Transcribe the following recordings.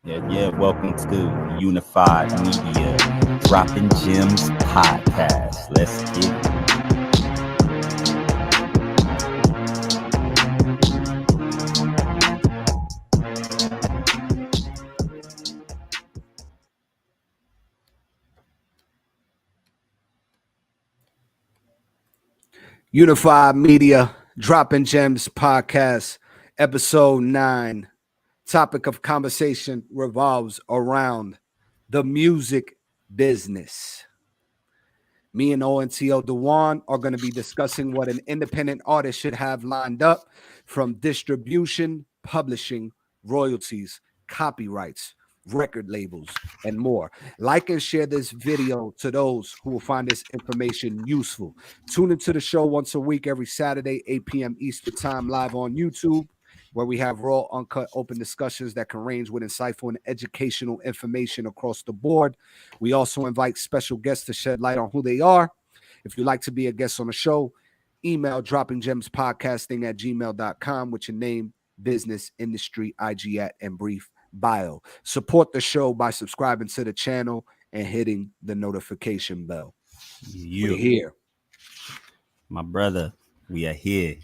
Yeah. Welcome to Unified Media Dropping Gems podcast. Let's get it. Unified Media Dropping Gems podcast, episode 9. Topic of conversation revolves around the music business. Me and ONTO Dewan are going to be discussing what an independent artist should have lined up from distribution, publishing, royalties, copyrights, record labels, and more. Like and share this video to those who will find this information useful. Tune into the show once a week, every Saturday, 8 p.m. Eastern Time, live on YouTube, where we have raw, uncut, open discussions that can range with insightful and educational information across the board. We also invite special guests to shed light on who they are. If you'd like to be a guest on the show, email droppinggemspodcasting@gmail.com with your name, business, industry, IG at, and brief bio. Support the show by subscribing to the channel and hitting the notification bell. We're here. My brother, we are here.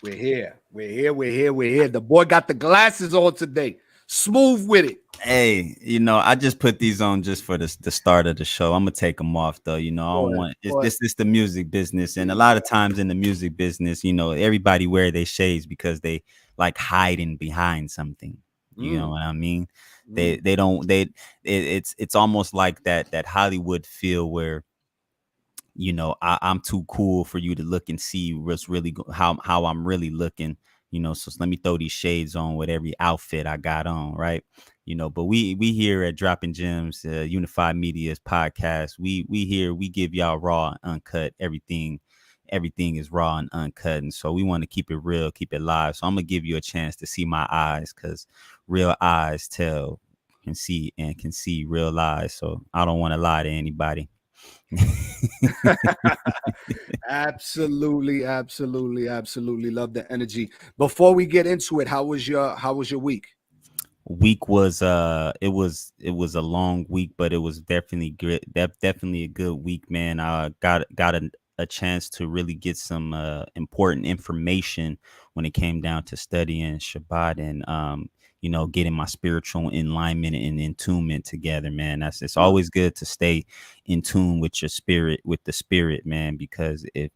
We're here. The boy got the glasses on today. Smooth with it. Hey, I just put these on just for the start of the show. I'm gonna take them off though. I don't want this is the music business, and a lot of times in the music business, everybody wear their shades because they like hiding behind something. You know what I mean? It's almost like that Hollywood feel where I'm too cool for you to look and see what's really how I'm really looking. So let me throw these shades on with every outfit I got on, right? But we here at Dropping Gems, Unified Media's podcast. We here, we give y'all raw and uncut everything. Everything is raw and uncut, and so we want to keep it real, keep it live. So I'm gonna give you a chance to see my eyes, because real eyes can see real eyes. So I don't want to lie to anybody. Absolutely love the energy. Before we get into it, how was your week? Week was it was a long week, but it was definitely good. Definitely a good week, man. I got a chance to really get some important information when it came down to studying Shabbat and getting my spiritual alignment and attunement together, man. It's always good to stay in tune with your spirit, with the spirit, man, because if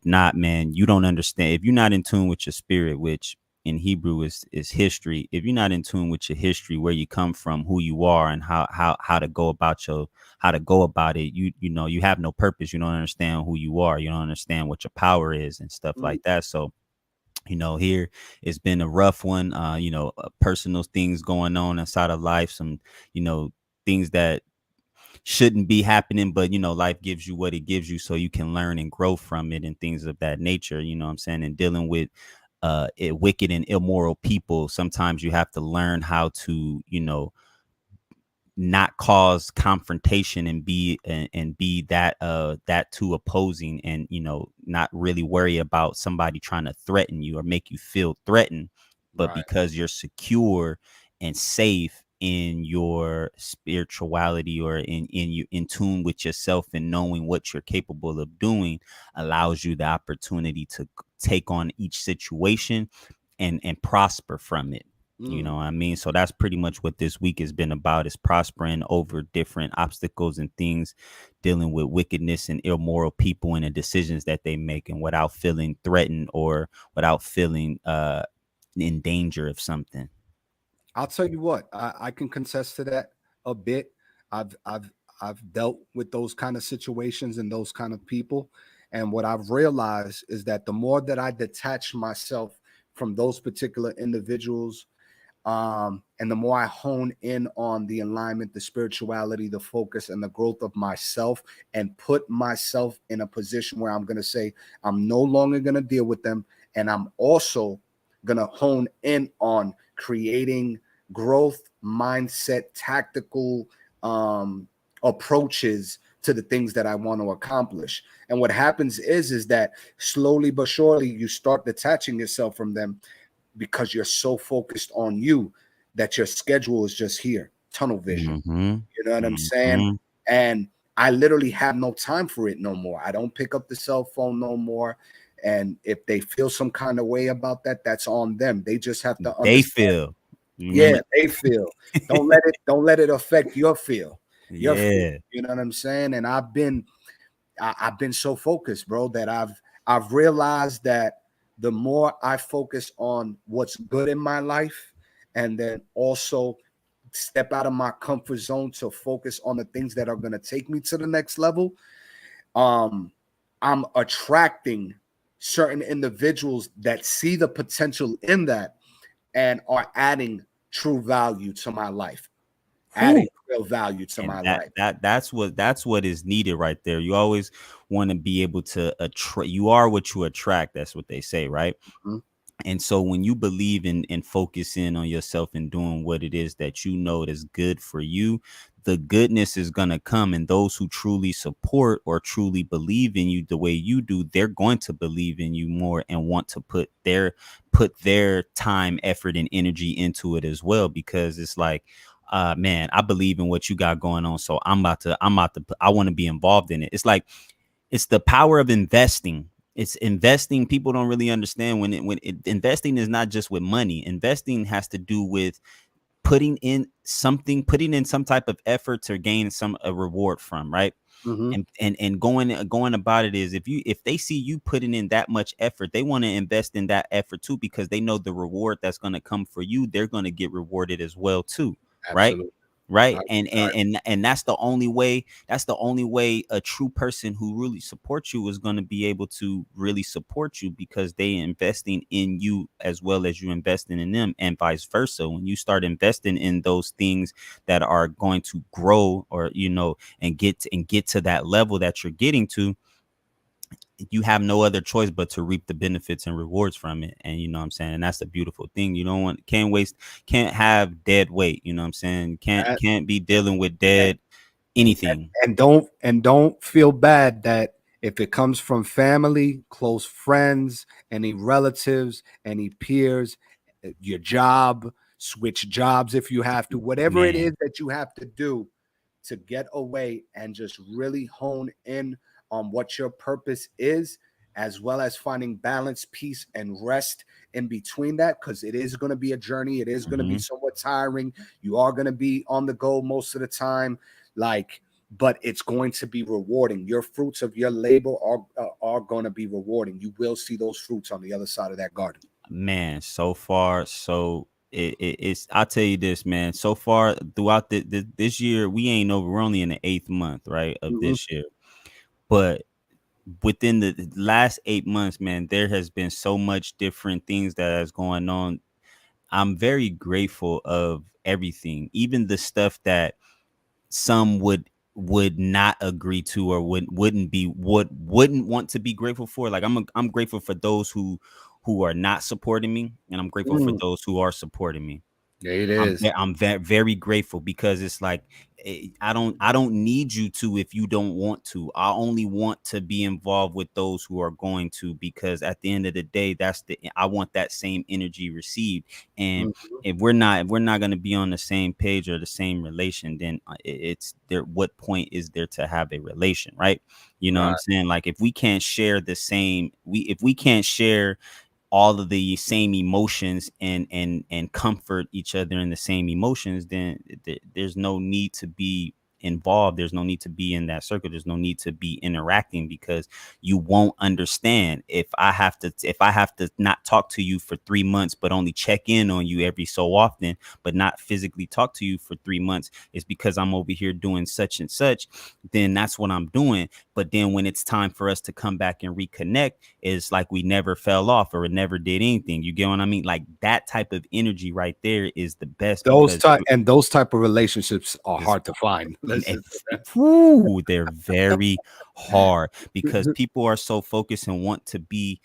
not, man, you don't understand. If you're not in tune with your spirit, which in Hebrew is history, if you're not in tune with your history, where you come from, who you are, and how to go about it, you have no purpose. You don't understand who you are. You don't understand what your power is and stuff like that. So here it's been a rough one, personal things going on inside of life, some things that shouldn't be happening, but life gives you what it gives you so you can learn and grow from it and things of that nature. What I'm saying? And dealing with wicked and immoral people, sometimes you have to learn how to not cause confrontation and be that too opposing, and not really worry about somebody trying to threaten you or make you feel threatened, but right, because you're secure and safe in your spirituality, or in tune with yourself and knowing what you're capable of doing, allows you the opportunity to take on each situation and prosper from it. You know what I mean? So that's pretty much what this week has been about, is prospering over different obstacles and things, dealing with wickedness and immoral people and the decisions that they make, and without feeling threatened or without feeling in danger of something. I'll tell you what, I can contest to that a bit. I've dealt with those kind of situations and those kind of people. And what I've realized is that the more that I detach myself from those particular individuals, and the more I hone in on the alignment, the spirituality, the focus, and the growth of myself, and put myself in a position where I'm going to say, I'm no longer going to deal with them. And I'm also going to hone in on creating growth mindset, tactical approaches to the things that I want to accomplish. And what happens is that slowly but surely you start detaching yourself from them, because you're so focused on you that your schedule is just here. tunnel vision. Mm-hmm. You know what I'm saying? Mm-hmm. And I literally have no time for it no more. I don't pick up the cell phone no more. And if they feel some kind of way about that, that's on them. They just have to They understand. feel. You Yeah, remember? they feel. Don't let it affect your feel. Your feel. Yeah. You know what I'm saying? And I've been so focused, bro, that I've realized that the more I focus on what's good in my life, and then also step out of my comfort zone to focus on the things that are going to take me to the next level, I'm attracting certain individuals that see the potential in that and are adding true value to my life, adding Whew. real value to And my that life. that that's what is needed right there. You always want to be able to attract. You are what you attract. That's what they say, right? Mhm. And so when you believe in focusing on yourself and doing what it is that you know is good for you, the goodness is going to come. And those who truly support or truly believe in you the way you do, they're going to believe in you more and want to put their time, effort, and energy into it as well, because it's like, man, I believe in what you got going on, so I want to be involved in it. It's like, it's the power of investing. It's investing. People don't really understand investing is not just with money. Investing has to do with putting in some type of effort to gain a reward from, right? Mhm. And going about it is, if they see you putting in that much effort, they want to invest in that effort too, because they know the reward that's going to come for you, they're going to get rewarded as well too, right? Absolutely. Right. I, And that's the only way, a true person who really supports you is going to be able to really support you, because they investing in you as well as you investing in them, and vice versa. When you start investing in those things that are going to grow, or and get to that level that you're getting to, you have no other choice but to reap the benefits and rewards from it. And you know what I'm saying? And that's the beautiful thing. You don't want can't have dead weight, you know what I'm saying? I, Can't be dealing with dead anything. and don't feel bad that if it comes from family, close friends, any relatives, any peers, your job, switch jobs if you have to, whatever it is Man. that you have to do to get away and just really hone in on what your purpose is, as well as finding balance, peace, and rest in between that, because it is going to be a journey. It is going to be Mm-hmm. somewhat tiring. You are going to be on the go most of the time, like, but it's going to be rewarding. Your fruits of your labor are going to be rewarding. You will see those fruits on the other side of that garden. Man, so far, so it's, I'll tell you this, man. So far throughout this year, we ain't over. We're only in the 8th month, right, of Mhm. this year. But within the last 8 months, man, there has been so much different things that is going on. I'm very grateful of everything, even the stuff that some would not agree to, or wouldn't want to be grateful for. Like, I'm grateful for those who are not supporting me, and I'm grateful for Mm. those who are supporting me. Yeah, it is. Very grateful, because it's like, I don't need you to if you don't want to. I only want to be involved with those who are going to, because at the end of the day, I want that same energy received. And Mhm. if we're not going to be on the same page or the same relation, then it's there. What point is there to have a relation, right? You know what I'm Right. saying? Like, if we can't share the same, if we can't share all of the same emotions, and comfort each other in the same emotions, then there's no need to be involved. There's no need to be in that circle. There's no need to be interacting, because you won't understand. If I have to not talk to you for 3 months, but only check in on you every so often, but not physically talk to you for 3 months, it's because I'm over here doing such and such. Then that's what I'm doing. But then when it's time for us to come back and reconnect, it's like we never fell off or never did anything. You get what I mean? Like, that type of energy right there is the best, because Those type of relationships are it's, hard to find. Listen to that. whew, they're very hard, because people are so focused and want to be.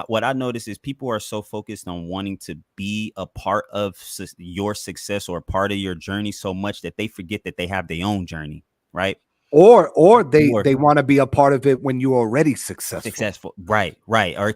What I notice is people are so focused on wanting to be a part of your success or part of your journey so much that they forget that they have their own journey, right? Or Or they want to be a part of it when you're already successful. successful, right, or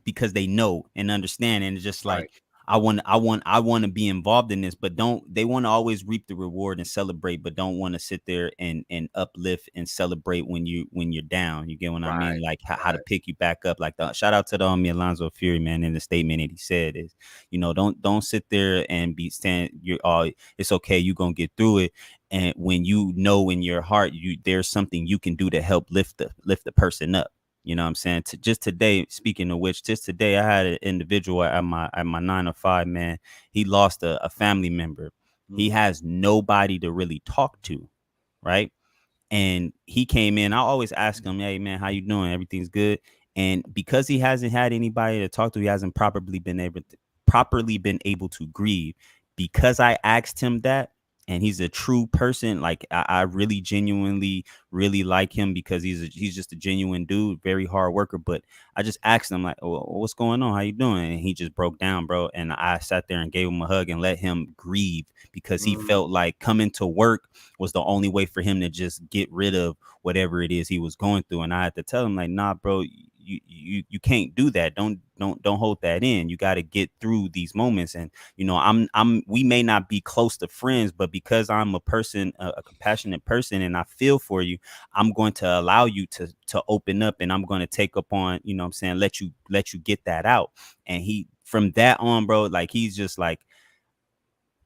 because they know and understand, and it's just like, Right. I want to be involved in this, but they want to always reap the reward and celebrate, but don't want to sit there and uplift and celebrate when you're down. You get what I mean? Like how to pick you back up. Like shout out to the Alonzo Fury, man, in the statement that he said is, don't sit there and it's okay, you're gonna get through it. And when you know in your heart there's something you can do to help lift the person up. You know what I'm saying? Just today, speaking of which, just today I had an individual at my 9 to 5, man. He lost a family member. He has nobody to really talk to, right? And he came in. I always ask him, hey man, how you doing? Everything's good. And because he hasn't had anybody to talk to, he hasn't properly been able to grieve. Because I asked him that, and he's a true person. Like I really genuinely really like him because he's just a genuine dude, very hard worker. But I just asked him like, oh, what's going on? How you doing? And he just broke down, bro. And I sat there and gave him a hug and let him grieve because he felt like coming to work was the only way for him to just get rid of whatever it is he was going through. And I had to tell him like, nah, bro, you can't do that. Don't hold that in. You got to get through these moments. And we may not be close to friends, but because I'm a person, a compassionate person, and I feel for you, I'm going to allow you to open up, and I'm going to take up on, what I'm saying, let you get that out. And he, from that on, bro, like he's just like,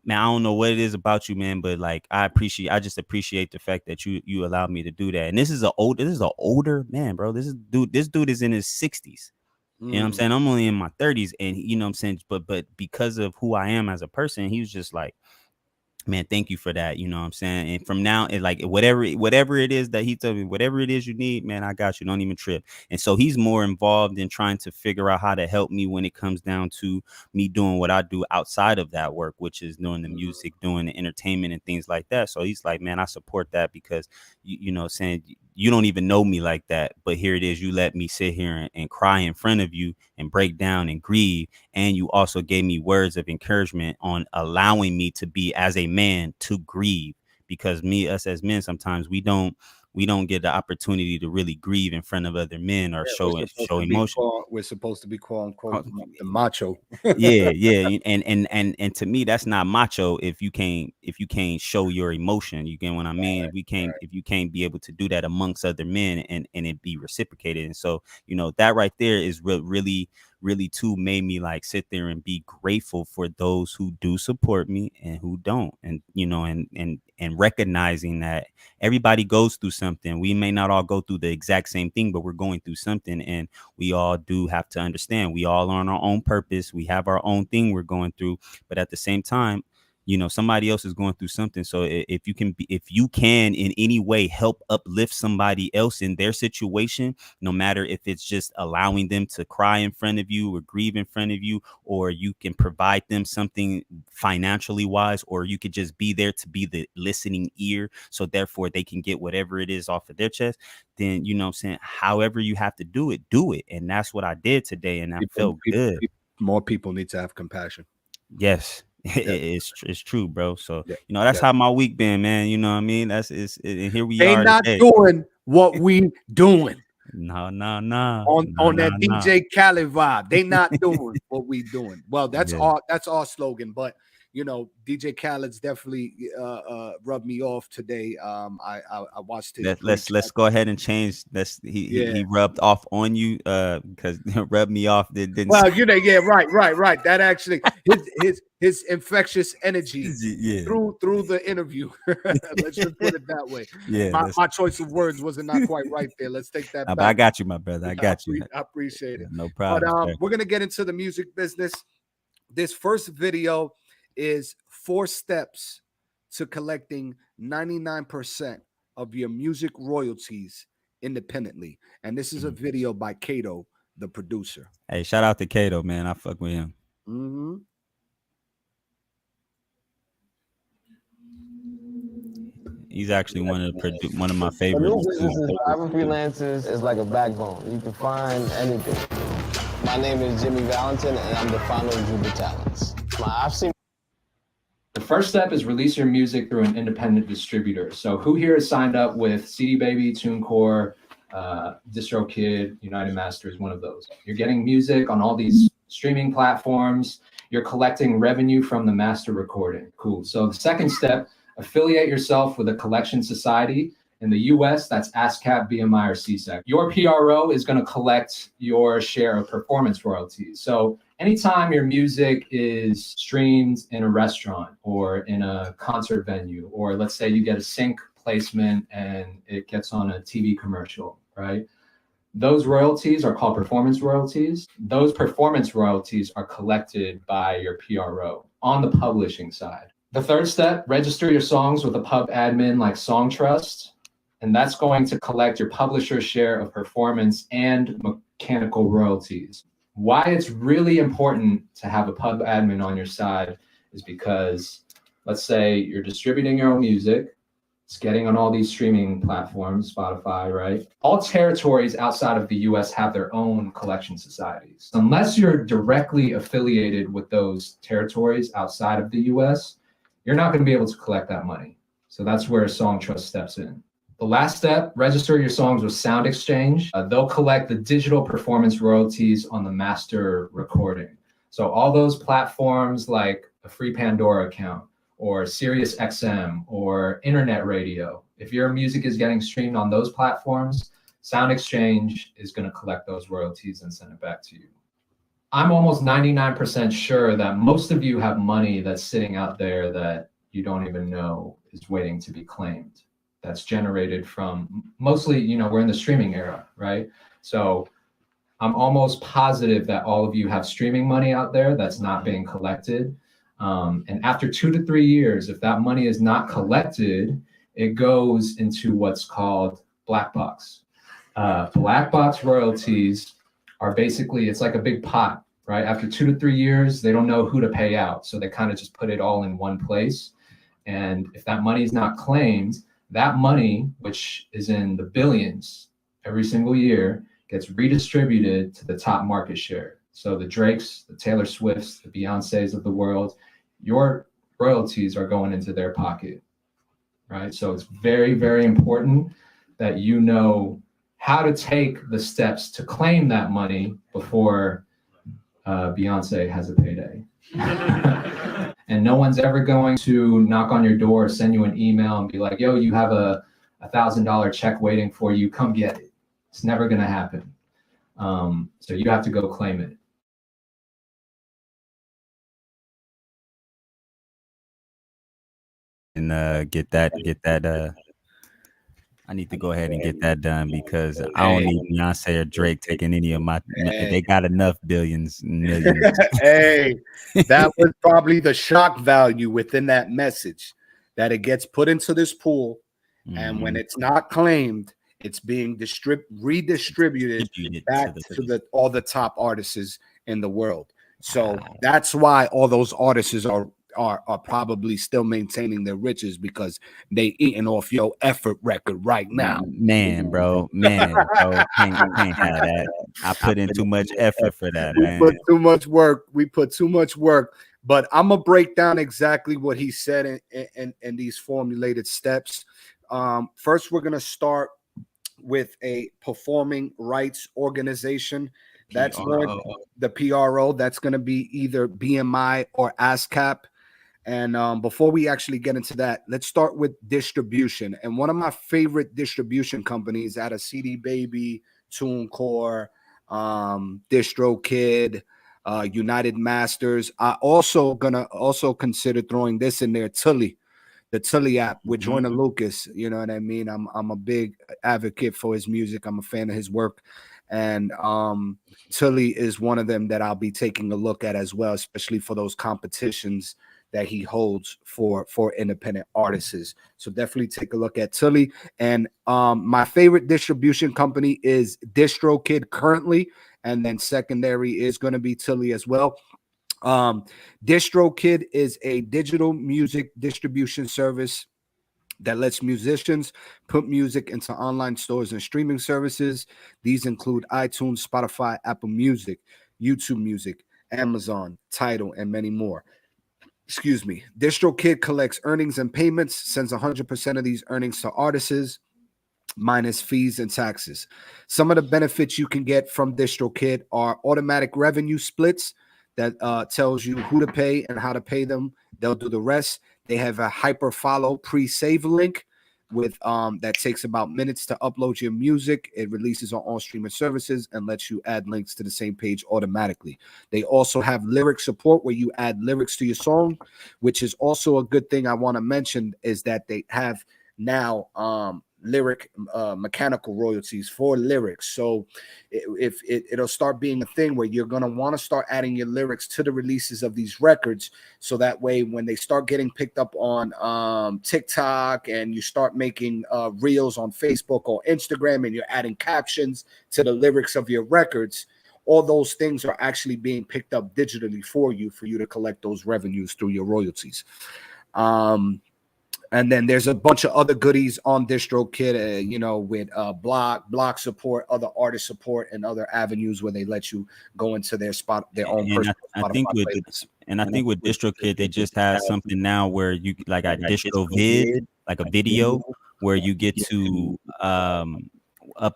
man, I don't know what it is about you, man, but like I just appreciate the fact that you allowed me to do that. And this is an older man, bro. This dude is in his 60s. You know what I'm saying? I'm only in my 30s, and you know what I'm saying, but because of who I am as a person, he was just like, man, thank you for that. You know what I'm saying? And from now, it like whatever it is that he told me, whatever it is you need, man, I got you. Don't even trip. And so he's more involved in trying to figure out how to help me when it comes down to me doing what I do outside of that work, which is doing the music, doing the entertainment and things like that. So he's like, man, I support that because you know, saying you don't even know me like that, but here it is. You let me sit here and cry in front of you and break down and grieve. And you also gave me words of encouragement on allowing me to be, as a man, to grieve, because us as men, sometimes we don't get the opportunity to really grieve in front of other men or show emotion. We're supposed to be quote unquote the macho. yeah. And to me, that's not macho if you can't show your emotion. You get what I mean? If you can't be able to do that amongst other men and it be reciprocated. And so, that right there is really too made me like sit there and be grateful for those who do support me and who don't. And and recognizing that everybody goes through something. We may not all go through the exact same thing, but we're going through something, and we all do have to understand we all are on our own purpose. We have our own thing we're going through, but at the same time, somebody else is going through something. So if you can in any way help uplift somebody else in their situation, no matter if it's just allowing them to cry in front of you or grieve in front of you, or you can provide them something financially wise, or you could just be there to be the listening ear, so therefore they can get whatever it is off of their chest, then what I'm saying, however you have to do it. And that's what I did today, and I felt good. More people need to have compassion. Yes. It's true, bro. So that's how my week been, man. You know what I mean? And here we are. They not doing what we doing. No. On that DJ Khaled vibe. They not doing what we doing. Well, that's our slogan. But DJ Khaled's definitely rubbed me off today. I watched it. Let's go ahead and change. He rubbed off on you because rubbed me off. Didn't. Well, right. That actually his infectious energy through the interview. Let's just put it that way. Yeah, my choice of words wasn't not quite right there. Let's take that back. I got you, my brother. I got you. I appreciate it. No problem. But we're gonna get into the music business. This first video is 4 steps to collecting 99% of your music royalties independently. And this is a video by Kato, the producer. Hey, shout out to Kato, man. I fuck with him. He's actually one of my favorites. Driving freelancers is like a backbone. You can find anything. My name is Jimmy Valentin, and I'm the founder of Juba Talents. The first step is release your music through an independent distributor. So who here is signed up with CD Baby, TuneCore, DistroKid, United Masters, one of those? You're getting music on all these streaming platforms. you're collecting revenue from the master recording. Cool. So the second step, affiliate yourself with a collection society. In the US, that's ASCAP, BMI, or CSEC. Your PRO is going to collect your share of performance royalties. So anytime your music is streamed in a restaurant or in a concert venue, or let's say you get a sync placement and it gets on a TV commercial, right? Those royalties are called performance royalties. Those performance royalties are collected by your PRO on the publishing side. The third step, register your songs with a pub admin like Songtrust. And that's going to collect your publisher's share of performance and mechanical royalties. Why it's really important to have a pub admin on your side is because, let's say you're distributing your own music, it's getting on all these streaming platforms, Spotify, right? All territories outside of the US have their own collection societies. Unless you're directly affiliated with those territories outside of the US, you're not going to be able to collect that money. So that's where Songtrust steps in. The last step, register your songs with Sound Exchange. They'll collect the digital performance royalties on the master recording. So all those platforms like a free Pandora account or Sirius XM or internet radio, if your music is getting streamed on those platforms, Sound Exchange is going to collect those royalties and send it back to you. I'm almost 99% sure that most of you have money that's sitting out there that you don't even know is waiting to be claimed. That's generated from mostly, we're in the streaming era, right? So I'm almost positive that all of you have streaming money out there that's not being collected. And after 2 to 3 years, if that money is not collected, it goes into what's called black box. Black box royalties are basically, it's like a big pot, right? After 2 to 3 years, they don't know who to pay out. So they kind of just put it all in one place. And if that money is not claimed, that money, which is in the billions every single year, gets redistributed to the top market share. So the Drakes, the Taylor Swifts, the Beyoncés of the world, your royalties are going into their pocket, right? So it's very, very important that you know how to take the steps to claim that money before Beyonce has a payday. And no one's ever going to knock on your door, send you an email and be like, yo, you have a $1,000 check waiting for you, come get it. It's never going to happen. So you have to go claim it. And get that I need to go ahead and get that done because I don't need Beyonce or Drake taking any of my. They got enough billions and millions. Hey, that was probably the shock value within that message, that it gets put into this pool, and when it's not claimed, it's being redistributed back to all the top artists in the world. So that's why all those artists are probably still maintaining their riches, because they eating off your effort record right now. Man, bro. Can't have that. I put in too much effort for that, man. We put too much work. But I'm gonna break down exactly what he said in these formulated steps. First, we're gonna start with a performing rights organization. That's the PRO. That's going to be either BMI or ASCAP. And before we actually get into that, let's start with distribution. And one of my favorite distribution companies out of CD Baby, TuneCore, DistroKid, United Masters. I also gonna consider throwing this in there, Tully, the Tully app with Joyner Lucas. You know what I mean? I'm a big advocate for his music. I'm a fan of his work. And Tully is one of them that I'll be taking a look at as well, especially for those competitions that he holds for independent artists. So definitely take a look at Tully. And my favorite distribution company is DistroKid currently, and then secondary is going to be Tully as well. DistroKid is a digital music distribution service that lets musicians put music into online stores and streaming services. These include iTunes, Spotify, Apple Music, YouTube Music, Amazon, Tidal, and many more. Excuse me. DistroKid collects earnings and payments, sends 100% of these earnings to artists, minus fees and taxes. Some of the benefits you can get from DistroKid are automatic revenue splits. that tells you who to pay and how to pay them. They'll do the rest. They have a hyper follow pre-save link with that takes about minutes to upload your music. It releases on all streaming services and lets you add links to the same page automatically. They also have lyric support where you add lyrics to your song, which is also a good thing I want to mention, is that they have now lyric mechanical royalties for lyrics. So it'll start being a thing where you're going to want to start adding your lyrics to the releases of these records, so that way when they start getting picked up on TikTok and you start making reels on Facebook or Instagram and you're adding captions to the lyrics of your records, all those things are actually being picked up digitally for you to collect those revenues through your royalties. And then there's a bunch of other goodies on DistroKid, with block support, other artist support, and other avenues where they let you go into their own personal I think with DistroKid, they just have something now where you like a DistroVid, like a video where you get to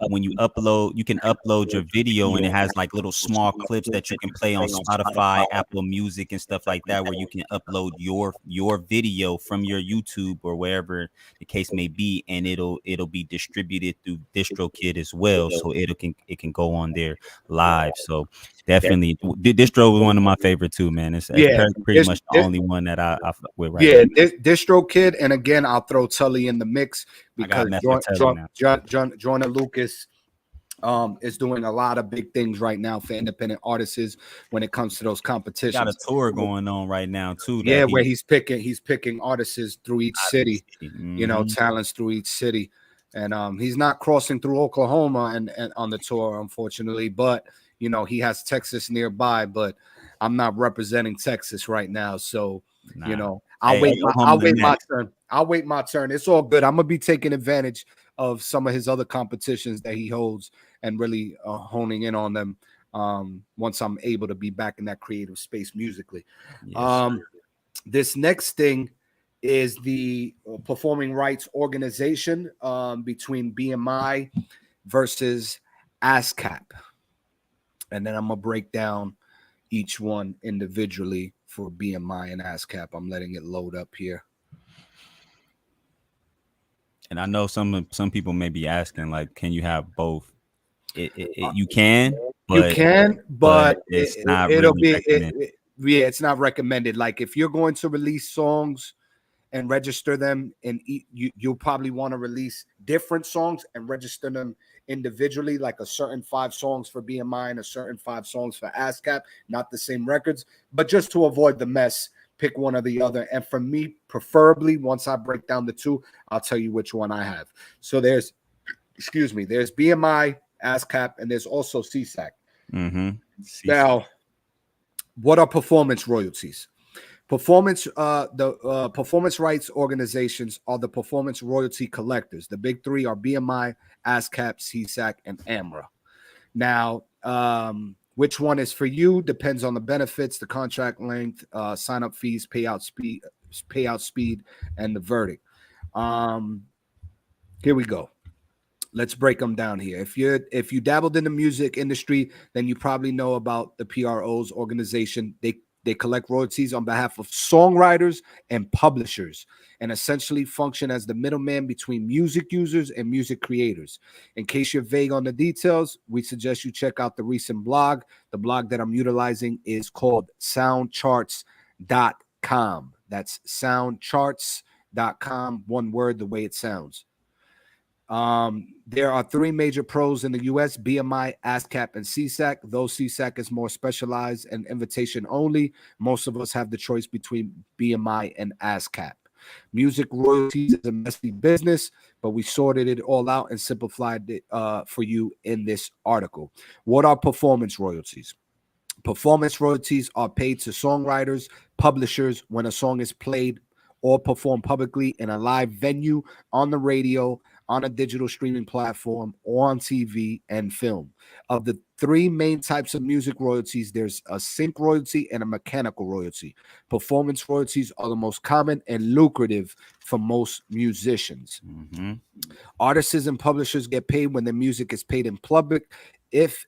when you upload, you can upload your video, and it has like little small clips that you can play on Spotify, Apple Music, and stuff like that, where you can upload your video from your YouTube or wherever the case may be, and it'll be distributed through DistroKid as well, so it can go on there live. So definitely, Distro was one of my favorite too, man. It's pretty much the only one that I fuck with right now. DistroKid, and again, I'll throw Tully in the mix because Joyner Lucas is doing a lot of big things right now for independent artists when it comes to those competitions. Got a tour going on right now too. Where he's picking artists through each city, talents through each city, and he's not crossing through Oklahoma and on the tour, unfortunately, but he has Texas nearby, but I'm not representing Texas right now, so I'll wait my turn. I'll wait my turn. It's all good. I'm gonna be taking advantage of some of his other competitions that he holds and really honing in on them once I'm able to be back in that creative space musically. Yes. This next thing is the performing rights organization between BMI versus ASCAP. And then I'm going to break down each one individually for BMI and ASCAP. I'm letting it load up here. And I know some people may be asking, like, can you have both? You can, but it's not it's not recommended. Like, if you're going to release songs and register them, and you'll probably want to release different songs and register them individually, like a certain 5 songs for BMI and a certain 5 songs for ASCAP, not the same records, but just to avoid the mess, pick one or the other. And for me, preferably, once I break down the two, I'll tell you which one I have. So there's BMI, ASCAP, and there's also CSAC. Mm-hmm. Now, what are performance royalties? Performance rights organizations are the performance royalty collectors. The big 3 are BMI, ASCAP, CSAC, and AMRA. Now, which one is for you depends on the benefits, the contract length, sign-up fees, payout speed, and the verdict. Here we go. Let's break them down here. If you dabbled in the music industry, then you probably know about the PRO's organization. They collect royalties on behalf of songwriters and publishers, and essentially function as the middleman between music users and music creators. In case you're vague on the details, we suggest you check out the recent blog. The blog that I'm utilizing is called soundcharts.com. That's soundcharts.com, one word, the way it sounds. There are 3 major pros in the U.S., BMI, ASCAP, and CSAC. Though CSAC is more specialized and invitation only, most of us have the choice between BMI and ASCAP. Music royalties is a messy business, but we sorted it all out and simplified it for you in this article. What are performance royalties? Performance royalties are paid to songwriters, publishers when a song is played or performed publicly in a live venue, on the radio, on a digital streaming platform, or on TV and film. Of the 3 main types of music royalties, there's a sync royalty and a mechanical royalty. Performance royalties are the most common and lucrative for most musicians. Mm-hmm. Artists and publishers get paid when the music is played in public if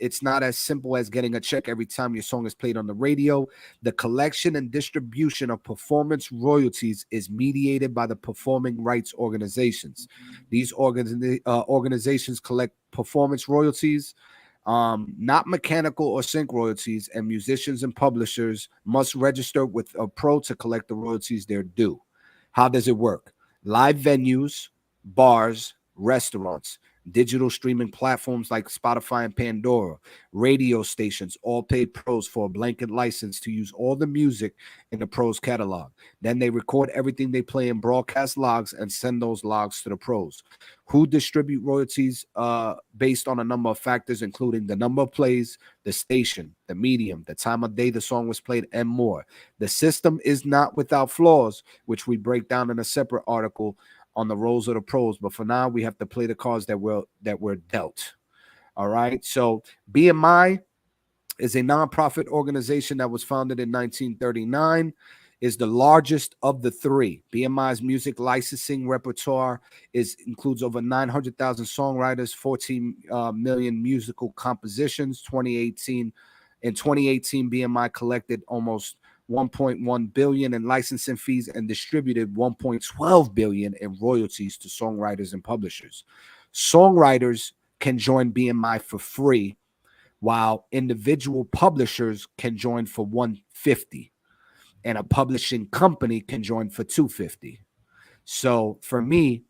it's not as simple as getting a check every time your song is played on the radio, the collection and distribution of performance royalties is mediated by the performing rights organizations. These organizations collect performance royalties, not mechanical or sync royalties, and musicians and publishers must register with a pro to collect the royalties they're due. How does it work? Live venues, bars, restaurants, digital streaming platforms like Spotify and Pandora, radio stations all pay pros for a blanket license to use all the music in the pros catalog. Then they record everything they play in broadcast logs and send those logs to the pros, who distribute royalties based on a number of factors, including the number of plays, the station, the medium, the time of day the song was played, and more. The system is not without flaws, which we break down in a separate article on the roles of the pros, but for now we have to play the cards that we're dealt. All right. So BMI is a nonprofit organization that was founded in 1939, is the largest of the three. BMI's music licensing repertoire includes over 900,000 songwriters, 14 million musical compositions. In 2018, BMI collected almost 1.1 billion in licensing fees and distributed 1.12 billion in royalties to songwriters and publishers. Songwriters can join BMI for free, while individual publishers can join for $150, and a publishing company can join for $250. So for me,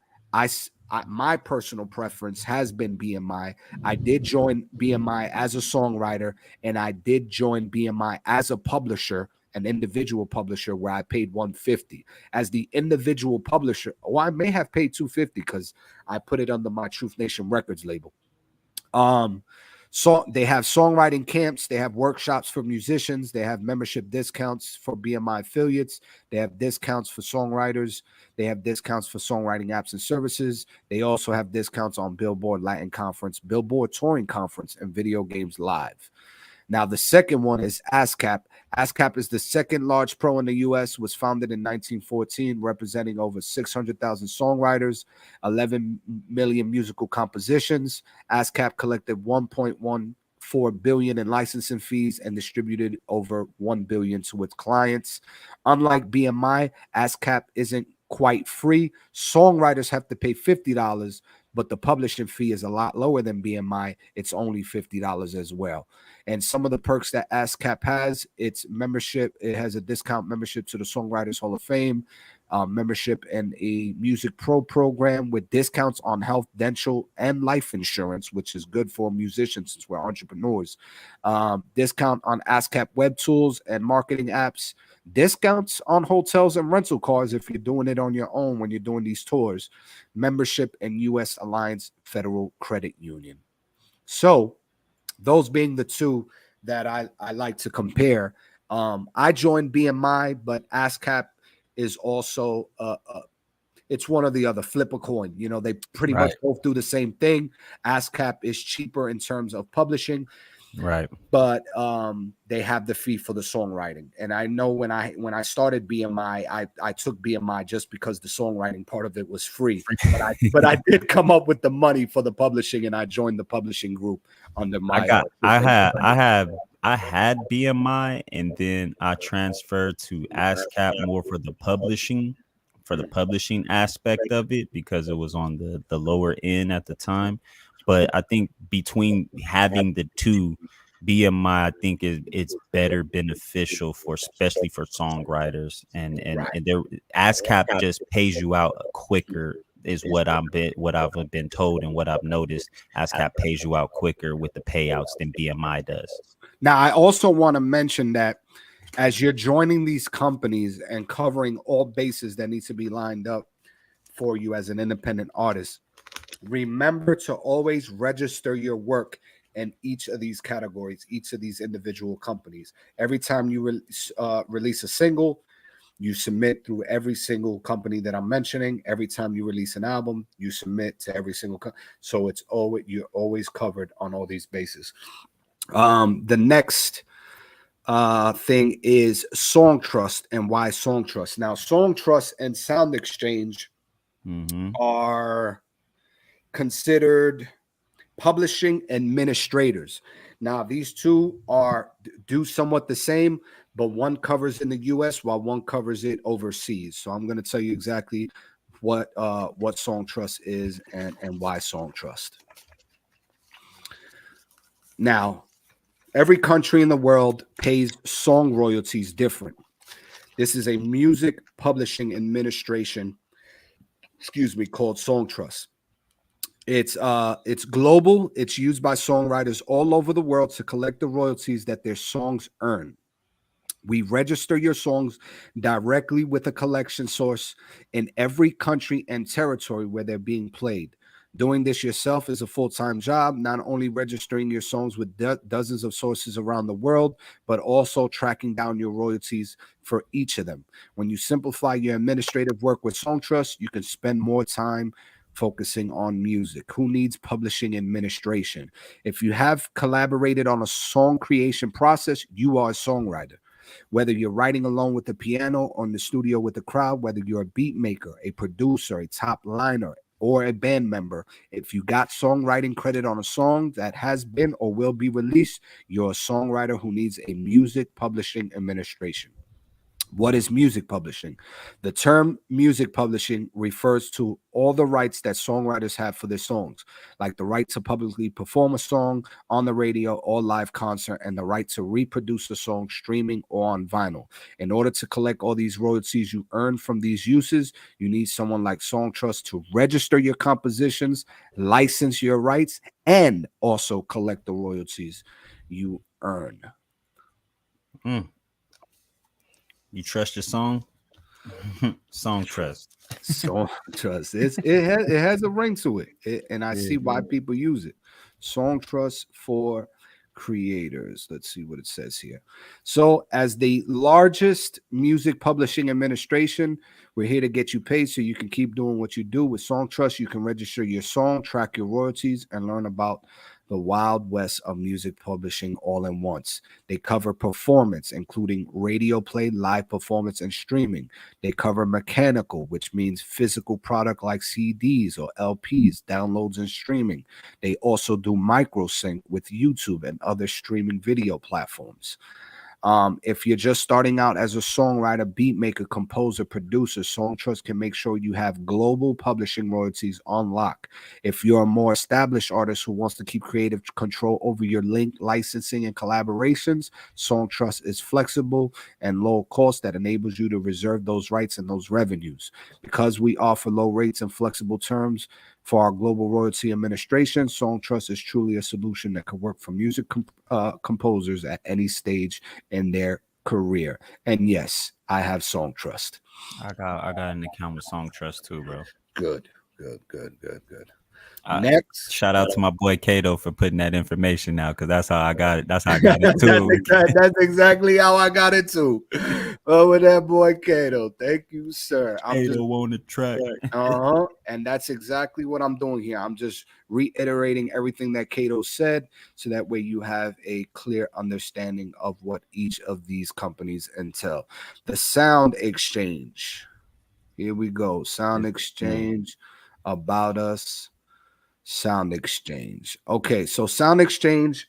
my personal preference has been BMI. I did join BMI as a songwriter, and I did join BMI as a publisher, an individual publisher, where I paid $150 as the individual publisher. Well, I may have paid $250 because I put it under my Truth Nation Records label. So they have songwriting camps, they have workshops for musicians, they have membership discounts for BMI affiliates, they have discounts for songwriters, they have discounts for songwriting apps and services. They also have discounts on Billboard Latin Conference, Billboard Touring Conference, and Video Games Live. Now, the second one is ASCAP. ASCAP is the second large pro in the U.S., was founded in 1914, representing over 600,000 songwriters, 11 million musical compositions. ASCAP collected 1.14 billion in licensing fees and distributed over 1 billion to its clients. Unlike BMI, ASCAP isn't quite free. Songwriters have to pay $50, but the publishing fee is a lot lower than BMI. It's only $50 as well. And some of the perks that ASCAP has, it's membership. It has a discount membership to the Songwriters Hall of Fame, membership in a Music Pro program with discounts on health, dental, and life insurance, which is good for musicians since we're entrepreneurs. Discount on ASCAP web tools and marketing apps. Discounts on hotels and rental cars if you're doing it on your own when you're doing these tours. Membership in U.S. Alliance Federal Credit Union. So those being the two that I like to compare. I joined BMI, but ASCAP is also it's one or the other. Flip a coin. You know, they pretty much both do the same thing. ASCAP is cheaper in terms of publishing. Right. But they have the fee for the songwriting. And I know when I started BMI, I took BMI just because the songwriting part of it was free. But I did come up with the money for the publishing, and I joined the publishing group under my I had BMI, and then I transferred to ASCAP more for the publishing aspect of it because it was on the lower end at the time. But I think between having the two, BMI, I think it's better beneficial especially for songwriters, and their ASCAP just pays you out quicker is what I've been told and what I've noticed. ASCAP pays you out quicker with the payouts than BMI does. Now, I also want to mention that as you're joining these companies and covering all bases that need to be lined up for you as an independent artist, remember to always register your work in each of these categories, each of these individual companies. Every time you release a single, you submit through every single company that I'm mentioning. Every time you release an album, you submit to every single so it's always, you're always covered on all these bases. The next thing is Songtrust, and why Songtrust. Now, Songtrust and SoundExchange are considered publishing administrators. Now, these two do somewhat the same, but one covers in the U.S. while one covers it overseas. So I'm going to tell you exactly what Songtrust is and why Songtrust. Now, every country in the world pays song royalties different. This is a music publishing administration, called Songtrust. It's global. It's used by songwriters all over the world to collect the royalties that their songs earn. We register your songs directly with a collection source in every country and territory where they're being played. Doing this yourself is a full-time job, not only registering your songs with dozens of sources around the world, but also tracking down your royalties for each of them. When you simplify your administrative work with Songtrust, you can spend more time focusing on music. Who needs publishing administration? If you have collaborated on a song creation process, you are a songwriter. Whether you're writing alone with the piano or in the studio with the crowd, whether you're a beat maker, a producer, a top liner, or a band member, if you got songwriting credit on a song that has been or will be released, you're a songwriter who needs a music publishing administration. What is music publishing? The term music publishing refers to all the rights that songwriters have for their songs, like the right to publicly perform a song on the radio or live concert, and the right to reproduce a song streaming or on vinyl. In order to collect all these royalties you earn from these uses, you need someone like Songtrust to register your compositions, license your rights, and also collect the royalties you earn. You trust your song? Songtrust. Songtrust. It has a ring to it, and I see why people use it. Songtrust for creators. Let's see what it says here. So, as the largest music publishing administration, we're here to get you paid so you can keep doing what you do. With Songtrust, you can register your song, track your royalties, and learn about the wild west of music publishing all in once. They cover performance, including radio play, live performance, and streaming. They cover mechanical, which means physical product like CDs or LPs, downloads and streaming. They also do microsync with YouTube and other streaming video platforms. If you're just starting out as a songwriter, beat maker, composer, producer, Songtrust can make sure you have global publishing royalties on lock. If you're a more established artist who wants to keep creative control over your link, licensing, and collaborations, Songtrust is flexible and low cost that enables you to reserve those rights and those revenues. Because we offer low rates and flexible terms for our global royalty administration, Songtrust is truly a solution that can work for music composers at any stage in their career. And yes, I have Songtrust. I got an account with Songtrust too, bro. Good. Next, shout out to my boy Kato for putting that information out, because that's how I got it. That's how I got it too. That's exactly how I got it too. With that boy Kato. Thank you, sir. Kato on the track. And that's exactly what I'm doing here. I'm just reiterating everything that Kato said, so that way you have a clear understanding of what each of these companies entail. The Sound Exchange. Here we go. Sound Exchange. About us. Sound Exchange. Okay, so Sound Exchange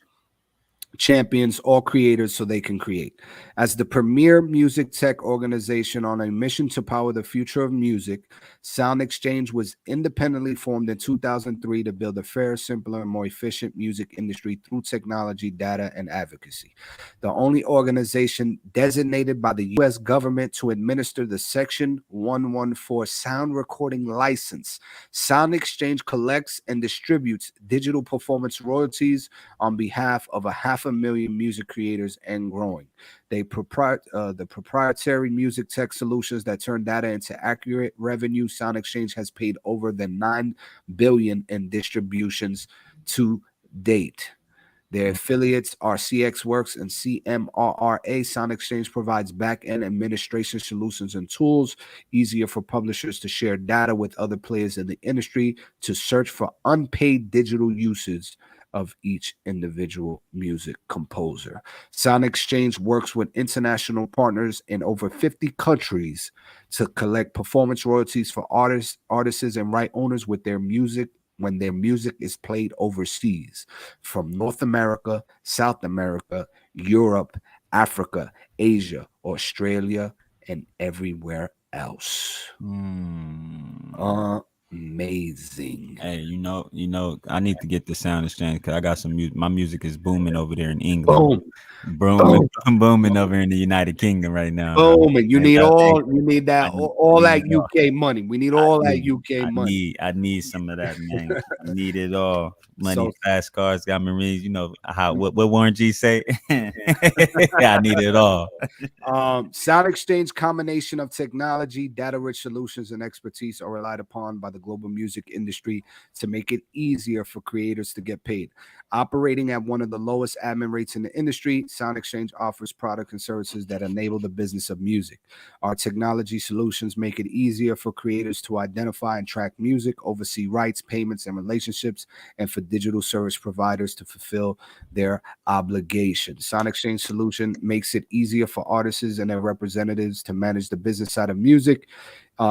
champions all creators so they can create. As the premier music tech organization on a mission to power the future of music, Sound Exchange was independently formed in 2003 to build a fairer, simpler, and more efficient music industry through technology, data, and advocacy. The only organization designated by the U.S. government to administer the Section 114 sound recording license, Sound Exchange collects and distributes digital performance royalties on behalf of 500,000 music creators and growing. The proprietary music tech solutions that turn data into accurate revenue. Sound Exchange has paid over $9 billion in distributions to date. Their affiliates are CX Works and CMRRA. Sound Exchange provides back-end administration solutions and tools, easier for publishers to share data with other players in the industry, to search for unpaid digital usage of each individual music composer. Sound Exchange works with international partners in over 50 countries to collect performance royalties for artists, and right owners with their music when their music is played overseas, from North America, South America, Europe, Africa, Asia, Australia, and everywhere else. Amazing. Hey, I need to get the Sound Exchange because I got some music. My music is booming over there in England. Boom. Booming over in the United Kingdom right now. Boom. And you need that need UK money. We need all that UK money. I need some of that, man. I need it all. Money, So- fast cars, got Marines. You know what Warren G say? I need it all. Sound Exchange combination of technology, data-rich solutions, and expertise are relied upon by the global music industry to make it easier for creators to get paid. Operating at one of the lowest admin rates in the industry, Sound Exchange offers products and services that enable the business of music. Our technology solutions make it easier for creators to identify and track music, oversee rights, payments, and relationships, and for digital service providers to fulfill their obligations. Sound Exchange solution makes it easier for artists and their representatives to manage the business side of music.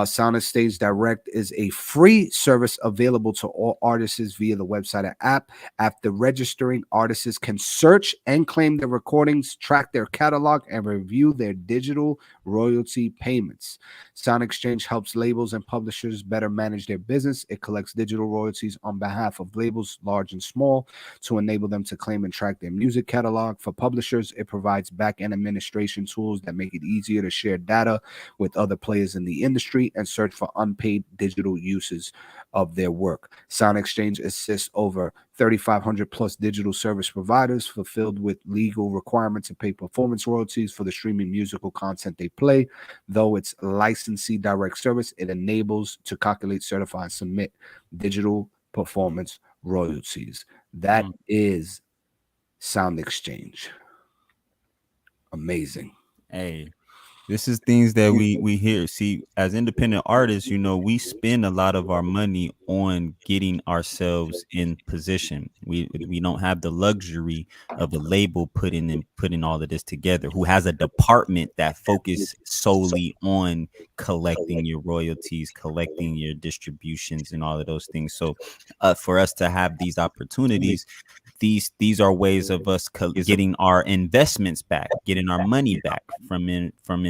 Sound Exchange Direct is a free service available to all artists via the website and app. After registering, artists can search and claim their recordings, track their catalog, and review their digital royalty payments. Sound Exchange helps labels and publishers better manage their business. It collects digital royalties on behalf of labels, large and small, to enable them to claim and track their music catalog. For publishers, it provides back-end administration tools that make it easier to share data with other players in the industry and search for unpaid digital uses of their work. Sound Exchange assists over 3,500 plus digital service providers fulfilled with legal requirements to pay performance royalties for the streaming musical content they play. Though it's licensee direct service, it enables to calculate, certify, and submit digital performance royalties. That is Sound Exchange. Amazing. Hey, this is things that we hear. See, as independent artists, we spend a lot of our money on getting ourselves in position. We don't have the luxury of a label putting all of this together, who has a department that focuses solely on collecting your royalties, collecting your distributions, and all of those things. So for us to have these opportunities, these are ways of us getting our investments back, getting our money back from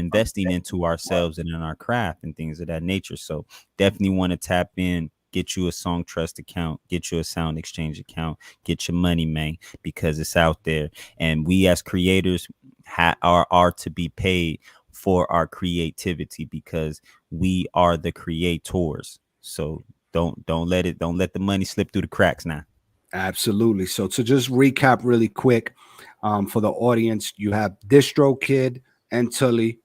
investing into ourselves and in our craft and things of that nature. So definitely want to tap in, get you a Song Trust account, get you a Sound Exchange account, get your money, man, because it's out there. And we as creators are to be paid for our creativity because we are the creators. So don't let the money slip through the cracks now. Absolutely. So to just recap really quick, for the audience, you have DistroKid and Tully.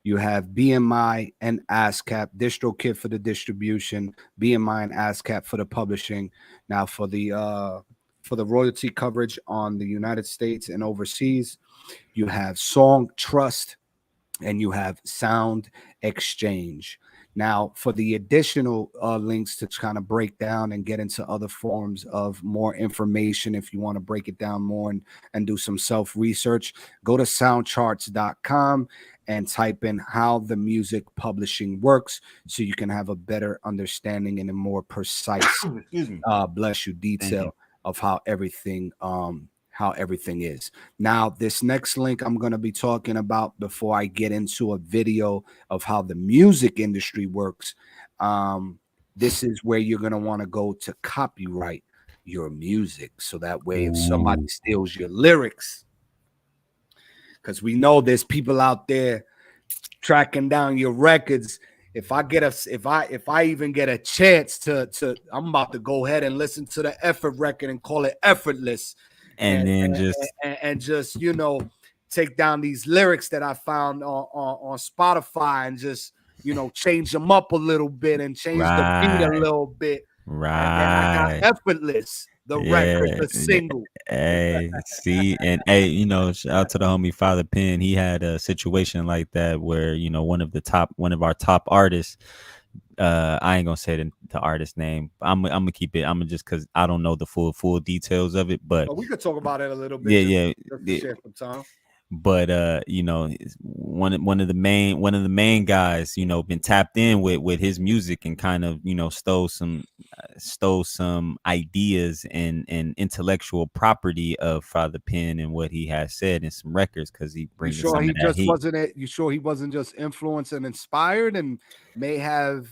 You have BMI and ASCAP. DistroKid for the distribution, BMI and ASCAP for the publishing. Now for the royalty coverage on the United States and overseas, you have Song Trust and you have Sound Exchange. Now, for the additional links to kind of break down and get into other forms of more information, if you want to break it down more and do some self-research, go to soundcharts.com and type in how the music publishing works so you can have a better understanding and a more precise detail of how everything is. Now, this next link I'm going to be talking about before I get into a video of how the music industry works. This is where you're going to want to go to copyright your music. So that way, if somebody steals your lyrics, because we know there's people out there tracking down your records. If I even get a chance to I'm about to go ahead and listen to the Effort record and call it Effortless. And just take down these lyrics that I found on Spotify and just change them up a little bit and change the beat a little bit. And I got Effortless, the record, the single. Hey, see, and hey, shout out to the homie Father Penn. He had a situation like that where one of our top artists. I ain't gonna say the artist name. I'm gonna keep it. I'm gonna just because I don't know the full details of it. But we could talk about it a little bit. Yeah. Share some time. But one of the main guys, been tapped in with his music and kind of stole some stole some ideas and intellectual property of Father Penn and what he has said in some records, because he You brings sure some he of that just heat. wasn't it? You sure he wasn't just influenced and inspired and may have,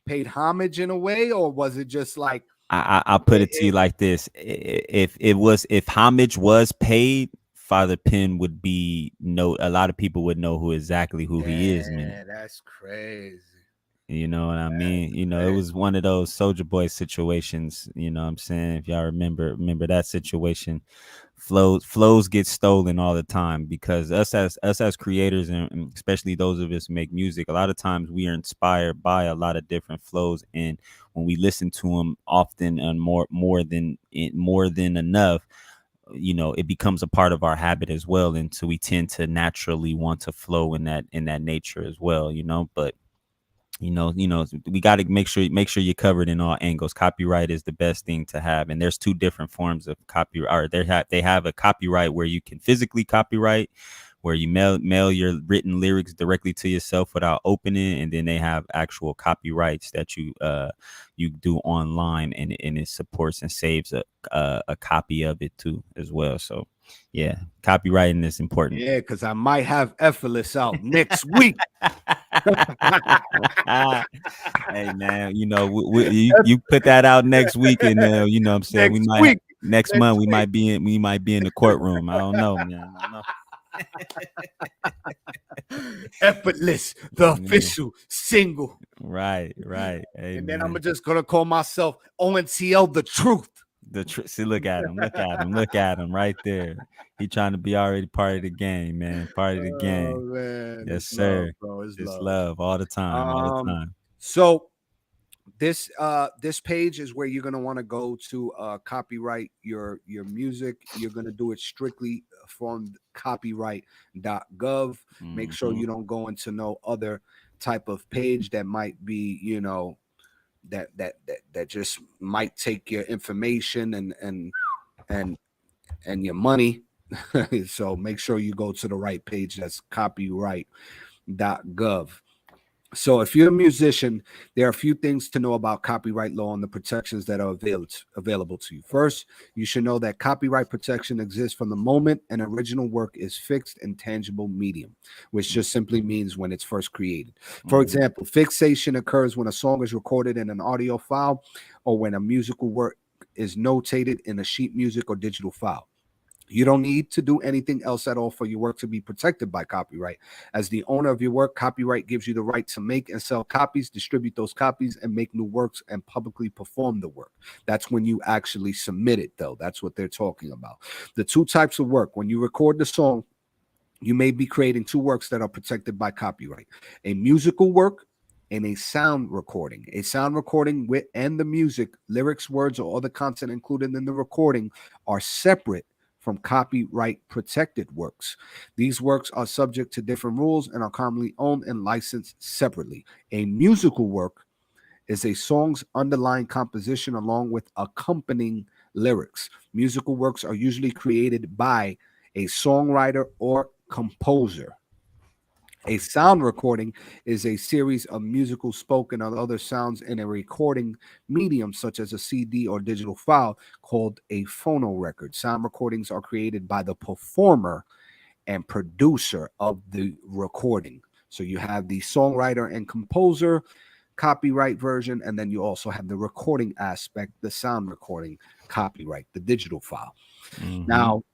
paid homage in a way, or was it just like I'll put it to you like this: if homage was paid, Father Penn would be a lot of people would know exactly who he is, man. Yeah, that's crazy. You know what I mean? It was one of those Soulja Boy situations. You know what I'm saying? If y'all remember that situation, flows get stolen all the time, because us as creators, and especially those of us who make music, a lot of times we are inspired by a lot of different flows, and when we listen to them often and more than enough, it becomes a part of our habit as well, and so we tend to naturally want to flow in that nature as well. But we got to make sure you're covered in all angles. Copyright is the best thing to have, and there's two different forms of copyright. Or they have a copyright where you can physically copyright, where you mail your written lyrics directly to yourself without opening, and then they have actual copyrights that you do online, and it supports and saves a copy of it too as well. So yeah, copywriting is important. Yeah, because I might have Effortless out next week. Hey man, you put that out next week, and what I'm saying, next month we might be in the courtroom. I don't know, man. I don't know. Effortless, the official single. Right. Hey, and then I'm just gonna call myself ONTL the truth. See, look at him right there. He trying to be already part of the game, man. Part of the game. Man. Yes, sir. Love, bro. It's love all the time. So this page is where you're gonna want to go to copyright your music. You're gonna do it strictly from copyright.gov. Make sure you don't go into no other type of page that might be, that just might take your information and your money. So make sure you go to the right page. That's copyright.gov. So if you're a musician, there are a few things to know about copyright law and the protections that are available to you. First, you should know that copyright protection exists from the moment an original work is fixed in tangible medium, which just simply means when it's first created. For example, fixation occurs when a song is recorded in an audio file, or when a musical work is notated in a sheet music or digital file. You don't need to do anything else at all for your work to be protected by copyright. As the owner of your work, copyright gives you the right to make and sell copies, distribute those copies, and make new works and publicly perform the work. That's when you actually submit it, though. That's what they're talking about. The two types of work: when you record the song, you may be creating two works that are protected by copyright: a musical work and a sound recording. A sound recording and the music, lyrics, words, or other content included in the recording are separate from copyright protected works. These works are subject to different rules and are commonly owned and licensed separately. A musical work is a song's underlying composition along with accompanying lyrics. Musical works are usually created by a songwriter or composer. A sound recording is a series of musical, spoken, or other sounds in a recording medium, such as a CD or digital file, called a phonorecord. Sound recordings are created by the performer and producer of the recording. So you have the songwriter and composer copyright version, and then you also have the recording aspect, the sound recording copyright, the digital file. Now,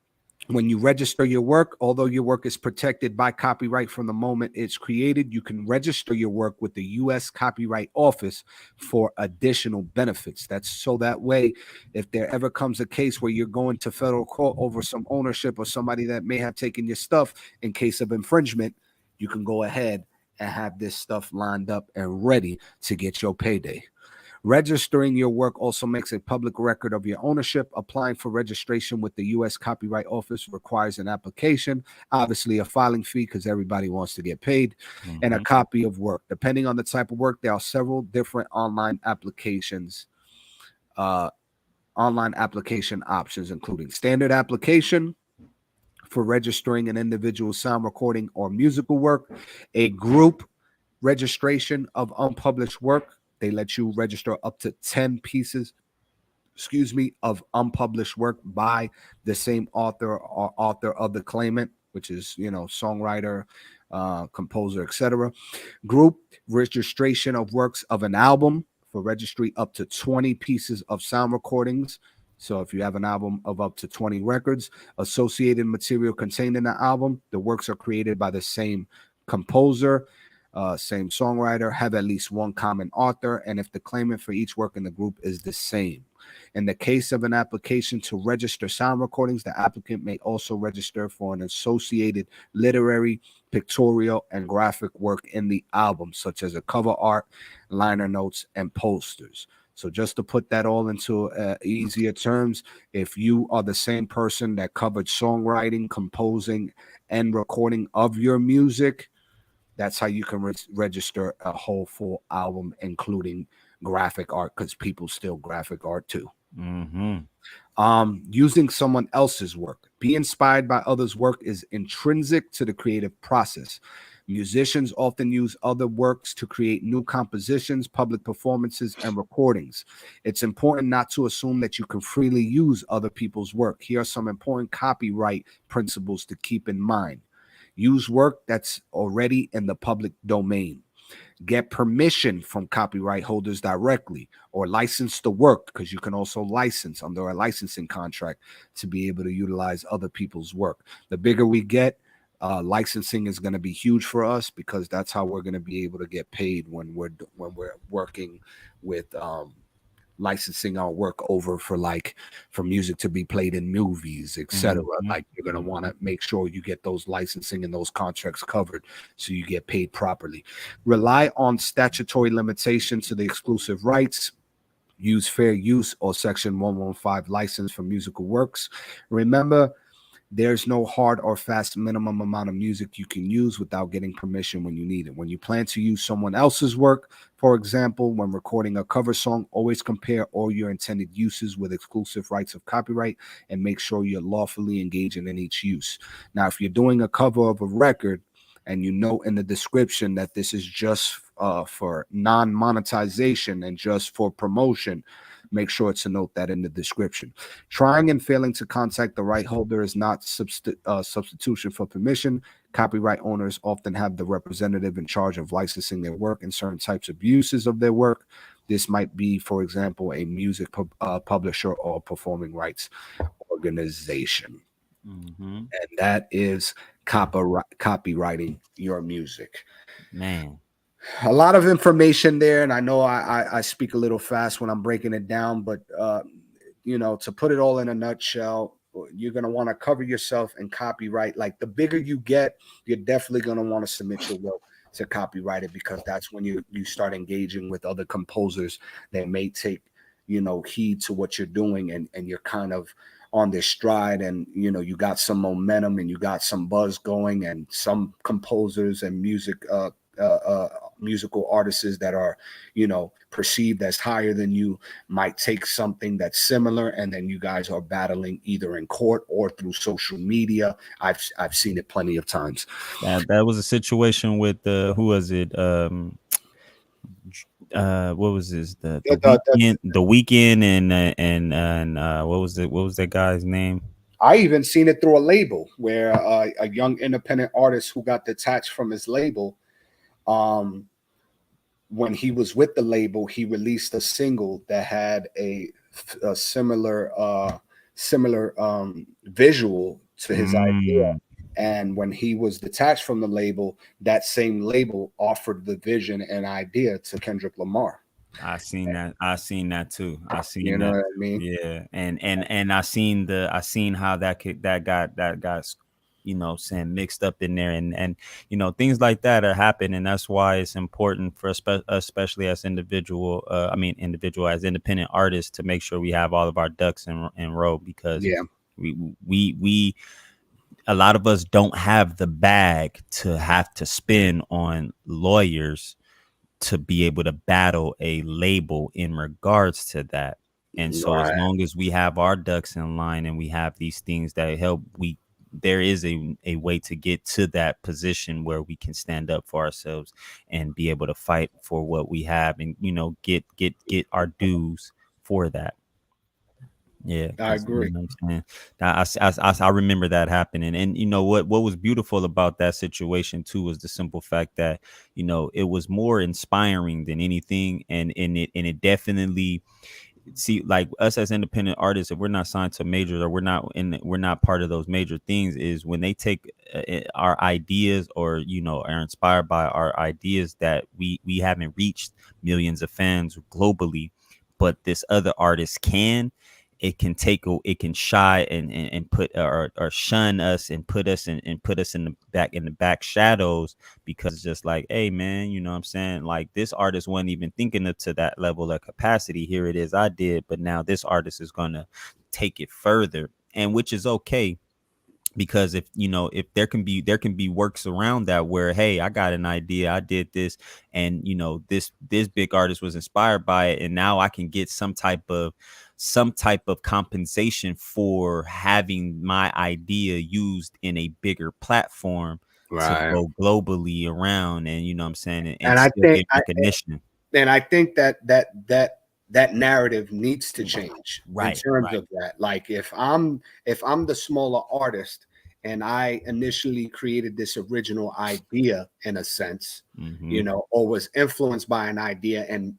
when you register your work, although your work is protected by copyright from the moment it's created, you can register your work with the U.S. Copyright Office for additional benefits. That's so that way, if there ever comes a case where you're going to federal court over some ownership or somebody that may have taken your stuff in case of infringement, you can go ahead and have this stuff lined up and ready to get your payday. Registering your work also makes a public record of your ownership. Applying for registration with the U.S. Copyright Office requires an application, obviously a filing fee because everybody wants to get paid, and a copy of work. Depending on the type of work, there are several different online application options, including standard application for registering an individual sound recording or musical work, a group registration of unpublished work, They let you register up to 10 pieces, of unpublished work by the same author or author of the claimant, which is, songwriter, composer, etc. Group registration of works of an album for registry up to 20 pieces of sound recordings. So if you have an album of up to 20 records, associated material contained in the album, the works are created by the same composer, same songwriter, have at least one common author, and if the claimant for each work in the group is the same. In the case of an application to register sound recordings, the applicant may also register for an associated literary, pictorial, and graphic work in the album, such as a cover art, liner notes, and posters. So just to put that all into easier terms, if you are the same person that covered songwriting, composing, and recording of your music, that's how you can register a whole full album, including graphic art, because people steal graphic art too. Using someone else's work. Be inspired by others' work is intrinsic to the creative process. Musicians often use other works to create new compositions, public performances, and recordings. It's important not to assume that you can freely use other people's work. Here are some important copyright principles to keep in mind. Use work that's already in the public domain. Get permission from copyright holders directly, or license the work, because you can also license under a licensing contract to be able to utilize other people's work. The bigger we get, licensing is going to be huge for us, because that's how we're going to be able to get paid when we're working with licensing our work over for music to be played in movies, etc. Like, you're going to want to make sure you get those licensing and those contracts covered so you get paid properly. Rely on statutory limitations to the exclusive rights. Use fair use or section 115 license for musical works. Remember, there's no hard or fast minimum amount of music you can use without getting permission when you need it. When you plan to use someone else's work, for example, when recording a cover song, always compare all your intended uses with exclusive rights of copyright and make sure you're lawfully engaging in each use. Now, if you're doing a cover of a record and you note in the description that this is just for non-monetization and just for promotion, make sure to note that in the description. Trying and failing to contact the right holder is not substitution for permission. Copyright owners often have the representative in charge of licensing their work and certain types of uses of their work. This might be, for example, a music publisher or performing rights organization. And that is copywriting your music. Man. A lot of information there, and I know I speak a little fast when I'm breaking it down, but to put it all in a nutshell, you're going to want to cover yourself in copyright. Like, the bigger you get, you're definitely going to want to submit your work to copyright it, because that's when you start engaging with other composers that may take heed to what you're doing, and you're kind of on this stride, and you got some momentum and you got some buzz going, and some composers and musical artists that are perceived as higher than you might take something that's similar, and then you guys are battling either in court or through social media. I've seen it plenty of times. That was a situation with who was it? What was this? The Weeknd and what was it? What was that guy's name? I even seen it through a label where a young independent artist who got detached from his label. When he was with the label, he released a single that had a similar visual to his idea. And when he was detached from the label, that same label offered the vision and idea to Kendrick Lamar. I seen that too. I seen you know that. what I mean? Yeah, and I seen how that got saying mixed up in there, and things like that are happening, and that's why it's important for especially as individual as independent artists, to make sure we have all of our ducks in row, because we a lot of us don't have the bag to have to spend on lawyers to be able to battle a label in regards to that. And so as long as we have our ducks in line and we have these things that help, we there is a way to get to that position where we can stand up for ourselves and be able to fight for what we have, and get our dues for that. Yeah, I 'cause, agree. what I'm saying? I remember that happening, and what was beautiful about that situation too was the simple fact that it was more inspiring than anything, and it definitely, see, like us as independent artists, if we're not signed to majors, or we're not part of those major things, is when they take our ideas, or are inspired by our ideas, that we haven't reached millions of fans globally, but this other artist can. It can shy and put, or shun us, and put us in the back shadows, because it's just like, hey man, what I'm saying, like, this artist wasn't even thinking up to that level of capacity. Here it is, I did, but now this artist is gonna take it further, and which is okay, because if there can be works around that, where, hey, I got an idea, I did this, and this big artist was inspired by it, and now I can get some type of compensation for having my idea used in a bigger platform to Right. go globally around, and what I'm saying, and And I still think get recognition. I think that narrative needs to change in Right, terms right. of that. Like, if I'm the smaller artist and I initially created this original idea, in a sense, Mm-hmm. or was influenced by an idea and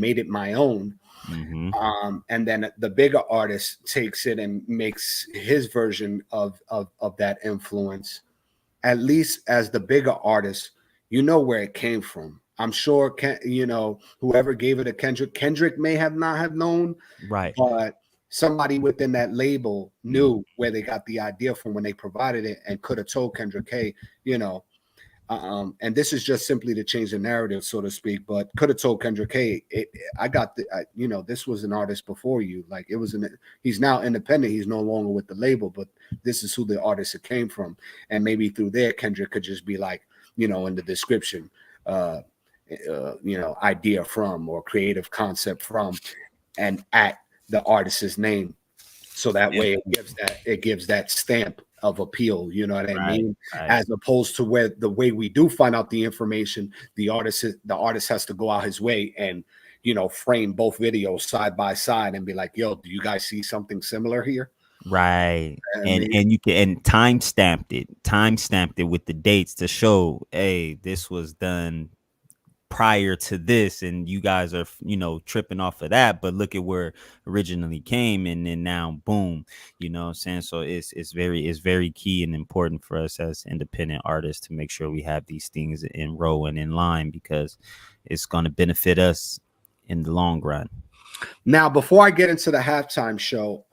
made it my own. Mm-hmm. And then the bigger artist takes it and makes his version of that influence. At least as the bigger artist, where it came from. I'm sure, whoever gave it to Kendrick may not have known, Right. but somebody within that label knew where they got the idea from when they provided it, and could have told Kendrick, hey, and this is just simply to change the narrative, so to speak, but could have told Kendrick, hey, I got this was an artist before you. Like, he's now independent. He's no longer with the label, but this is who the artist it came from. And maybe through there, Kendrick could just be like, in the description, idea from, or creative concept from, and at the artist's name. So that way it gives that stamp of appeal, you know what I mean? Right. As opposed to where the way we do find out the information, the artist has to go out his way and frame both videos side by side and be like, yo, do you guys see something similar here? Right. I And mean, you can, and time stamped it with the dates to show, hey, this was done prior to this, and you guys are tripping off of that, but look at where it originally came, and then now boom, what I'm saying. So it's very key and important for us as independent artists to make sure we have these things in row and in line, because it's going to benefit us in the long run. now, before I get into the halftime show,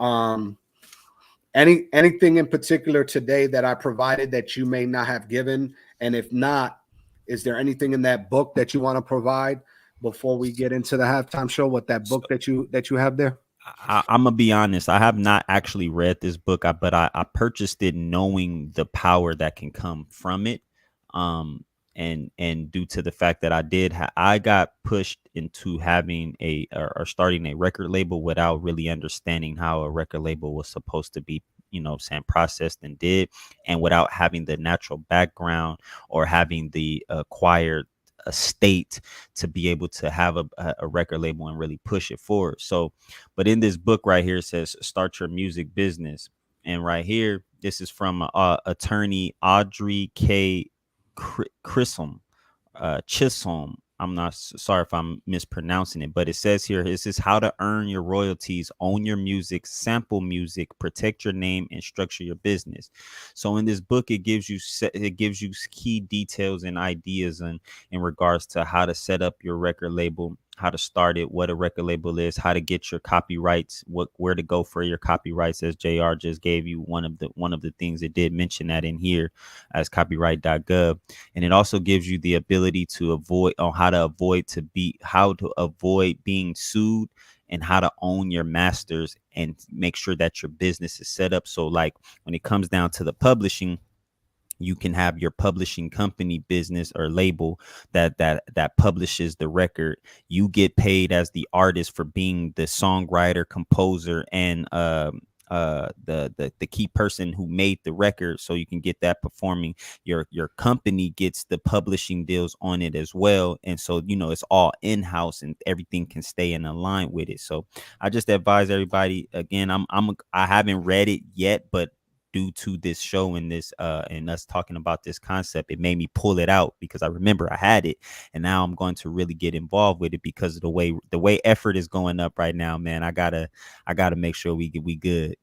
anything in particular today that I provided that you may not have given? And if not, is there anything in that book that you want to provide before we get into the halftime show? What that book that you have there? I'm gonna be honest. I have not actually read this book, but I purchased it knowing the power that can come from it. And due to the fact that I got pushed into having or starting a record label without really understanding how a record label was supposed to be, processed and did, and without having the natural background or having the acquired estate to be able to have a record label and really push it forward. So, but in this book right here, it says start your music business. And right here, this is from attorney Audrey K. Chisholm. I'm not sorry if I'm mispronouncing it, but it says here, this is how to earn your royalties, own your music, sample music, protect your name, and structure your business. So in this book, it gives you key details and ideas in regards to how to set up your record label, how to start it, what a record label is, how to get your copyrights, where to go for your copyrights, as JR just gave you one of the things it did mention that in here as copyright.gov. And it also gives you the ability to how to avoid being sued, and how to own your masters and make sure that your business is set up. So like when it comes down to the publishing, you can have your publishing company, business, or label that publishes the record. You get paid as the artist for being the songwriter, composer, and the key person who made the record, so you can get that performing. Your company gets the publishing deals on it as well, and so it's all in-house and everything can stay in line with it. So I just advise everybody, again, I haven't read it yet, but due to this show and this and us talking about this concept, it made me pull it out because I remember I had it, and now I'm going to really get involved with it because of the way effort is going up right now, man. I gotta make sure we good.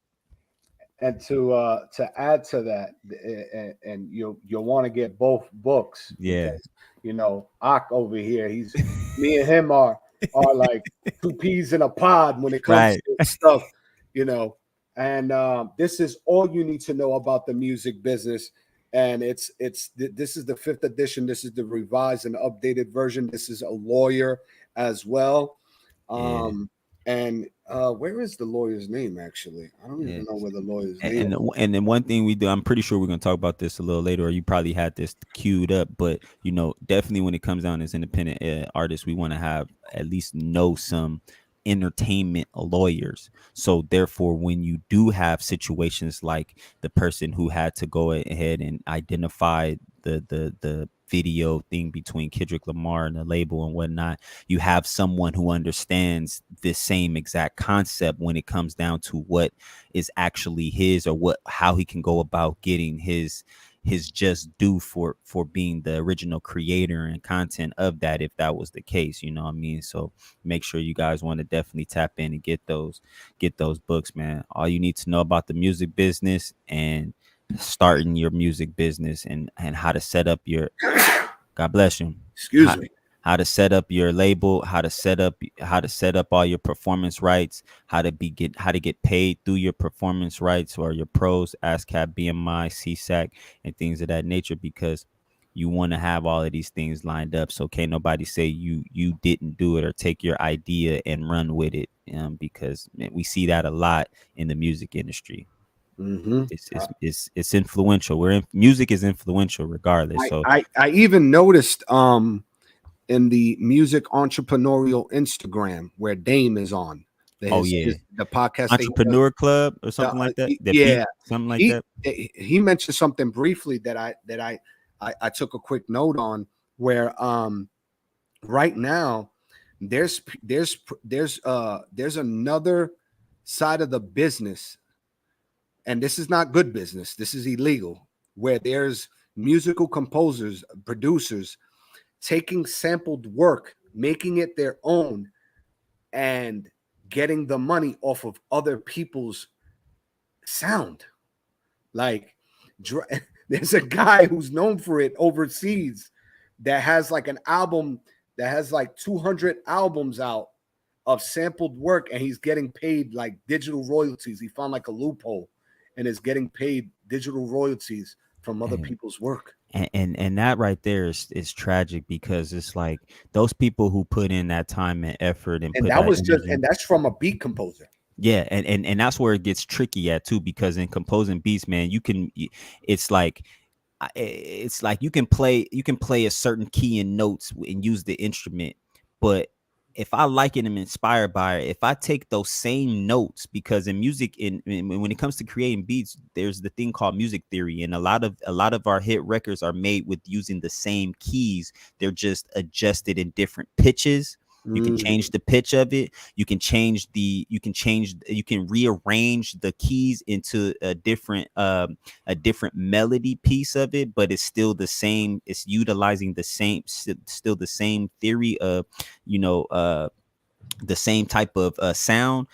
And to add to that, and you'll want to get both books. Yeah. Because, Ak over here, me and him are like two peas in a pod when it comes to stuff, And this is all you need to know about the music business. And this is the 5th edition. This is the revised and updated version. This is a lawyer as well. And where is the lawyer's name? Actually, I don't even know where the lawyer's name is. And then one thing we do, I'm pretty sure we're going to talk about this a little later, or you probably had this queued up, but definitely when it comes down as independent artists, we want to have at least know some entertainment lawyers. So therefore, when you do have situations like the person who had to go ahead and identify the video thing between Kendrick Lamar and the label and whatnot, you have someone who understands this same exact concept when it comes down to what is actually his, or how he can go about getting his just due for being the original creator and content of that, if that was the case. You know what I mean? So make sure you guys want to definitely tap in and get those books, man. All you need to know about the music business and starting your music business and how to set up your God bless you. Excuse me. How to set up your label, how to set up all your performance rights, how to get paid through your performance rights or your pros, ASCAP, BMI, CSAC, and things of that nature, because you want to have all of these things lined up. So can't nobody say you didn't do it or take your idea and run with it, because we see that a lot in the music industry. Mm-hmm. It's influential. Music is influential regardless. I even noticed in the music entrepreneurial Instagram where Dame is on. The podcast Entrepreneur Club or something like that. Something like that. He mentioned something briefly that I took a quick note on, where right now there's another side of the business, and this is not good business. This is illegal, where there's musical composers, producers taking sampled work, making it their own, and getting the money off of other people's sound. Like, there's a guy who's known for it overseas that has like an album that has like 200 albums out of sampled work, and he's getting paid like digital royalties. He found like a loophole and is getting paid digital royalties from other people's work. And that right there is tragic, because it's like those people who put in that time and effort and that's from a beat composer. Yeah, and that's where it gets tricky at too, because in composing beats, man, it's like you can play a certain key and notes and use the instrument, but if I like it and I'm inspired by it, if I take those same notes, because in music, when it comes to creating beats, there's the thing called music theory, and a lot of our hit records are made with using the same keys. They're just adjusted in different pitches. You can change the pitch of it. You can rearrange the keys into a different melody piece of it, but it's still the same. It's utilizing still the same theory of, the same type of sound,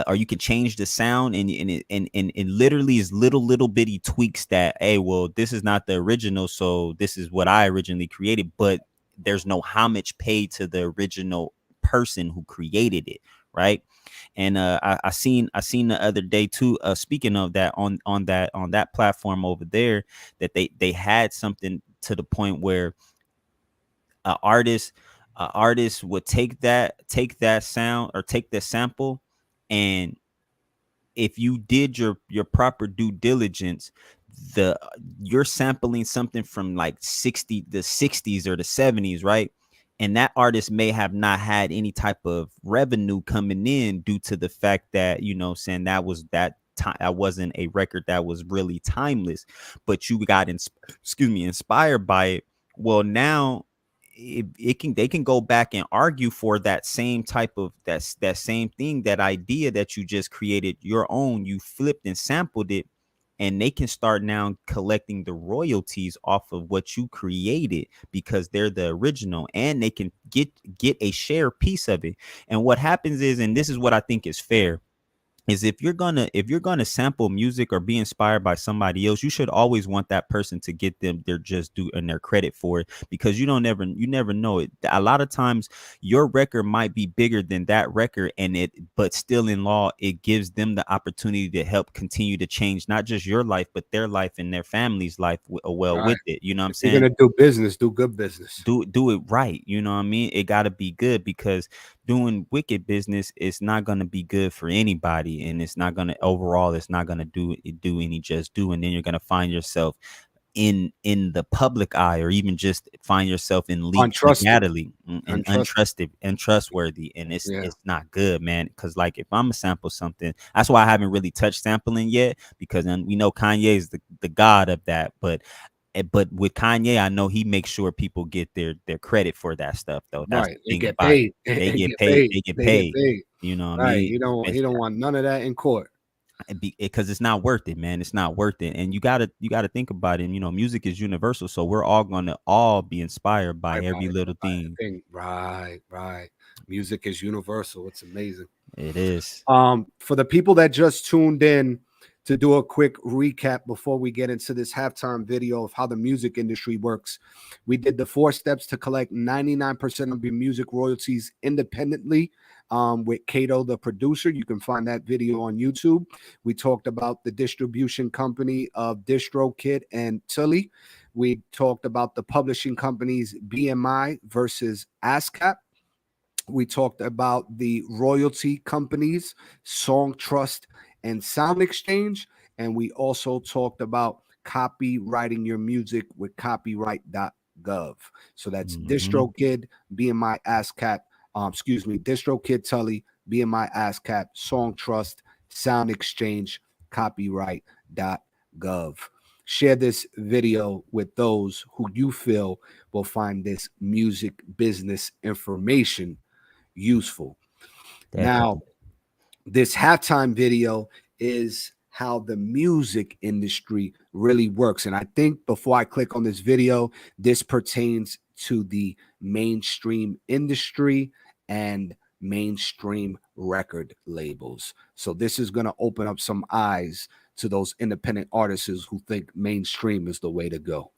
or you can change the sound and it literally is little bitty tweaks that, hey, well, this is not the original, so this is what I originally created, but there's no homage paid to the original person who created it, right? And I seen the other day too, speaking of that, on that platform over there, that they had something to the point where an artist would take that sound or take the sample, and if you did your proper due diligence, you're sampling something from like the 60s or the 70s, right? And that artist may have not had any type of revenue coming in due to the fact that, saying that was that a record that was really timeless, but you got inspired by it. Well, now they can go back and argue for that same type of that same thing, that idea that you just created your own, you flipped and sampled it, and they can start now collecting the royalties off of what you created because they're the original, and they can get a share piece of it. And what happens is, and this is what I think is fair, is if you're gonna sample music or be inspired by somebody else, you should always want that person to get them their just due and their credit for it, because you never know it. A lot of times your record might be bigger than that record, but still in law, it gives them the opportunity to help continue to change not just your life, but their life and their family's life Right. with it. You know what I'm If saying? you're gonna do business, do good business. Do it right. You know what I mean? It got to be good, because doing wicked business is not going to be good for anybody, and it's not going to do any just do. And then you're going to find yourself in the public eye, or even just find yourself in legality and untrustworthy, and it's not good, man. Because like, if I'm gonna sample something, that's why I haven't really touched sampling yet, because we know Kanye is the god of that. But with Kanye, I know he makes sure people get their credit for that stuff, though. That's Right. the They thing get about paid. it. They get paid. They get paid. You know what I Right. mean? He don't want none of that in court. Because it's not worth it, man. It's not worth it. And you gotta think about it. You know, music is universal, so we're all gonna be inspired by every little thing. Right. Music is universal. It's amazing. It is. For the people that just tuned in, to do a quick recap before we get into this halftime video of how the music industry works, we did the 4 steps to collect 99% of your music royalties independently with Kato, the producer. You can find that video on YouTube. We talked about the distribution company of DistroKid and Tully. We talked about the publishing companies BMI versus ASCAP. We talked about the royalty companies, Song Trust and Sound Exchange. And we also talked about copywriting your music with copyright.gov. So that's DistroKid, BMI, ASCAP, DistroKid, Tully, BMI, ASCAP, Song Trust, Sound Exchange, copyright.gov. Share this video with those who you feel will find this music business information useful. Now, this halftime video is how the music industry really works. And I think before I click on this video, this pertains to the mainstream industry and mainstream record labels. So this is going to open up some eyes to those independent artists who think mainstream is the way to go.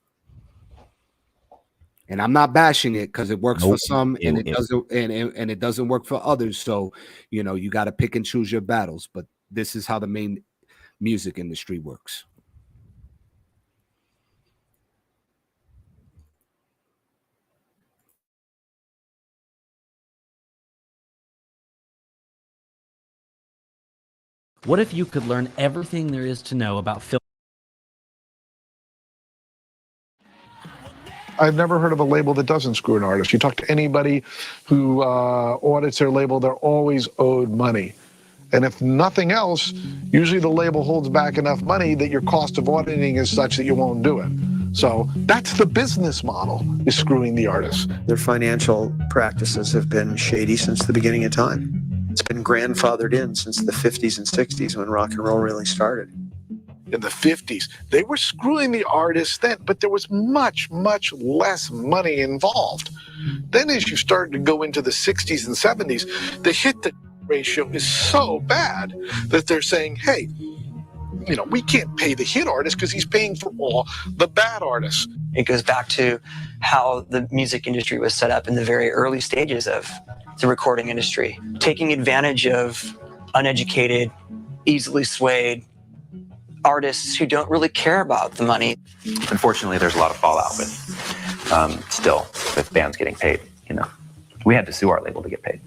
And I'm not bashing it, because it works for some and it doesn't, and it doesn't work for others. So, you know, you got to pick and choose your battles. But this is how the main music industry works. What if you could learn everything there is to know about film? I've never heard of a label that doesn't screw an artist. You talk to anybody who audits their label, they're always owed money. And if nothing else, usually the label holds back enough money that your cost of auditing is such that you won't do it. So that's the business model, is screwing the artists. Their financial practices have been shady since the beginning of time. It's been grandfathered in since the 50s and 60s when rock and roll really started. In the 50s, they were screwing the artists then, but there was much, much less money involved. Then as you started to go into the 60s and 70s, the hit to ratio is so bad that they're saying, hey, you know, we can't pay the hit artist because he's paying for all the bad artists. It goes back to how the music industry was set up in the very early stages of the recording industry, taking advantage of uneducated, easily swayed artists who don't really care about the money. Unfortunately, there's a lot of fallout with still with bands getting paid. You know, we had to sue our label to get paid.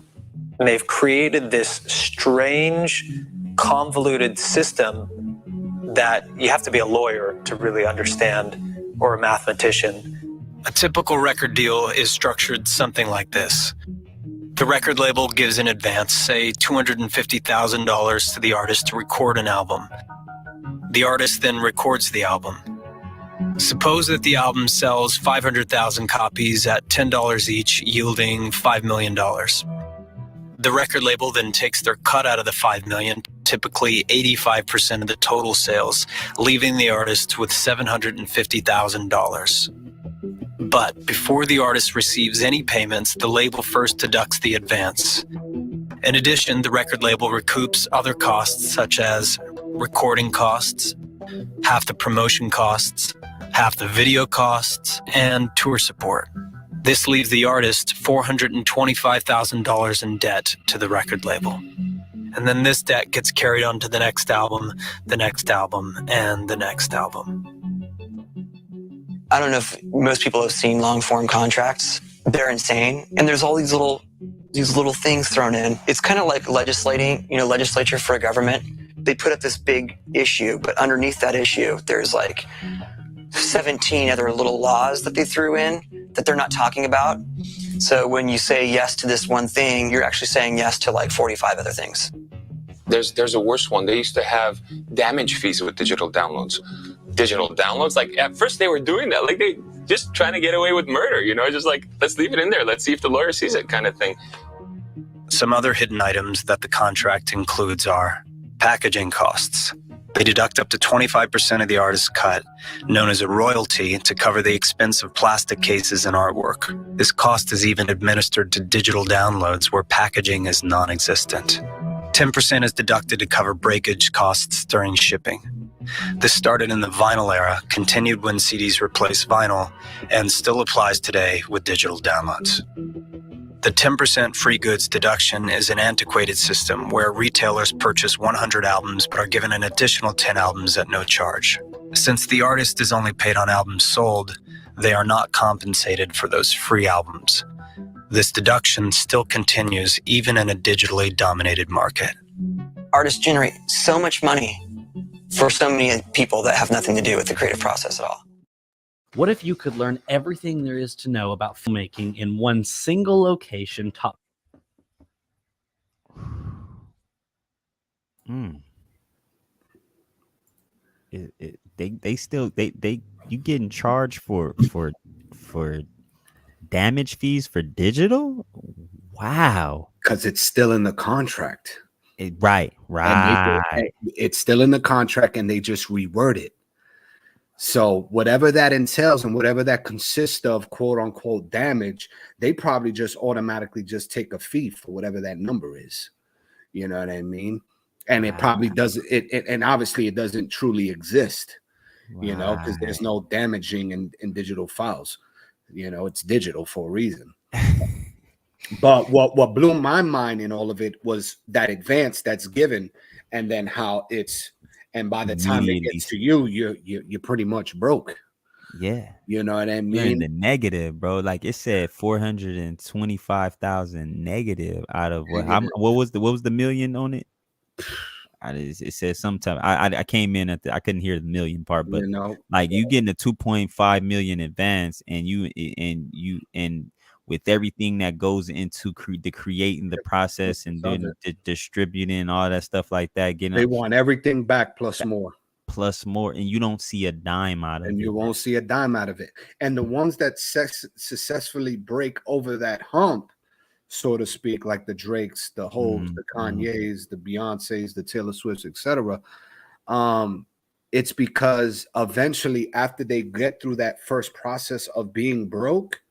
And they've created this strange, convoluted system that you have to be a lawyer to really understand, or a mathematician. A typical record deal is structured something like this. The record label gives an advance, say $250,000 to the artist to record an album. The artist then records the album. Suppose that the album sells 500,000 copies at $10 each, yielding $5 million. The record label then takes their cut out of the $5 million, typically 85% of the total sales, leaving the artist with $750,000. But before the artist receives any payments, the label first deducts the advance. In addition, the record label recoups other costs such as recording costs, half the promotion costs, half the video costs, and tour support. This leaves the artist $425,000 in debt to the record label. And then this debt gets carried on to the next album, and the next album. I don't know if most people have seen long-form contracts. They're insane. And there's all these little things thrown in. It's kind of like legislature for a government. They put up this big issue, but underneath that issue, there's like 17 other little laws that they threw in that they're not talking about. So when you say yes to this one thing, you're actually saying yes to like 45 other things. There's a worse one. They used to have damage fees with digital downloads. Like at first they were doing that, like they just trying to get away with murder, just like, let's leave it in there. Let's see if the lawyer sees it kind of thing. Some other hidden items that the contract includes are packaging costs. They deduct up to 25% of the artist's cut, known as a royalty, to cover the expense of plastic cases and artwork. This cost is even administered to digital downloads where packaging is non-existent. 10% is deducted to cover breakage costs during shipping. This started in the vinyl era, continued when CDs replaced vinyl, and still applies today with digital downloads. The 10% free goods deduction is an antiquated system where retailers purchase 100 albums but are given an additional 10 albums at no charge. Since the artist is only paid on albums sold, they are not compensated for those free albums. This deduction still continues even in a digitally dominated market. Artists generate so much money for so many people that have nothing to do with the creative process at all. What if you could learn everything there is to know about filmmaking in one single location? You getting charged for damage fees for digital? Wow. Because it's still in the contract. Right. It's still in the contract and they just reword it. So whatever that entails and whatever that consists of, quote unquote, damage, they probably just automatically just take a fee for whatever that number is. You know what I mean? And it probably doesn't, and obviously it doesn't truly exist, because there's no damaging in digital files. It's digital for a reason. But what blew my mind in all of it was that advance that's given, and then how and by the time it gets to you, you're pretty much broke. Yeah, you know what I mean. You're in the negative, bro. Like it said, 425,000 negative out of what? What was the million on it? It says sometime I came in I couldn't hear the million part, but you getting a 2.5 million advance, and with everything that goes into creating the process and then distributing all that stuff like that, they want everything back plus more, and you don't see a dime out of it. And you won't see a dime out of it. And the ones that successfully break over that hump, so to speak, like the Drakes, the Hoves, the Kanyes, the Beyoncés, the Taylor Swifts, etc. It's because eventually, after they get through that first process of being broke,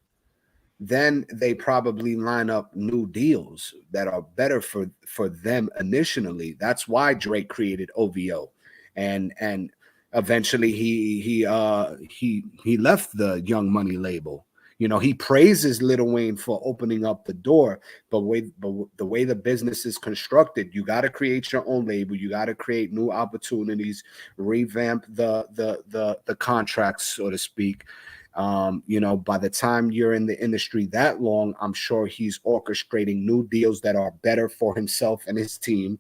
then they probably line up new deals that are better for them initially. That's why Drake created OVO, and eventually he left the Young Money label. He praises Lil Wayne for opening up the door, but the way the business is constructed, you got to create your own label. You got to create new opportunities, revamp the contracts, so to speak. By the time you're in the industry that long, I'm sure he's orchestrating new deals that are better for himself and his team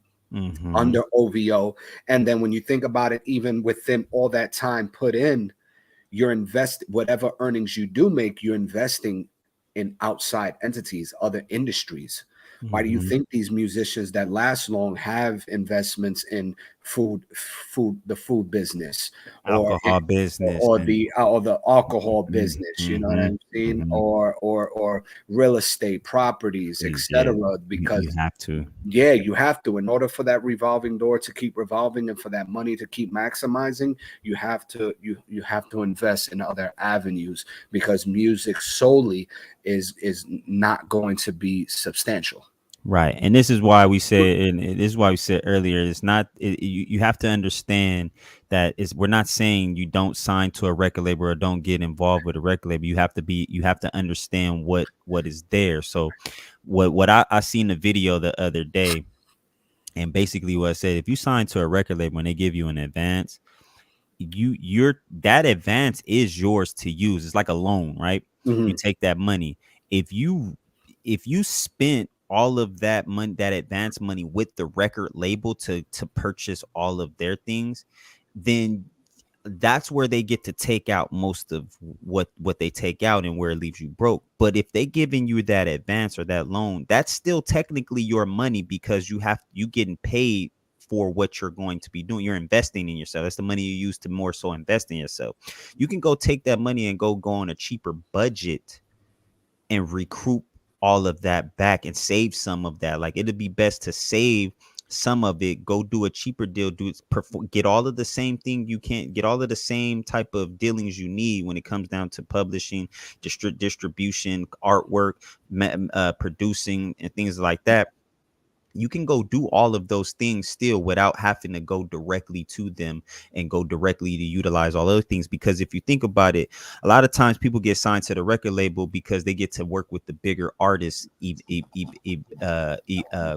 under OVO. And then when you think about it, even within all that time put in, whatever earnings you do make, you're investing in outside entities, other industries. Why do you Mhm. think these musicians that last long have investments in the food business, or Alcohol business and or the alcohol mhm, business? You know what mhm, I'm saying? mhm. Or real estate properties, Yeah, etc. you Because have to. yeah, you have to, in order for that revolving door to keep revolving and for that money to keep maximizing, you have to invest in other avenues, because music solely is not going to be substantial. Right. And this is why we said, and this is why we said earlier, it's not, you have to understand that we're not saying you don't sign to a record label or don't get involved with a record label. You have to understand what is there. So what I seen the video the other day, and basically what I said, if you sign to a record label and they give you an advance, that advance is yours to use. It's like a loan, right? You Mhm. take that money. If you spent all of that money, that advance money, with the record label to purchase all of their things, then that's where they get to take out most of what they take out, and where it leaves you broke. But if they giving you that advance or that loan, that's still technically your money, because you getting paid for what you're going to be doing. You're investing in yourself. That's the money you use to more so invest in yourself. You can go take that money and go on a cheaper budget and recoup all of that back and save some of that. Like, it'd be best to save some of it, go do a cheaper deal, get all of the same thing you can't get, all of the same type of dealings you need when it comes down to publishing, distribution, artwork, producing, and things like that. You can go do all of those things still without having to go directly to them and go directly to utilize all those things. Because if you think about it, a lot of times people get signed to the record label because they get to work with the bigger artists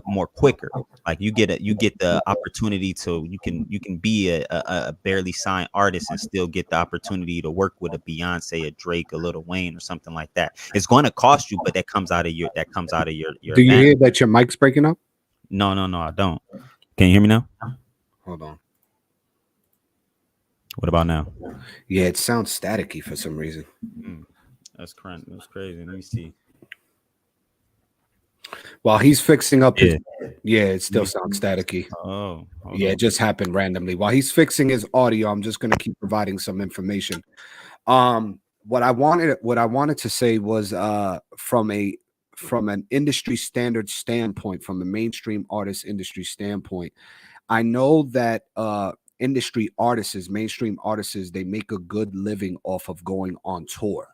more quicker. Like, you get the opportunity to, you can be a barely signed artist and still get the opportunity to work with a Beyonce, a Drake, a Lil Wayne, or something like that. It's going to cost you, but that comes out of your Do you advance. hear that your mic's breaking up? No, I don't. Can you hear me now? Hold on. What about now? Yeah, it sounds staticky for some reason. That's crazy. That's crazy. Let me see. While he's fixing up his, Yeah. yeah, it still sounds staticky. Oh, yeah, it just happened randomly. While he's fixing his audio, I'm just gonna keep providing some information. What I wanted to say was from an industry standard standpoint, from a mainstream artist industry standpoint, I know that mainstream artists, they make a good living off of going on tour.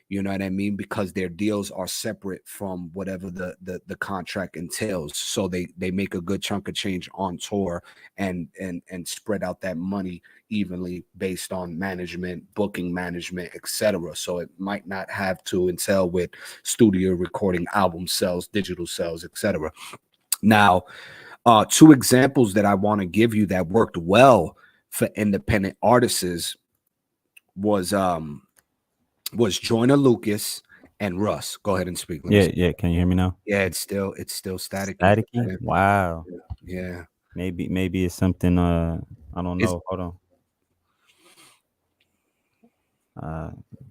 You know what I mean? Because their deals are separate from whatever the contract entails. So they make a good chunk of change on tour and spread out that money evenly based on management, booking management, etc. So it might not have to entail with studio recording, album sales, digital sales, etc. Now, two examples that I want to give you that worked well for independent artists was Joyner Lucas and Russ. Go ahead and speak. Let me see. Yeah. Can you hear me now? Yeah, it's still staticky. Staticky? Wow. Yeah. Maybe it's something. I don't know. Hold on.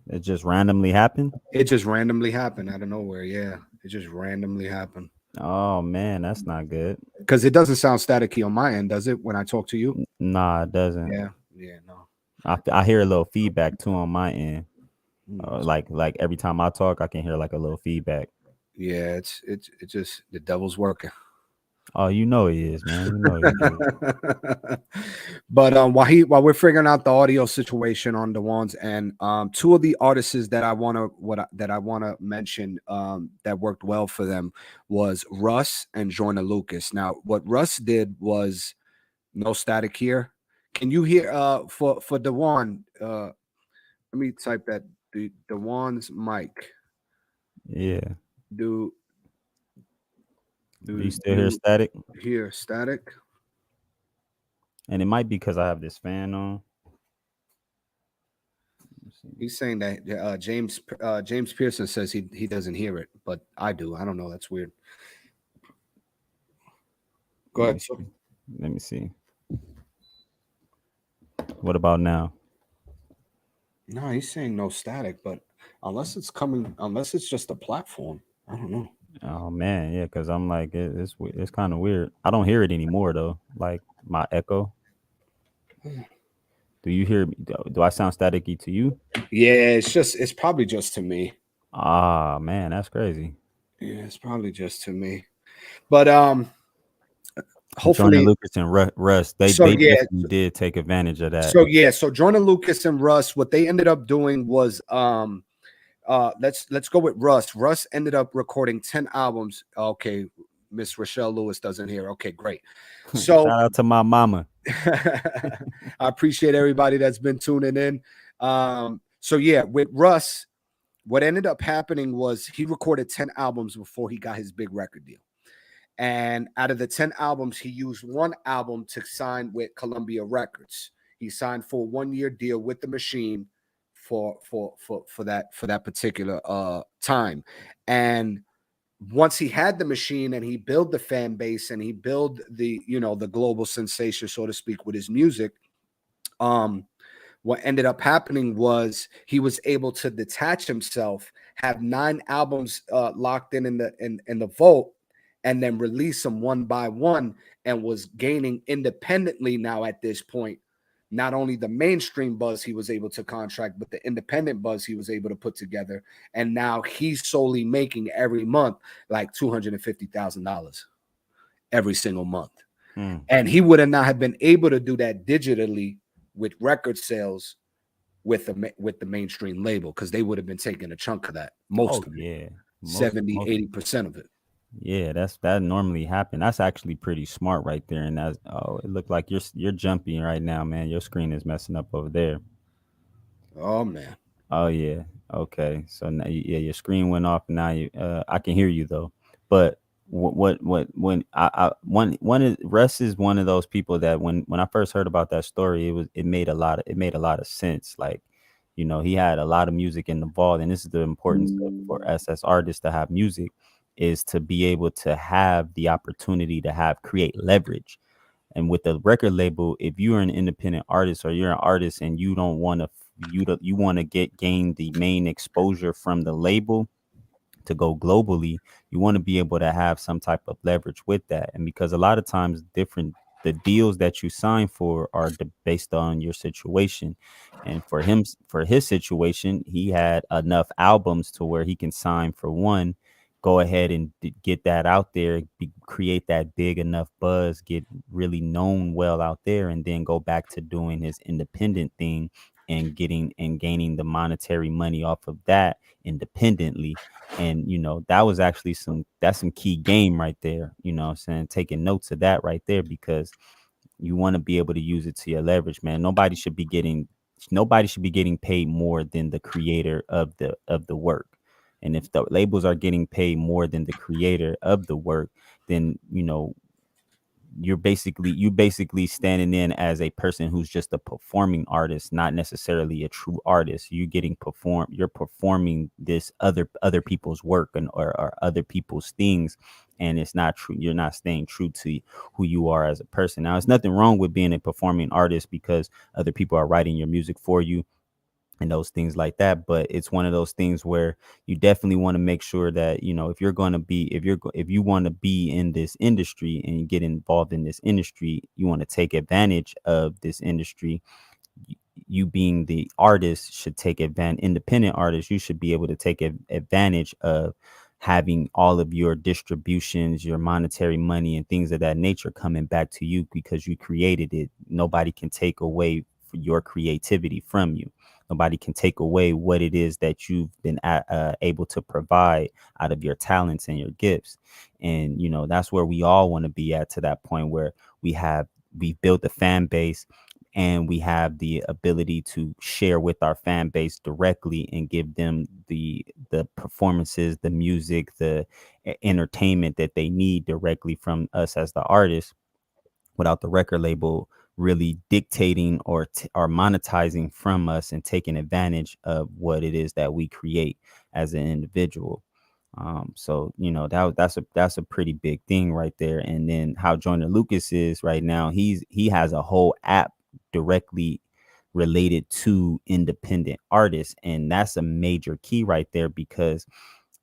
It just randomly happened. It just randomly happened out of nowhere. Yeah, it just randomly happened. Oh man, that's not good. Because it doesn't sound staticky on my end, does it? When I talk to you? Nah, it doesn't. Yeah, no. I hear a little feedback too on my end. Like every time I talk, I can hear like a little feedback. Yeah, it's just the devil's working. Oh, you know he is, man. You know he is. But while we're figuring out the audio situation on the ones, and two of the artists that I want to mention that worked well for them was Russ and Joyner Lucas. Now, what Russ did was no static here. Can you hear for Dewan? Let me type that Dewan's mic. Yeah. Do you still hear static? Hear static. And it might be because I have this fan on. He's saying that James Pearson says he doesn't hear it, but I do. I don't know. That's weird. Go ahead. Let me see. What about now? No, he's saying no static, but unless it's just a platform, I don't know. Oh man, yeah, because I'm like it's kind of weird. I don't hear it anymore though. Like my echo. Do you hear me? Do I sound staticky to you? Yeah, it's probably just to me. Ah man, that's crazy. Yeah, it's probably just to me. But Jordan hopefully, Lucas and Russ, they so yeah, definitely did take advantage of that. so Jordan Lucas and Russ, what they ended up doing was let's go with Russ. Russ ended up recording 10 albums. Okay, Miss Rochelle Lewis doesn't hear. Okay, great. So Shout out to my mama. I appreciate everybody that's been tuning in. So yeah, with Russ, what ended up happening was he recorded 10 albums before he got his big record deal. And out of the 10 albums, he used one album to sign with Columbia Records. He signed for a 1-year deal with the Machine for that particular time. And once he had the Machine and he built the fan base and he built the the global sensation, so to speak, with his music, what ended up happening was he was able to detach himself, have 9 albums locked in the vault, and then release them one by one, and was gaining independently now at this point not only the mainstream buzz he was able to contract, but the independent buzz he was able to put together. And now he's solely making every month like $250,000 every single month. And he would have not have been able to do that digitally with record sales with the mainstream label, because they would have been taking a chunk of that, most of it, 70-80% of it. Yeah, that normally happen. That's actually pretty smart right there. And that's it looked like you're jumping right now, man. Your screen is messing up over there. Oh man. Oh yeah. Okay. So now yeah, your screen went off. Now I can hear you though. But what when I one of Russ is one of those people that when I first heard about that story, it made a lot of sense. Like, he had a lot of music in the vault, and this is the importance for us as artists to have music, is to be able to have the opportunity to create leverage. And with the record label, if you're an independent artist or you're an artist and you don't want to you want to gain the main exposure from the label to go globally, you want to be able to have some type of leverage with that. And because a lot of times the deals that you sign for are based on your situation. And for his situation, he had enough albums to where he can sign for one, go ahead and get that out there, create that big enough buzz, get really known well out there, and then go back to doing his independent thing and gaining the monetary money off of that independently. And that was actually some key game right there. I'm saying, taking notes of that right there, because you want to be able to use it to your leverage, man. Nobody should be getting paid more than the creator of the work. And if the labels are getting paid more than the creator of the work, then you're basically standing in as a person who's just a performing artist, not necessarily a true artist. You're performing this other people's work or other people's things, and it's not true. You're not staying true to who you are as a person. Now, there's nothing wrong with being a performing artist because other people are writing your music for you and those things like that. But it's one of those things where you definitely want to make sure that, if you want to be in this industry and you get involved in this industry, you want to take advantage of this industry. You being the artist should take advantage. Independent artists, you should be able to take advantage of having all of your distributions, your monetary money and things of that nature coming back to you because you created it. Nobody can take away your creativity from you. Nobody can take away what it is that you've been able to provide out of your talents and your gifts. And, that's where we all want to be at, to that point where we've built a fan base and we have the ability to share with our fan base directly and give them the performances, the music, the entertainment that they need directly from us as the artists, without the record label really dictating or monetizing from us and taking advantage of what it is that we create as an individual. So that's a pretty big thing right there. And then how Joyner Lucas is right now, he has a whole app directly related to independent artists, and that's a major key right there, because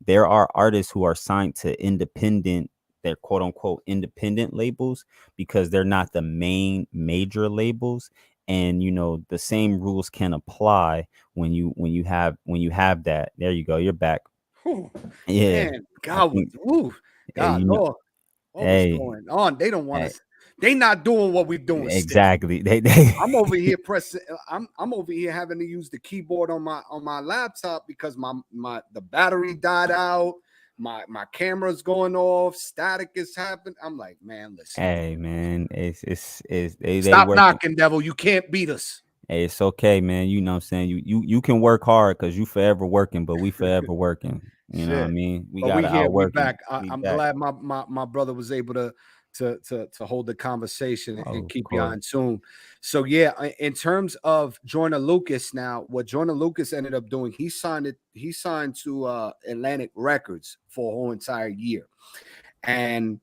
there are artists who are signed to independent, they're quote unquote independent labels, because they're not the main major labels. And you know, the same rules can apply when you have that. There you go, you're back. Whew, Yeah, man, I God, think, God, you know, Lord, what was hey, going on? They don't want hey, us. They not doing what we doing. Stick. exactly. They I'm over here pressing. I'm over here having to use the keyboard on my laptop because the battery died out. My camera's going off. Static is happening. I'm like, man, listen. Hey man, they Stop working. knocking, devil. You can't beat us. Hey, it's okay, man. You know what I'm saying? You can work hard because you forever working, but we forever working. You know what I Shit. mean? We But we gotta here, we outwork it. back. We I'm back. glad my brother was able to hold the conversation Oh, and of keep you course. in tune. So yeah, in terms of Joyner Lucas, now what Joyner Lucas ended up doing, he signed to Atlantic Records for a whole entire year, and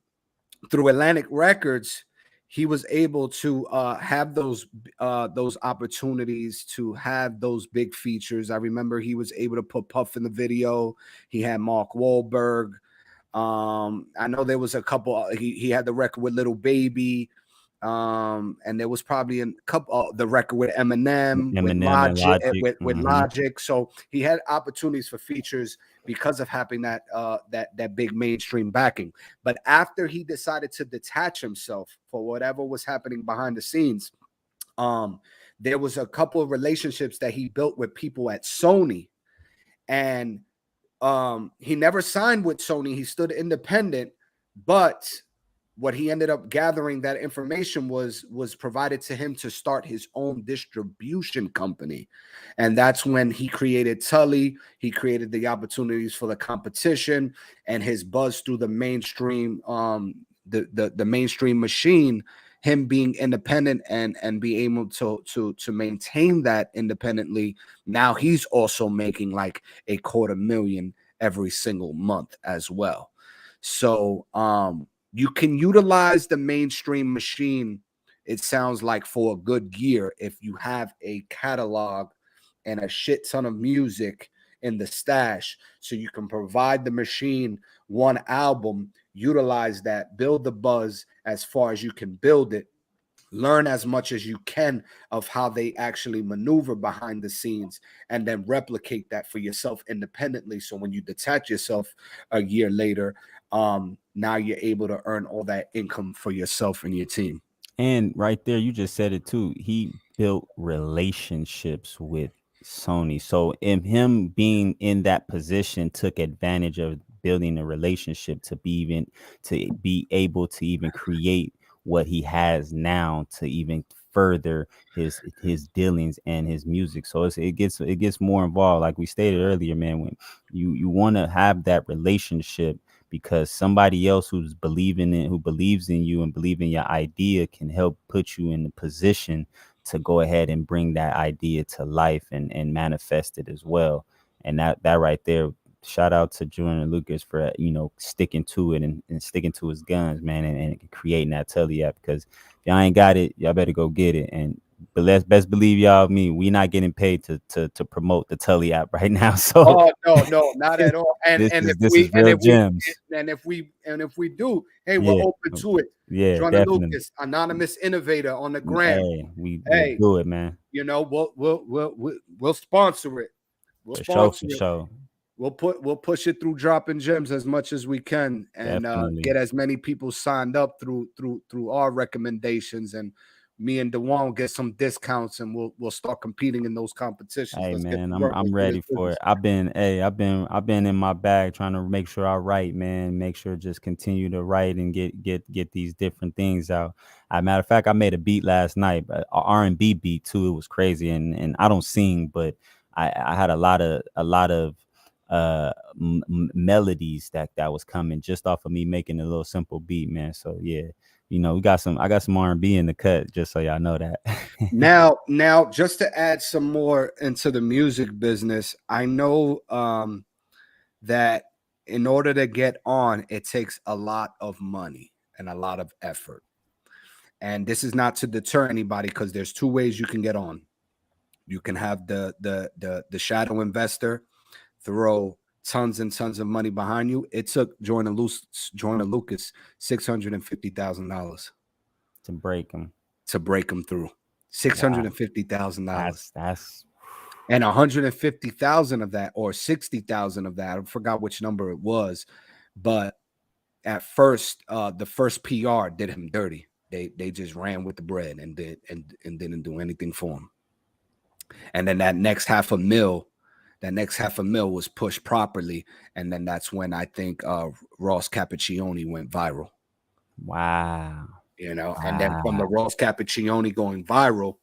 through Atlantic Records, he was able to have those opportunities to have those big features. I remember he was able to put Puff in the video. He had Mark Wahlberg. I know there was a couple. He had the record with Little Baby. And there was probably a couple the record with Eminem, with Eminem and Logic, Logic. with Logic. So he had opportunities for features because of having that that big mainstream backing. But after he decided to detach himself for whatever was happening behind the scenes, there was a couple of relationships that he built with people at Sony, and he never signed with Sony. He stood independent, but what he ended up gathering, that information was provided to him to start his own distribution company. And that's when he created Tully. He created the opportunities for the competition and his buzz through the mainstream, the mainstream machine, him being independent and be able to maintain that independently. Now he's also making like $250,000 every single month as well. So you can utilize the mainstream machine, it sounds like, for a good year if you have a catalog and a shit ton of music in the stash, so you can provide the machine one album, utilize that, build the buzz as far as you can build it, learn as much as you can of how they actually maneuver behind the scenes, and then replicate that for yourself independently. So when you detach yourself a year later, now you're able to earn all that income for yourself and your team. And right there, you just said it too. He built relationships with Sony. So in him being in that position, took advantage of building a relationship to be able to even create what he has now, to even further his dealings and his music. So it gets more involved. Like we stated earlier, man, when you want to have that relationship, because somebody else who believes in you and believe in your idea can help put you in the position to go ahead and bring that idea to life and manifest it as well. And that right there, shout out to Joyner Lucas for, you know, sticking to it and sticking to his guns, man, and creating that Telly app. Because if y'all ain't got it, y'all better go get it. And but let's best believe y'all me, we not getting paid to promote the Telly app right now. So no, not at all. And if we do, hey, we're open to it. Yeah, Joyner definitely. Lucas, anonymous innovator on the gram. Hey, we'll do it, man. You know, we'll sponsor it. We'll sponsor it. Show. We'll push it through Dropping Gems as much as we can, and get as many people signed up through our recommendations, and me and Dewan get some discounts, and we'll start competing in those competitions. Hey, man, I'm ready for it. I've been in my bag trying to make sure I write, man. Make sure just continue to write and get these different things out. As a matter of fact, I made a beat last night, a R&B beat too. It was crazy, and I don't sing, but I had a lot of melodies that was coming just off of me making a little simple beat, man. So yeah. You know, I got some R&B in the cut, just so y'all know that. now, just to add some more into the music business, I know that in order to get on, it takes a lot of money and a lot of effort. And this is not to deter anybody, because there's two ways you can get on. You can have the shadow investor throw tons and tons of money behind you. It took Jordan Lucas $650,000 to break him through. $650,000. That's and 150,000 of that, or 60,000 of that, I forgot which number it was, but at first, the first PR did him dirty. They just ran with the bread and didn't do anything for him. And then that next half a mil was pushed properly, and then that's when I think Ross Cappuccioni went viral. Wow. You know, and then from the Ross Cappuccioni going viral,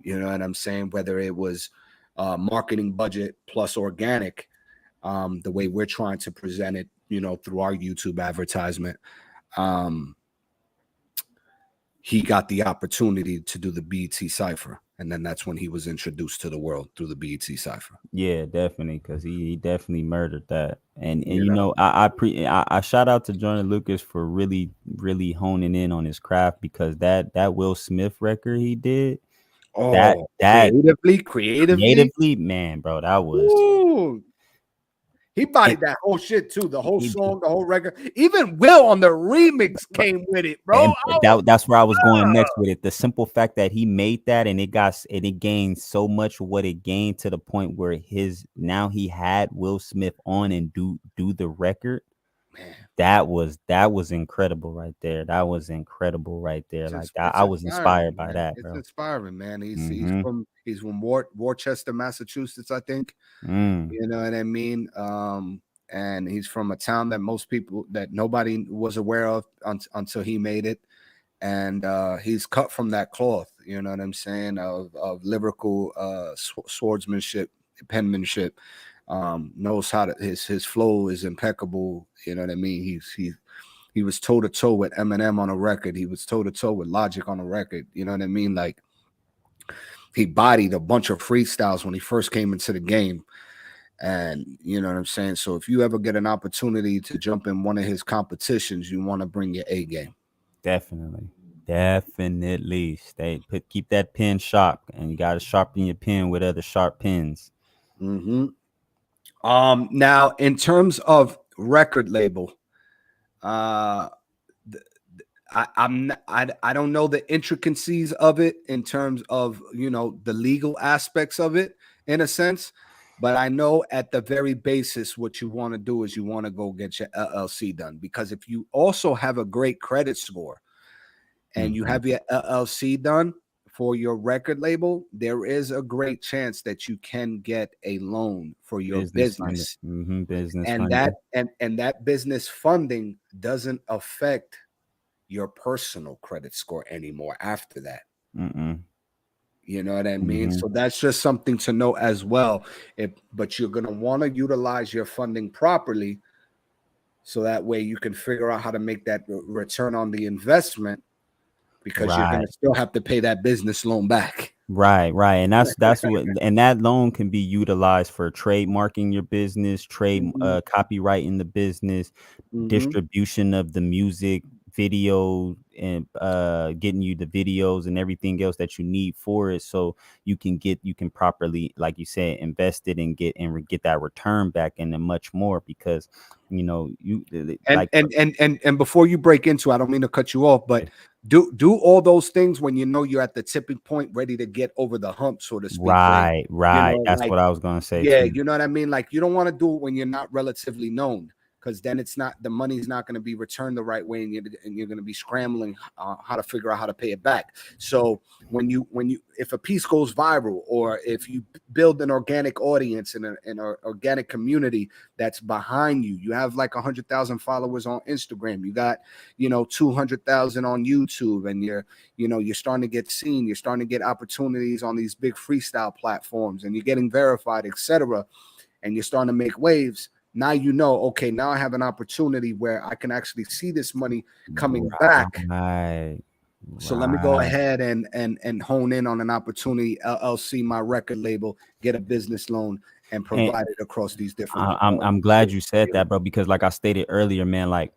you know what I'm saying, whether it was marketing budget plus organic, the way we're trying to present it, you know, through our YouTube advertisement, he got the opportunity to do the BET Cypher. And then that's when he was introduced to the world through the BET Cypher. Yeah, definitely, because he definitely murdered that. And you know, I shout out to Jordan Lucas for really honing in on his craft, because that Will Smith record he did, that creatively, man, bro, that was. Ooh. He bodied that whole shit too. The whole song, the whole record. Even Will on the remix came with it, bro. That's where I was going next with it. The simple fact that he made that, and it gained so much what it gained, to the point where now he had Will Smith on and do the record. Man, that was incredible right there. That was incredible right there. Like I was inspired by that, bro. It's inspiring, man. He's from Worcester, Massachusetts, I think. You know what I mean? And he's from a town that nobody was aware of until he made it. And he's cut from that cloth, you know what I'm saying, of lyrical swordsmanship, penmanship. Knows how to his flow is impeccable, you know what I mean. He was toe to toe with Eminem on a record. He was toe to toe with Logic on a record, you know what I mean. Like, he bodied a bunch of freestyles when he first came into the game, and you know what I'm saying. So if you ever get an opportunity to jump in one of his competitions, you want to bring your A game. Definitely. Keep that pen sharp, and you got to sharpen your pen with other sharp pens. Now, in terms of record label, I don't know the intricacies of it in terms of, you know, the legal aspects of it in a sense, but I know at the very basis what you want to do is you want to go get your LLC done, because if you also have a great credit score and you have your LLC done for your record label, there is a great chance that you can get a loan for your business. Business and funding. that business funding doesn't affect your personal credit score anymore after that. You know what I mean? So that's just something to know as well. But you're going to want to utilize your funding properly, so that way you can figure out how to make that return on the investment, because you're going to still have to pay that business loan back. Right. And that's what, and that loan can be utilized for trademarking your business, copyrighting the business, distribution of the music, video, and getting you the videos and everything else that you need for it, so you can properly, like you said, invest it and get that return back, and then much more, because you know and before you break into, I don't mean to cut you off, but do all those things when you know you're at the tipping point, ready to get over the hump, so to speak. Right. You know, That's what I was gonna say. Yeah, too. you know what I mean. Like, you don't want to do it when you're not relatively known, because then the money's not going to be returned the right way, and you're going to be scrambling how to figure out how to pay it back. So when if a piece goes viral, or if you build an organic audience and an organic community that's behind you, you have like 100,000 followers on Instagram, you got 200,000 on YouTube, and you're starting to get seen, you're starting to get opportunities on these big freestyle platforms, and you're getting verified, etc., and you're starting to make waves. Now okay, now I have an opportunity where I can actually see this money coming back. So let me go ahead and hone in on an opportunity. LLC, my record label, get a business loan, and provide it across these different. I'm glad you said that, bro, because like I stated earlier, man, like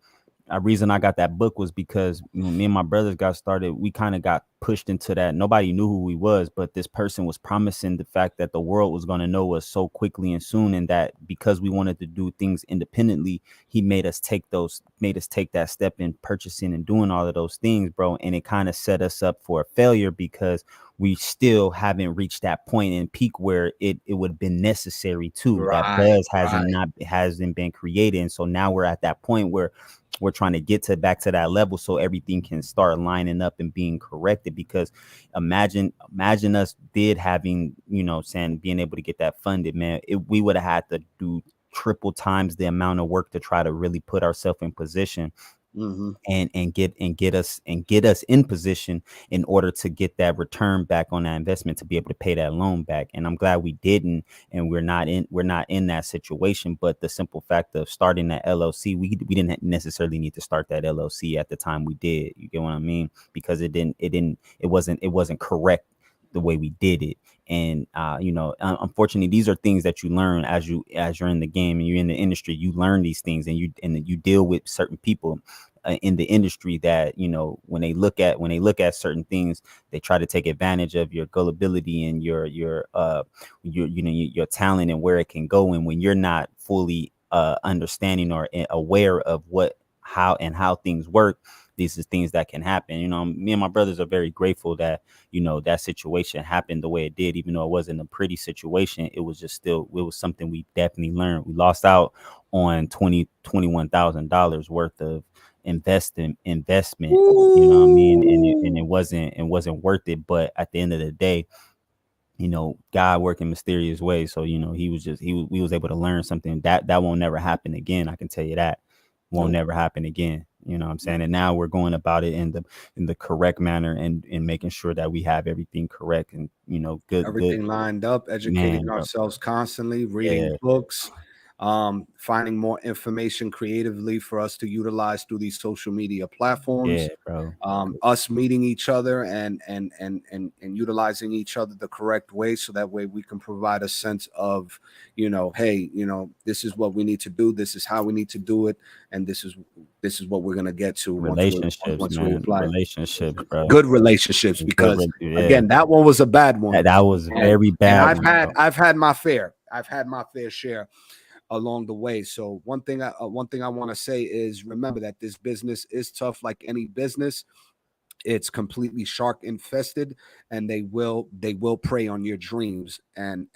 reason I got that book was because me and my brothers got started. We kind of got pushed into that. Nobody knew who we was, but this person was promising the fact that the world was going to know us so quickly and soon, and that because we wanted to do things independently, he made us take that step in purchasing and doing all of those things, bro. And it kind of set us up for a failure because we still haven't reached that point in peak where it would have been necessary to. That buzz hasn't been created, and so now we're at that point where we're trying to get back to that level so everything can start lining up and being corrected. Because imagine us having, being able to get that funded, man. We would have had to do triple times the amount of work to try to really put ourselves in position. And get us in position in order to get that return back on that investment, to be able to pay that loan back. And I'm glad we didn't, and we're not in that situation. But the simple fact of starting that LLC, we didn't necessarily need to start that LLC at the time we did. You get what I mean? Because it wasn't correct the way we did it. And unfortunately, these are things that you learn as you're in the game and you're in the industry. You learn these things, and you deal with certain people in the industry that, when they look at certain things, they try to take advantage of your gullibility and your talent and where it can go. And when you're not fully understanding or aware of how things work, these are things that can happen. Me and my brothers are very grateful that, that situation happened the way it did, even though it wasn't a pretty situation. It was something we definitely learned. We lost out on $21,000 worth of investment. Ooh. You know what I mean? And it wasn't worth it. But at the end of the day, God worked in mysterious ways. So, we was able to learn something that won't never happen again. I can tell you that won't never happen again. You know what I'm saying? And now we're going about it in the correct manner and making sure that we have everything correct and, everything lined up, educating ourselves constantly, reading books, finding more information creatively for us to utilize through these social media platforms. Us meeting each other and utilizing each other the correct way, so that way we can provide a sense of, hey, this is what we need to do, this is how we need to do it, and this is what we're gonna get to. Relationships, bro. Good relationships, because again, that one was a bad one. That was very bad. And I've had my fair share along the way. So one thing I want to say is, remember that this business is tough, like any business. It's completely shark infested, and they will prey on your dreams, and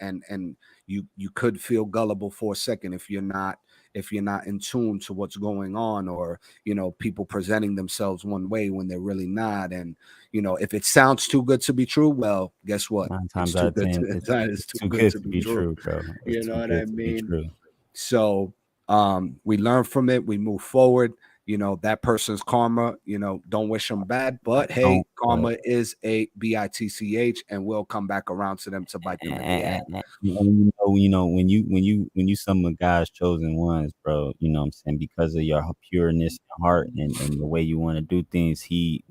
you could feel gullible for a second if you're not in tune to what's going on, or people presenting themselves one way when they're really not. And if it sounds too good to be true, well, guess what? It's too good to be true, bro. You know what I mean? So we learn from it, we move forward. That person's karma, don't wish them bad, but hey, karma is a bitch, and we'll come back around to them to bite them at the end. When you some of God's chosen ones, bro, I'm saying, because of your pureness and heart and the way you want to do things,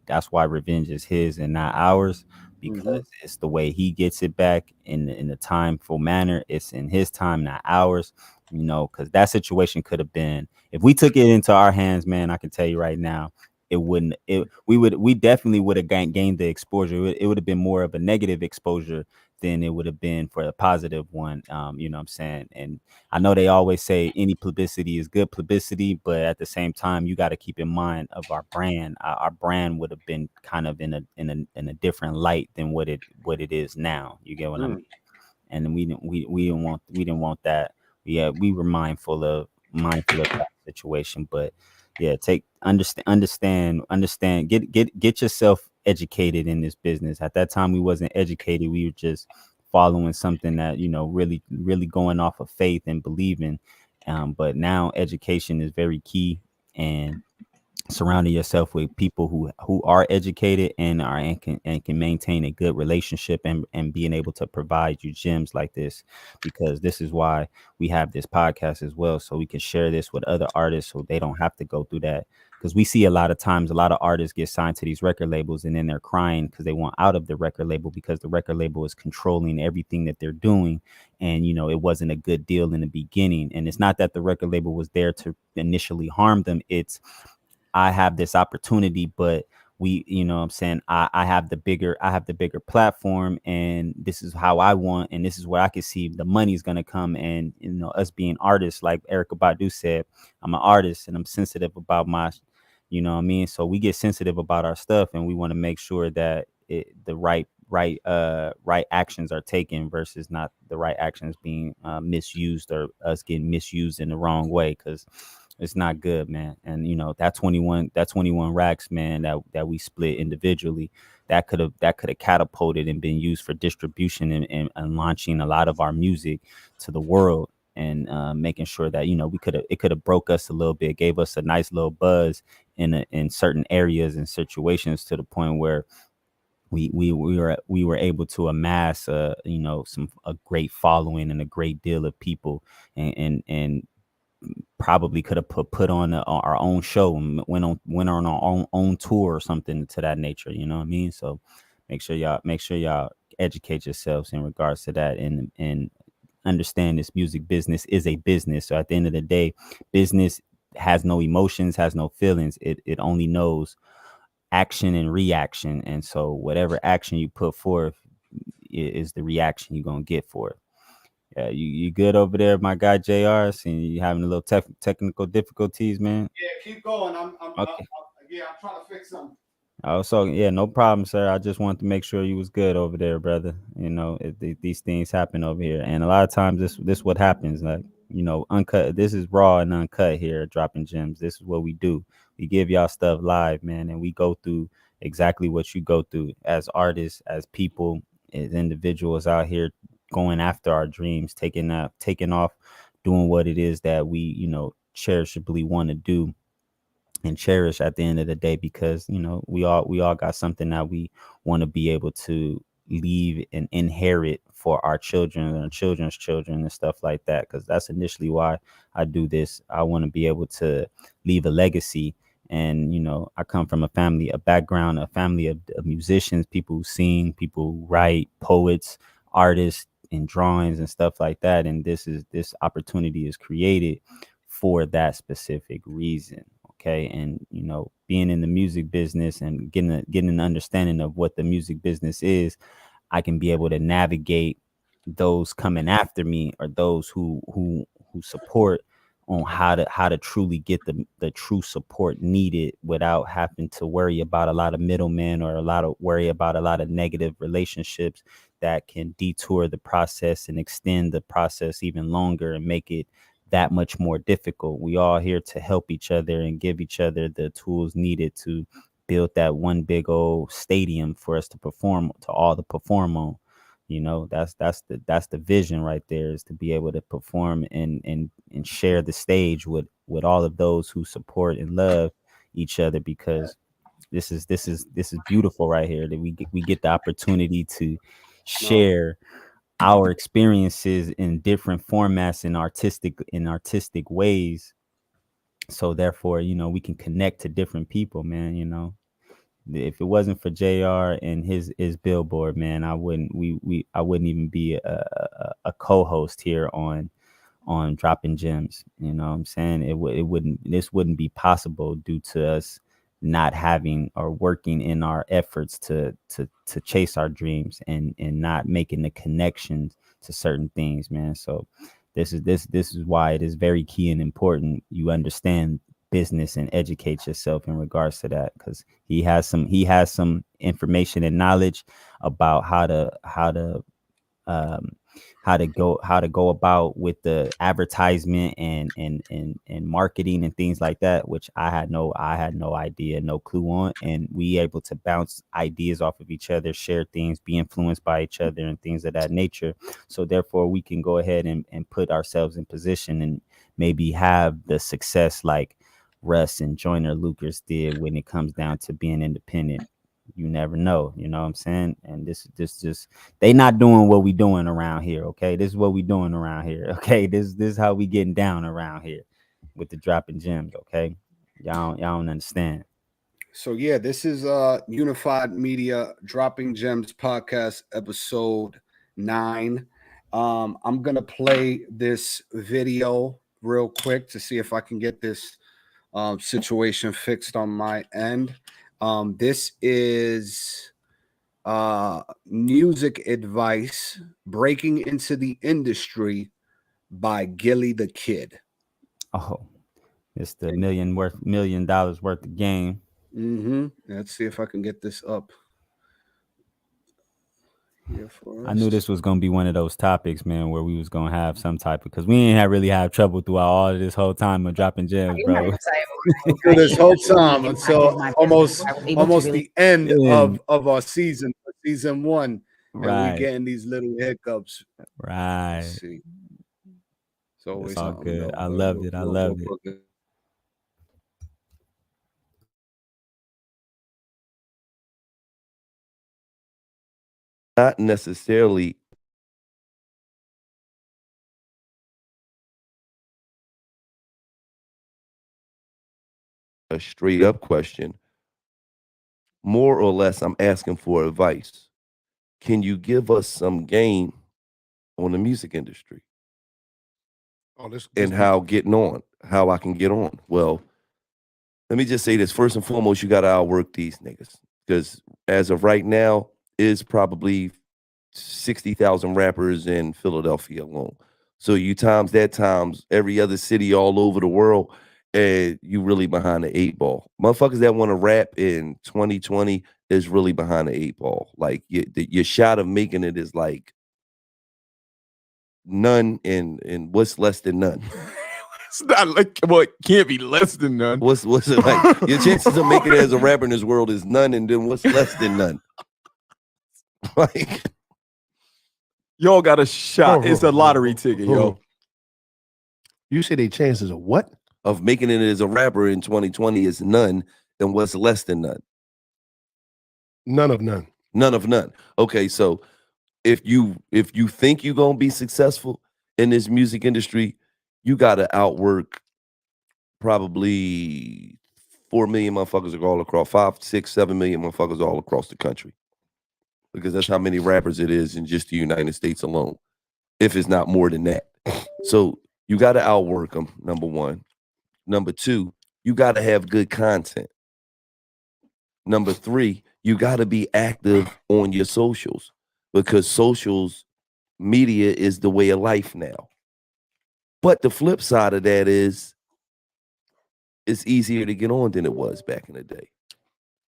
that's why revenge is his and not ours, because it's the way he gets it back in the timeful manner. It's in his time, not ours. Because that situation could have been, if we took it into our hands, man, I can tell you right now, we definitely would have gained the exposure. It would have been more of a negative exposure than it would have been for a positive one. You know what I'm saying? And I know they always say any publicity is good publicity, but at the same time, you got to keep in mind of our brand. Our brand would have been kind of in a different light than what it is now. You get what I mean? And we didn't want that. Yeah, we were mindful of that situation, but yeah, understand, get yourself educated in this business. At that time, we wasn't educated. We were just following something that, really, really going off of faith and believing. But now education is very key, and surrounding yourself with people who are educated and can maintain a good relationship and being able to provide you gems like this, because this is why we have this podcast as well, so we can share this with other artists so they don't have to go through that. Because we see a lot of times a lot of artists get signed to these record labels and then they're crying because they want out of the record label, because the record label is controlling everything that they're doing. And, it wasn't a good deal in the beginning. And it's not that the record label was there to initially harm them. It's I have this opportunity, but we, you know what I'm saying, I have the bigger platform, and this is how I want, and this is where I can see the money's gonna come. And you know, us being artists, like Erykah Badu said, I'm an artist and I'm sensitive about my, you know what I mean? So we get sensitive about our stuff, and we want to make sure that the right actions are taken versus not the right actions being misused, or us getting misused in the wrong way, because it's not good, man. And you know, that 21 racks, man, that we split individually, that could have catapulted and been used for distribution and launching a lot of our music to the world, and making sure that, you know, it could have broke us a little bit, gave us a nice little buzz in certain areas and situations, to the point where we were able to amass you know, a great following and a great deal of people, and probably could have put on our own show and went on our own tour or something to that nature, you know what I mean? So make sure y'all educate yourselves in regards to that, and understand this music business is a business. So at the end of the day, business has no emotions, has no feelings. It only knows action and reaction. And so whatever action you put forth is the reaction you're gonna get for it. Yeah, you good over there, my guy JR? Seeing you having a little technical difficulties, man. Yeah, keep going. I'm Okay. I'm trying to fix something. Oh, so yeah, no problem, sir. I just wanted to make sure you was good over there, brother. You know, these things happen over here, and a lot of times this what happens. Like, you know, uncut. This is raw and uncut here, at Dropping Gems. This is what we do. We give y'all stuff live, man, and we go through exactly what you go through as artists, as people, as individuals out here going after our dreams, taking off, doing what it is that we, you know, cherishably want to do and cherish at the end of the day, because you know, we all got something that we want to be able to leave and inherit for our children and our children's children and stuff like that, because that's initially why I do this. I want to be able to leave a legacy. And you know, I come from a family of musicians, people who sing, people who write, poets, artists, and drawings and stuff like that. And this opportunity is created for that specific reason. Okay. And you know, being in the music business and getting an understanding of what the music business is, I can be able to navigate those coming after me, or those who support, on how to truly get the true support needed, without having to worry about a lot of middlemen, or worry about a lot of negative relationships that can detour the process and extend the process even longer and make it that much more difficult. We all here to help each other and give each other the tools needed to build that one big old stadium for us to perform, to all to perform on. You know, that's the vision right there, is to be able to perform and share the stage with all of those who support and love each other, because this is beautiful right here, that we get the opportunity to share our experiences in different formats and artistic ways. So therefore, you know, we can connect to different people, man. You know, if it wasn't for JR and his billboard, man, I wouldn't even be a co-host here on Dropping Gems. You know what I'm saying? This wouldn't be possible due to us not having or working in our efforts to chase our dreams, and not making the connections to certain things, man. So this is why it is very key and important you understand business and educate yourself in regards to that, because he has some information and knowledge about how to go about with the advertisement and marketing and things like that, which I had no idea, no clue on. And we able to bounce ideas off of each other, share things, be influenced by each other, and things of that nature. So therefore we can go ahead and put ourselves in position and maybe have the success like Russ and Joyner Lucas did when it comes down to being independent. You never know, you know what I'm saying? And this just, they not doing what we doing around here. Okay, this is what we doing around here. Okay, this is how we getting down around here with the Dropping Gems. Okay, y'all don't understand. So yeah, this is Unified Media Dropping Gems podcast, episode 9. I'm gonna play this video real quick to see if I can get this situation fixed on my end. This is music advice breaking into the industry by Gilly the Kid. Oh, it's the $1 million worth of game. Let's see if I can get this up here for us. I knew this was gonna be one of those topics, man, where we was gonna have some type of, because we ain't really have trouble throughout all of this whole time of dropping gems, bro. For this whole time until almost the end of our season 1, and we getting these little hiccups. Right. Let's see. So it's all good. I loved it. I loved it. Not necessarily a straight up question. More or less, I'm asking for advice. Can you give us some game on the music industry? And how I can get on? Well, let me just say this. First and foremost, you got to outwork these niggas. Because as of right now, is probably 60,000 rappers in Philadelphia alone. So you times that times every other city all over the world, and you really behind the 8 ball. Motherfuckers that want to rap in 2020 is really behind the 8 ball. Like your shot of making it is like none, and what's less than none. It's not like, well, it can't be less than none. What's it like? Your chances of making it as a rapper in this world is none, and then what's less than none? Like, y'all got a shot. It's a lottery ticket, yo. You say they chances of what? Of making it as a rapper in 2020 is none, then what's less than none? None of none. None of none. Okay, so if you think you're gonna be successful in this music industry, you gotta outwork probably 4 million motherfuckers all across 5, 6, 7 million motherfuckers all across the country. Because that's how many rappers it is in just the United States alone, if it's not more than that. So you got to outwork them, number one. Number two, you got to have good content. Number three, you got to be active on your socials, because socials media is the way of life now. But the flip side of that is it's easier to get on than it was back in the day,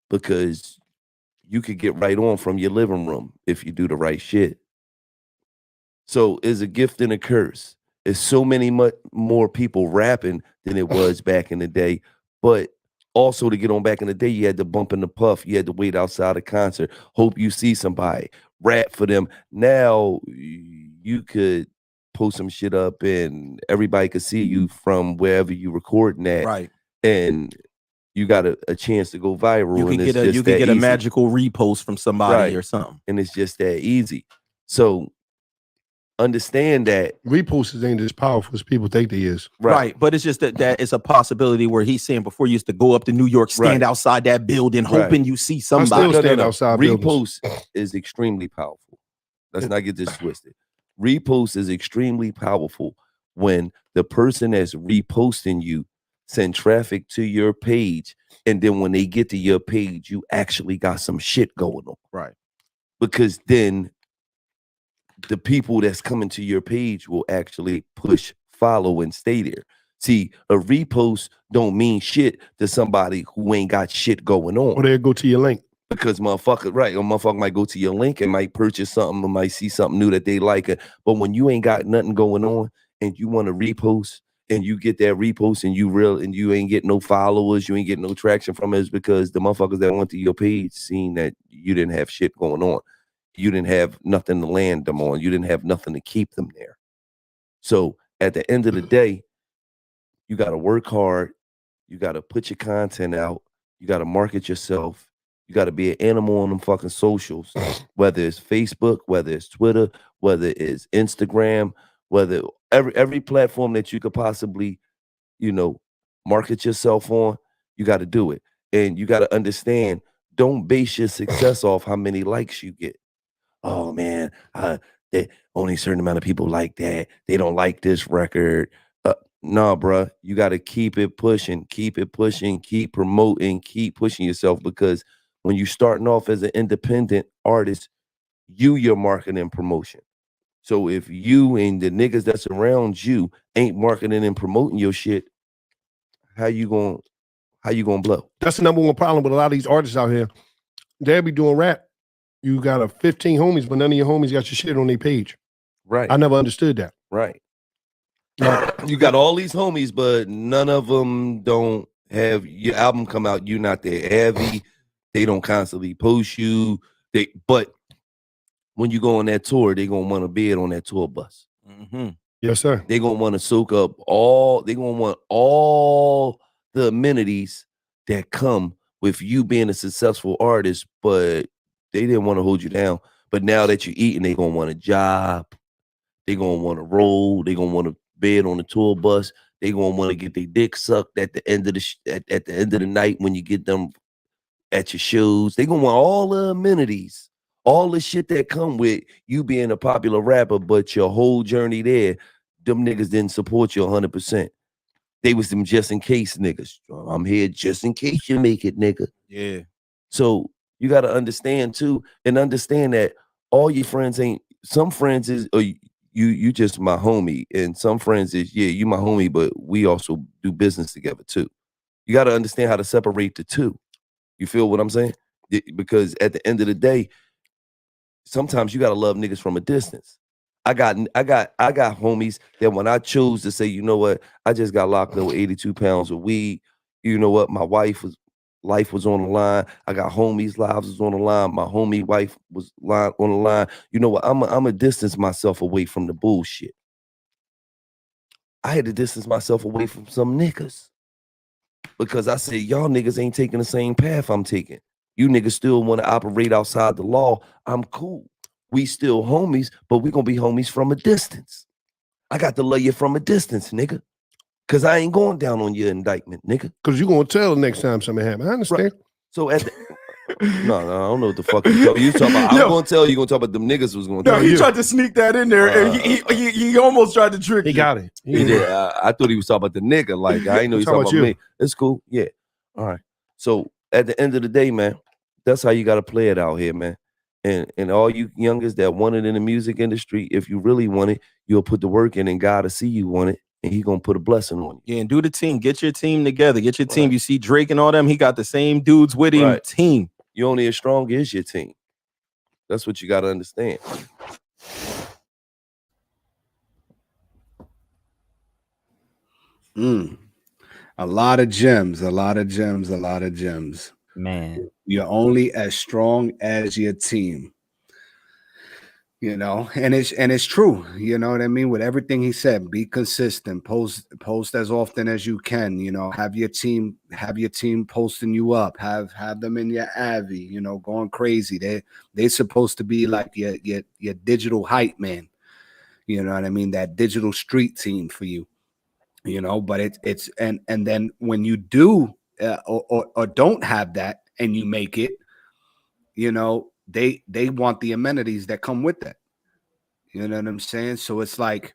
because you could get right on from your living room if you do the right shit. So it's a gift and a curse. There's so many more people rapping than it was back in the day. But also, to get on back in the day, you had to bump in the puff. You had to wait outside a concert, hope you see somebody, rap for them. Now you could post some shit up and everybody could see you from wherever you recording at. Right. And you got a chance to go viral. You can get a magical repost from somebody or something. And it's just that easy. So understand that reposts ain't as powerful as people think they is. Right. But it's just that it's a possibility where he's saying before you used to go up to New York, stand outside that building, hoping you see somebody. Outside repost is extremely powerful. Let's not get this twisted. Repost is extremely powerful when the person that's reposting you send traffic to your page, and then when they get to your page, you actually got some shit going on. Right. Because then the people that's coming to your page will actually push, follow, and stay there. See, a repost don't mean shit to somebody who ain't got shit going on. Or they'll go to your link. Because motherfucker might go to your link and might purchase something or might see something new that they like. But when you ain't got nothing going on and you want to repost, and you get that repost and you ain't get no followers, you ain't get no traction from it, is because the motherfuckers that went to your page seen that you didn't have shit going on. You didn't have nothing to land them on. You didn't have nothing to keep them there. So at the end of the day, you got to work hard. You got to put your content out. You got to market yourself. You got to be an animal on them fucking socials, whether it's Facebook, whether it's Twitter, whether it's Instagram, whether every platform that you could possibly, market yourself on, you got to do it. And you got to understand, don't base your success off how many likes you get. Oh man, only a certain amount of people like that. They don't like this record. nah, bruh, you got to keep it pushing, keep promoting, keep pushing yourself, because when you starting off as an independent artist, your marketing and promotion. So if you and the niggas that's around you ain't marketing and promoting your shit, how you gonna blow? That's the number one problem with a lot of these artists out here. They'll be doing rap. You got 15 homies, but none of your homies got your shit on their page. Right. I never understood that. Right. You got all these homies, but none of them don't have your album come out. You're not there heavy. They don't constantly post you. But when you go on that tour, they gonna want to bid on that tour bus. Mm-hmm. Yes, sir. They gonna want to soak up all. They gonna want all the amenities that come with you being a successful artist, but they didn't want to hold you down. But now that you're eating, they gonna want a job. They gonna want to roll. They gonna want to bed on the tour bus. They gonna want to get their dick sucked at the end of the at the end of the night when you get them at your shows. They gonna want all the amenities, all the shit that come with you being a popular rapper, but your whole journey there, them niggas didn't support you 100%. They was them just in case niggas. I'm here just in case you make it, nigga. Yeah. So you got to understand too, and understand that all your friends ain't. Some friends is you just my homie, and some friends is you my homie, but we also do business together too. You got to understand how to separate the two. You feel what I'm saying? Because at the end of the day, sometimes you got to love niggas from a distance. I got homies that when I chose to say, you know what, I just got locked up with 82 pounds of weed. You know what, my life was on the line. I got homies' lives was on the line. My homie wife was on the line. You know what, I'm a distance myself away from the bullshit. I had to distance myself away from some niggas because I said, y'all niggas ain't taking the same path I'm taking. You niggas still want to operate outside the law. I'm cool. We still homies, but we gonna be homies from a distance. I got to love you from a distance, nigga. Cause I ain't going down on your indictment, nigga. Cause you gonna tell the next time something happens. I understand. Right. So at the no, I don't know what the fuck you talking about. I'm gonna tell you gonna talk about them niggas was gonna tell he you. tried to sneak that in there, and he almost tried to trick you. He got it. He did. I thought he was talking about the nigga. Like I ain't know he was talking about you. me. It's cool. Yeah. All right. So at the end of the day, man, that's how you gotta play it out here, man. And all you youngers that want it in the music industry, if you really want it, you'll put the work in, and God will see you want it, and He gonna put a blessing on you. Yeah, and do the team. Get your team together. Get your team. You see Drake and all them. He got the same dudes with him. Team. You only as strong as your team. That's what you got to understand. A lot of gems. Man, You're only as strong as your team. You know, and it's true. You know what I mean? With everything he said, be consistent. Post as often as you can. You know, have your team posting you up. Have them in your Avi. You know, going crazy. They're supposed to be like your digital hype man. You know what I mean? That digital street team for you. You know, but it's and then when you do or don't have that and you make it, you know, they want the amenities that come with that. You know what I'm saying? So it's like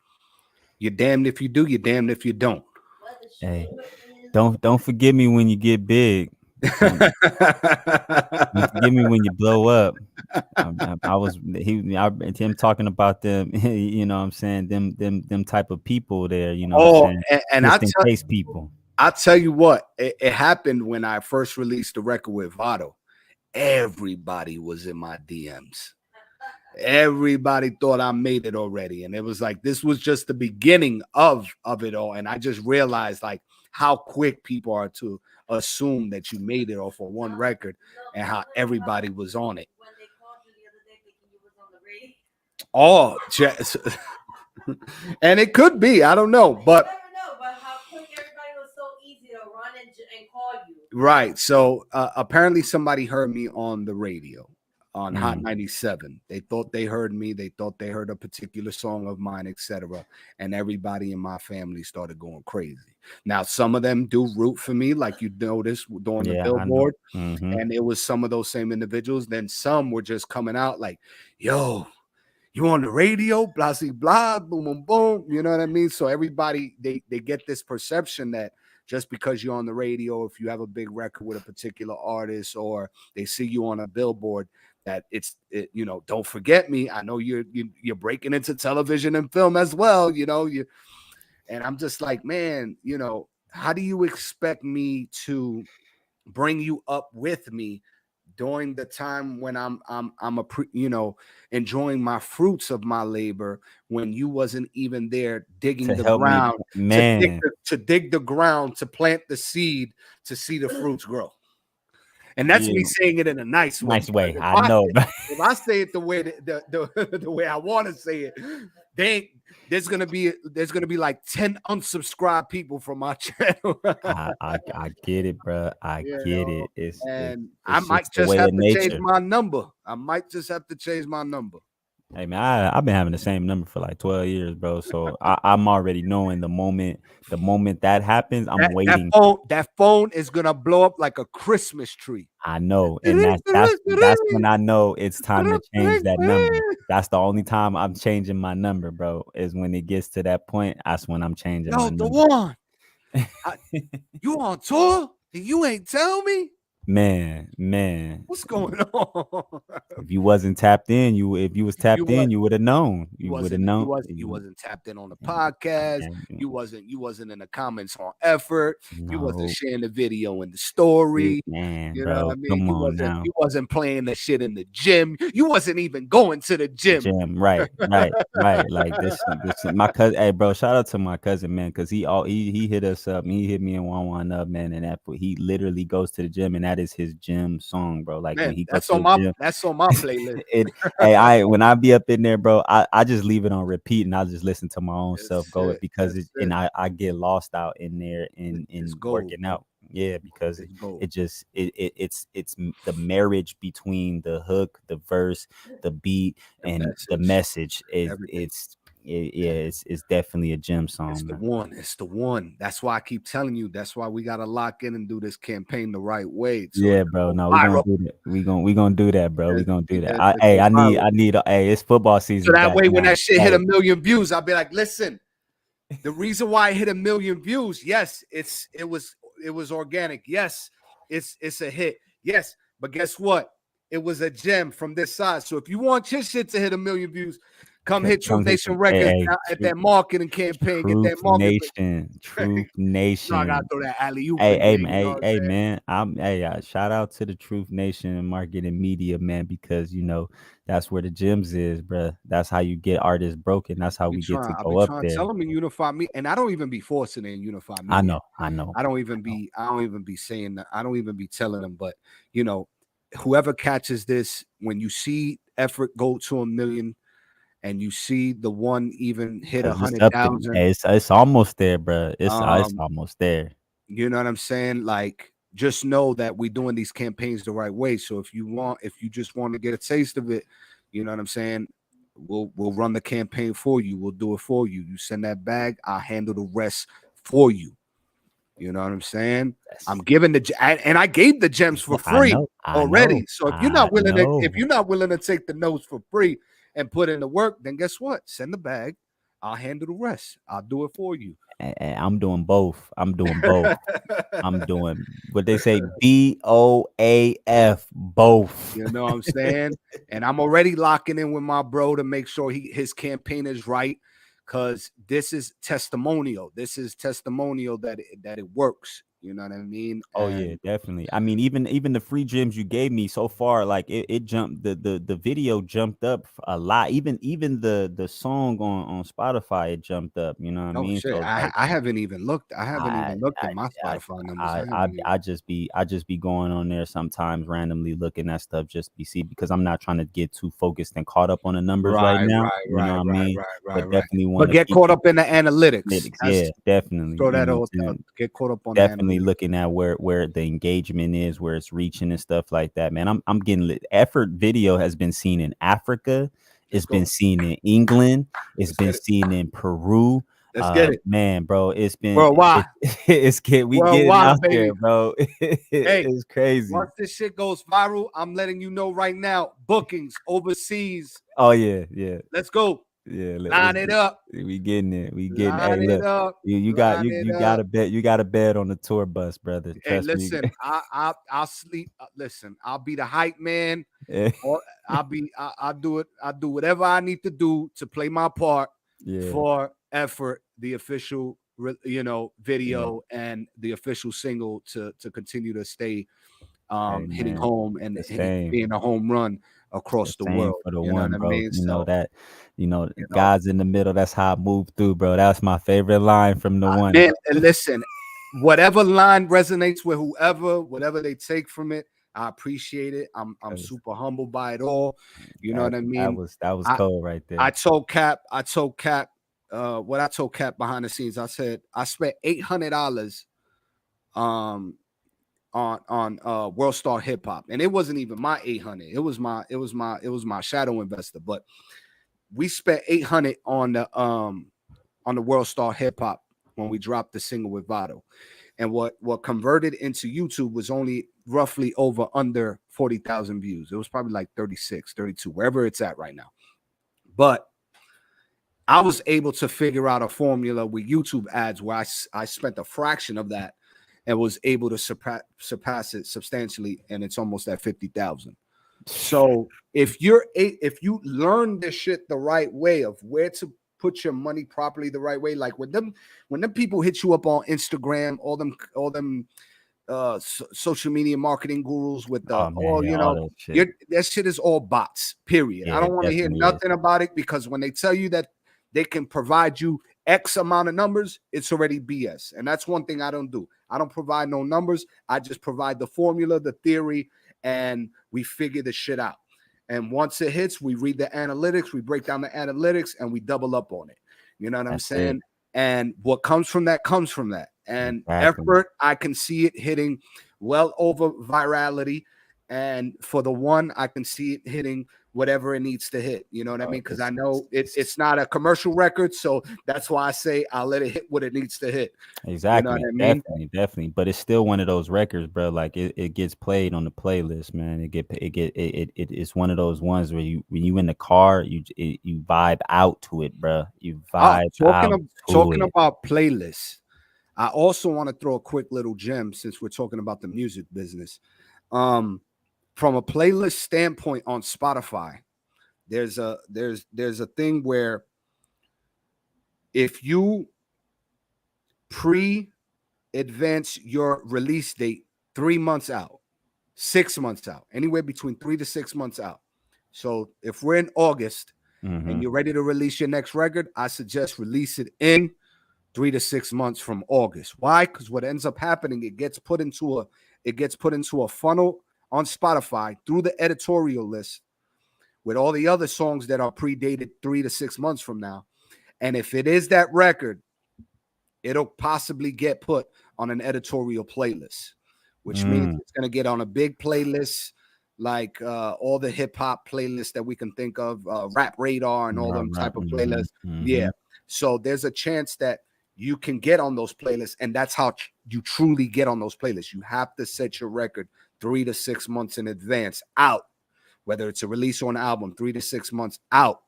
you're damned if you do, you're damned if you don't. hey, don't forget me when you get big. Don't forget me when you blow up. Him talking about them, you know what I'm saying, them type of people there, you know what I'm saying? And I'll tell you what, it happened when I first released the record with Vado. Everybody was in my DMs. Everybody thought I made it already. And it was like, this was just the beginning of it all. And I just realized like how quick people are to assume that you made it off of one record and how everybody was on it. Oh, and it could be, I don't know, but right. So apparently somebody heard me on the radio on Hot 97. They thought they heard me. They thought they heard a particular song of mine, etc. And everybody in my family started going crazy. Now, some of them do root for me, like you noticed during the Billboard. And it was some of those same individuals. Then some were just coming out like, yo, you on the radio, blah, blah, blah, boom, boom, boom. You know what I mean? So everybody, they get this perception that just because you're on the radio, if you have a big record with a particular artist, or they see you on a billboard, that you know, don't forget me. I know you're breaking into television and film as well, you know. And I'm just like, man, you know, how do you expect me to bring you up with me during the time when I'm you know, enjoying my fruits of my labor, when you wasn't even there digging To the help me, ground, man. to dig the ground, to plant the seed, to see the fruits grow. And that's me Yeah. saying it in a nice way. Nice way. If I know. If I say it the way the way I want to say it, there's gonna be like 10 unsubscribed people from my channel. I get it, bro. I get it. It's I might the just way have of to change nature. my number. I might just have to change my number. Hey man, I've been having the same number for like 12 years, bro. So I'm already knowing the moment that happens, I'm waiting. That phone is gonna blow up like a Christmas tree. I know, and that's when I know it's time to change that number. That's the only time I'm changing my number, bro. Is when it gets to that point. That's when I'm changing my Yo, the number. one. You on tour? And you ain't tell me? Man, What's going on? if you wasn't tapped in, if you was tapped in, you would have known. You would have known. You wasn't tapped in on the podcast. You wasn't in the comments on effort. You wasn't sharing the video in the story. Man, you bro, know what I mean? come on now. You wasn't playing the shit in the gym. You wasn't even going to the gym. Right. Like this my cousin. Hey, bro, shout out to my cousin, man, because he hit us up. He hit me and one up, man, and he literally goes to the gym, and that is his gym song, bro. Like, man, when he goes that's to on the my gym, that's on my playlist. Hey, when I be up in there, bro, I just leave it on repeat and I just listen to my own self go because I get lost out in there in working out. Yeah, because it's the marriage between the hook, the verse, the beat, and the message. It's definitely a gym song. It's the one. That's why I keep telling you. That's why we gotta lock in and do this campaign the right way. So yeah, bro. No, we're gonna do that. We gonna do that, bro. We're gonna do that. I need. Hey, it's football season. So that way, when that shit hit 1 million views, I'll be like, listen. The reason why I hit 1 million views, yes, it was organic. Yes, it's a hit. Yes, but guess what? It was a gem from this side. So if you want your shit to hit 1 million views, come hit Truth Nation Records at that marketing campaign. Get that marketing. Truth Nation. No, I gotta throw that alley-oop. Hey, man. Shout out to the Truth Nation and marketing media, man, because you know that's where the gems is, bro. That's how you get artists broken. That's how we get to go up there. Tell them and unify me, and I don't even be forcing it and unify me. I know. I don't even be saying that. I don't even be telling them, but you know, whoever catches this, when you see effort go to 1 million. And you see the one even hit 100,000. It's almost there, bro. It's almost there. You know what I'm saying? Like, just know that we're doing these campaigns the right way. So if you just want to get a taste of it, you know what I'm saying? We'll run the campaign for you. We'll do it for you. You send that bag, I'll handle the rest for you. You know what I'm saying? I'm giving and I gave the gems for free already. So if you're not willing to take the notes for free and put in the work, then guess what? Send the bag. I'll handle the rest. I'll do it for you. And I'm doing both. I'm doing what they say, BOAF, both. You know what I'm saying? And I'm already locking in with my bro to make sure his campaign is right, because this is testimonial. This is testimonial that it works. You know what I mean? Oh yeah, definitely. I mean, even the free gems you gave me so far, like it jumped, the video jumped up a lot. Even the song on Spotify, it jumped up. You know what I mean? Shit. So, I haven't even looked. I haven't even looked at my Spotify numbers. I just be going on there sometimes randomly looking at stuff just because I'm not trying to get too focused and caught up on the numbers right now. You know what I mean? But definitely want to get caught up in the analytics. Yeah, definitely. Throw that all down. Get caught up on definitely looking at where the engagement is, where it's reaching and stuff like that, man. I'm getting lit. Effort video has been seen in Africa, it's been seen in England, it's been seen in Peru. Let's get it. Man, bro, it's been Worldwide. it's get we getting Worldwide, out baby. there, bro. Hey, It's crazy. once this shit goes viral, I'm letting you know right now. Bookings overseas. Oh yeah. Let's go. Yeah, Line it up. We getting it. We getting. Line Hey, it look, up. you got Line it got up. to bet. You got to bet on the tour bus, brother. Hey, Trust me. listen, I'll sleep. Listen, I'll be the hype man. Yeah. Or I'll do it. I'll do whatever I need to do to play my part Yeah. for effort, the official, video and the official single to continue to stay hitting man, home and the same. being a home run across the Same world. for the You know one, what I bro. mean? You know So, that. God's in the middle. That's how I move through, bro. That's my favorite line from the one. man, and listen, whatever line resonates with whatever they take from it, I appreciate it. I'm super humbled by it all. You know what I mean? That was cold right there. I told Cap, what I told Cap behind the scenes. I said I spent $800 on World Star Hip Hop, and it wasn't even my 800. It was my shadow investor, but we spent 800 on the World Star Hip Hop when we dropped the single with Vado. And what converted into YouTube was only roughly under 40,000 views. It was probably like 36, 32, wherever it's at right now. But I was able to figure out a formula with YouTube ads where I spent a fraction of that and was able to surpass it substantially, and it's almost at 50,000. So if you learn this shit the right way of where to put your money properly the right way, like when them people hit you up on Instagram, all them social media marketing gurus with the that shit is all bots, period. Yeah, I don't want to hear nothing about it, because when they tell you that they can provide you X amount of numbers, it's already BS. And that's one thing I don't do. I don't provide no numbers. I just provide the formula, the theory, and we figure the shit out. And once it hits, we read the analytics, we break down the analytics, and we double up on it. You know what I'm saying? it. And what comes from that comes from that. And Exactly. effort, I can see it hitting well over virality. And for the one, I can see it hitting whatever it needs to hit. You know what I mean? Because I know it's not a commercial record, so that's why I say I'll let it hit what it needs to hit. Exactly. You know what I mean? Definitely. But it's still one of those records, bro. Like it gets played on the playlist, man. It's one of those ones where when you in the car, you vibe out to it, bro. You vibe talking about playlists. I also want to throw a quick little gem since we're talking about the music business. From a playlist standpoint on Spotify, there's a thing where if you pre-advance your release date 3 months out, 6 months out, anywhere between 3 to 6 months out. So if we're in August and you're ready to release your next record, I suggest release it in 3 to 6 months from August. Why? Because what ends up happening, it gets put into a funnel on Spotify through the editorial list with all the other songs that are predated 3 to 6 months from now. And if it is that record, it'll possibly get put on an editorial playlist, which means it's going to get on a big playlist, like all the hip hop playlists that we can think of, Rap Radar and all them type of playlists. Yeah. So there's a chance that you can get on those playlists, and that's how you truly get on those playlists. You have to set your record 3 to 6 months in advance out, whether it's a release or an album, 3 to 6 months out,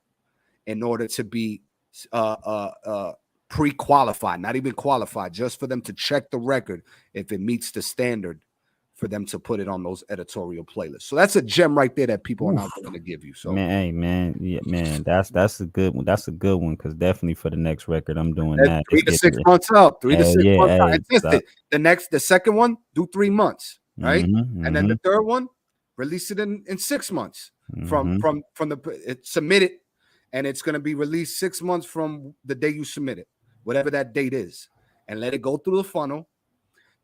in order to be pre-qualified, not even qualified, just for them to check the record if it meets the standard for them to put it on those editorial playlists. So that's a gem right there that people are not going to give you. So man, that's a good one. That's a good one, because definitely for the next record, I'm doing that's that. 3 to 6 months out. 3 to 6 months out. And test it. The second one, do 3 months, right? And then the third one, release it in 6 months from the submit it, and it's going to be released 6 months from the day you submit it, whatever that date is, and let it go through the funnel.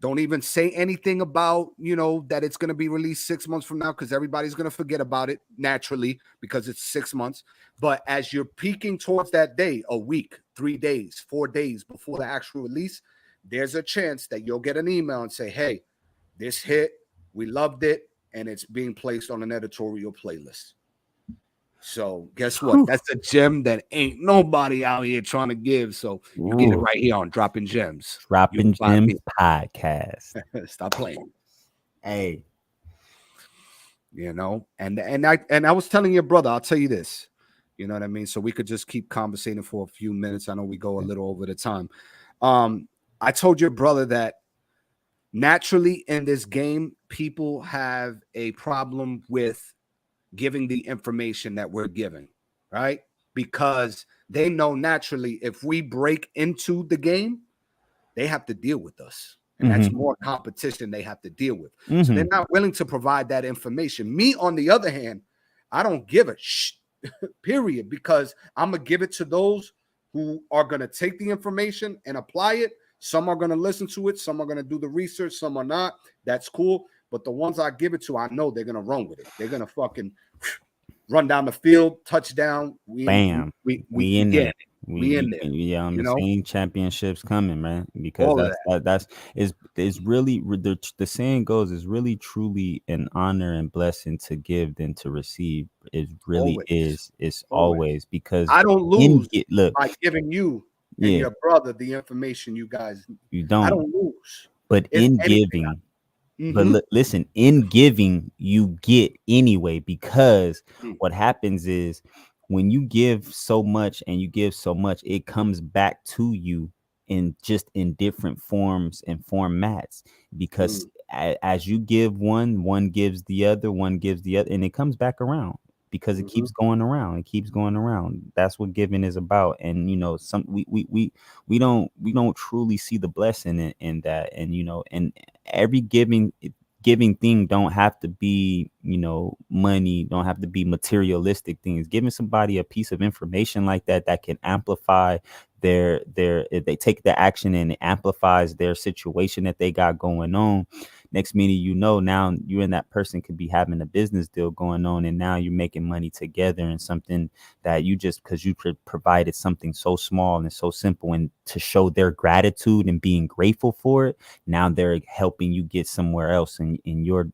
Don't even say anything about, that it's going to be released 6 months from now, because everybody's going to forget about it naturally because it's 6 months. But as you're peaking towards that day, a week, 3 days, 4 days before the actual release, there's a chance that you'll get an email and say, hey, this hit, we loved it, and it's being placed on an editorial playlist. So guess what? That's a gem that ain't nobody out here trying to give. So you get it Ooh. right here on Dropping Gems. Dropping You'll find Gems me. podcast. Stop playing. Hey, You know, and I was telling your brother, I'll tell you this. You know what I mean? So we could just keep conversating for a few minutes. I know we go a little over the time. I told your brother that naturally in this game, people have a problem with giving the information that we're giving, right? Because they know naturally if we break into the game, they have to deal with us. And that's more competition they have to deal with. So they're not willing to provide that information. Me, on the other hand, I don't give a period, because I'm going to give it to those who are going to take the information and apply it. Some are going to listen to it. Some are going to do the research. Some are not. That's cool. But the ones I give it to, I know they're going to run with it. They're going to fucking run down the field, touchdown. Bam. We in there. We in there. Yeah, I'm know? seeing championships coming, man. Because that's really the saying goes, is really truly an honor and blessing to give than to receive. It really is. It's always because I don't lose look by giving you and your brother the information you guys. You don't. I don't lose. But If in anything, giving, but listen, in giving, you get anyway, because what happens is when you give so much and you give so much, it comes back to you in different forms and formats, because as you give one gives the other, and it comes back around, because it keeps going around. It keeps going around. That's what giving is about. And we don't truly see the blessing in that. And and every giving thing don't have to be money, don't have to be materialistic things. Giving somebody a piece of information like that can amplify their if they take the action and it amplifies their situation that they got going on. Next minute, now you and that person could be having a business deal going on, and now you're making money together, and something that you just, because you provided something so small and so simple, and to show their gratitude and being grateful for it, now they're helping you get somewhere else in your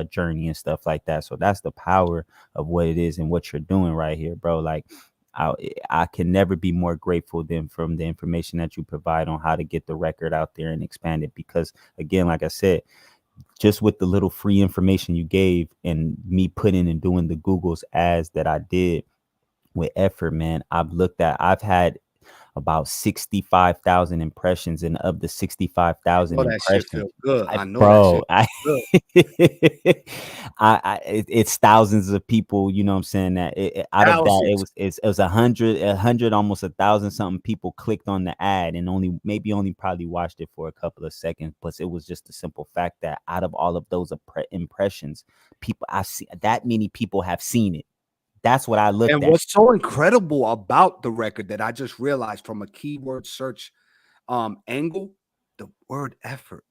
journey and stuff like that. So that's the power of what it is and what you're doing right here, bro. Like, I can never be more grateful than from the information that you provide on how to get the record out there and expand it. Because again, like I said, just with the little free information you gave and me putting and doing the Google's ads that I did with effort, man, I've had about 65,000 impressions, and of the 65,000 impressions, good. I know it's thousands of people. You know what I'm saying? That out of that, it was 100, almost 1,000 something people clicked on the ad, and only probably watched it for a couple of seconds. But it was just the simple fact that out of all of those impressions, I see that many people have seen it. That's what I looked at. And what's so incredible about the record that I just realized from a keyword search angle, the word effort.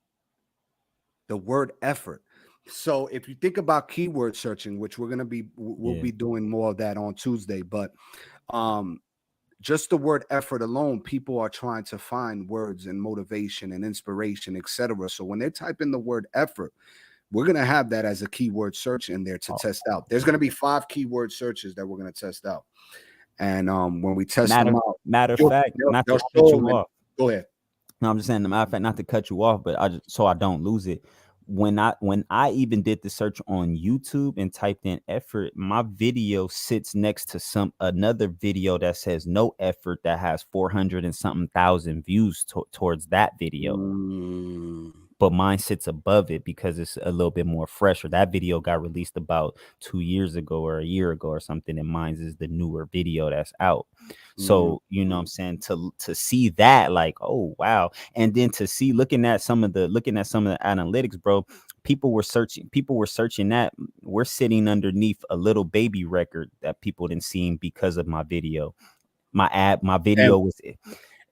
The word effort. So if you think about keyword searching, which we'll be doing more of that on Tuesday, but just the word effort alone, people are trying to find words and motivation and inspiration, etc. So when they type in the word effort, we're going to have that as a keyword search in there to test out. There's going to be 5 keyword searches that we're going to test out. And when we test them out, matter of fact, not to cut you off. Go ahead. No, I'm just saying, matter of fact, not to cut you off, but so I don't lose it. When I even did the search on YouTube and typed in effort, my video sits next to another video that says no effort that has 400 and something thousand views towards that video. But mine sits above it because it's a little bit more fresher. That video got released about 2 years ago or a year ago or something, and mine is the newer video that's out. So you know what I'm saying, to see that, like, oh wow. And then to see looking at some of the analytics, bro, people were searching that. We're sitting underneath a Little Baby record that people didn't see because of my video. My video was it.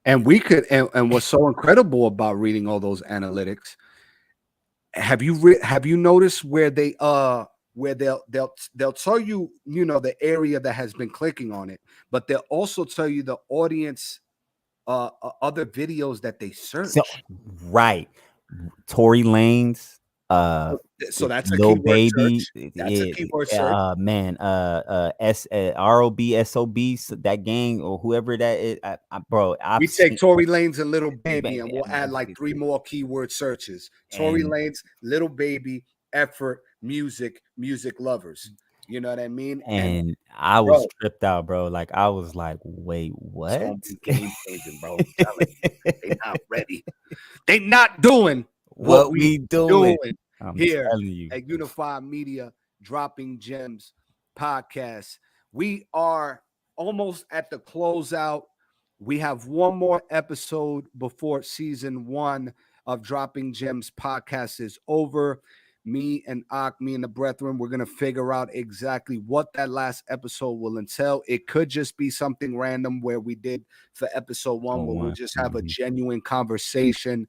And we could, and what's so incredible about reading all those analytics, have you noticed where they'll tell you, the area that has been clicking on it, but they'll also tell you the audience, other videos that they search. Right. Tory Lanez, So that's a Lil keyword Baby, search. That's a keyword search. man, ROB, that gang or whoever that is, bro. I've We seen, take Tory Lanez and Little Baby, Baby, and we'll add like 3 more keyword searches. Tory and Lanez, Little Baby, effort, music lovers. You know what I mean? and I was bro, tripped out, bro. Like I was like, wait, it's what? gonna be game changing, bro. I'm telling you, they not ready. They not doing what we doing I'm here telling you. at Unified Media Dropping Gems podcast. We are almost at the closeout. We have one more episode before season 1 of Dropping Gems podcast is over. Me and the brethren, we're going to figure out exactly what that last episode will entail. It could just be something random where we did for episode 1, where we'll just have a genuine conversation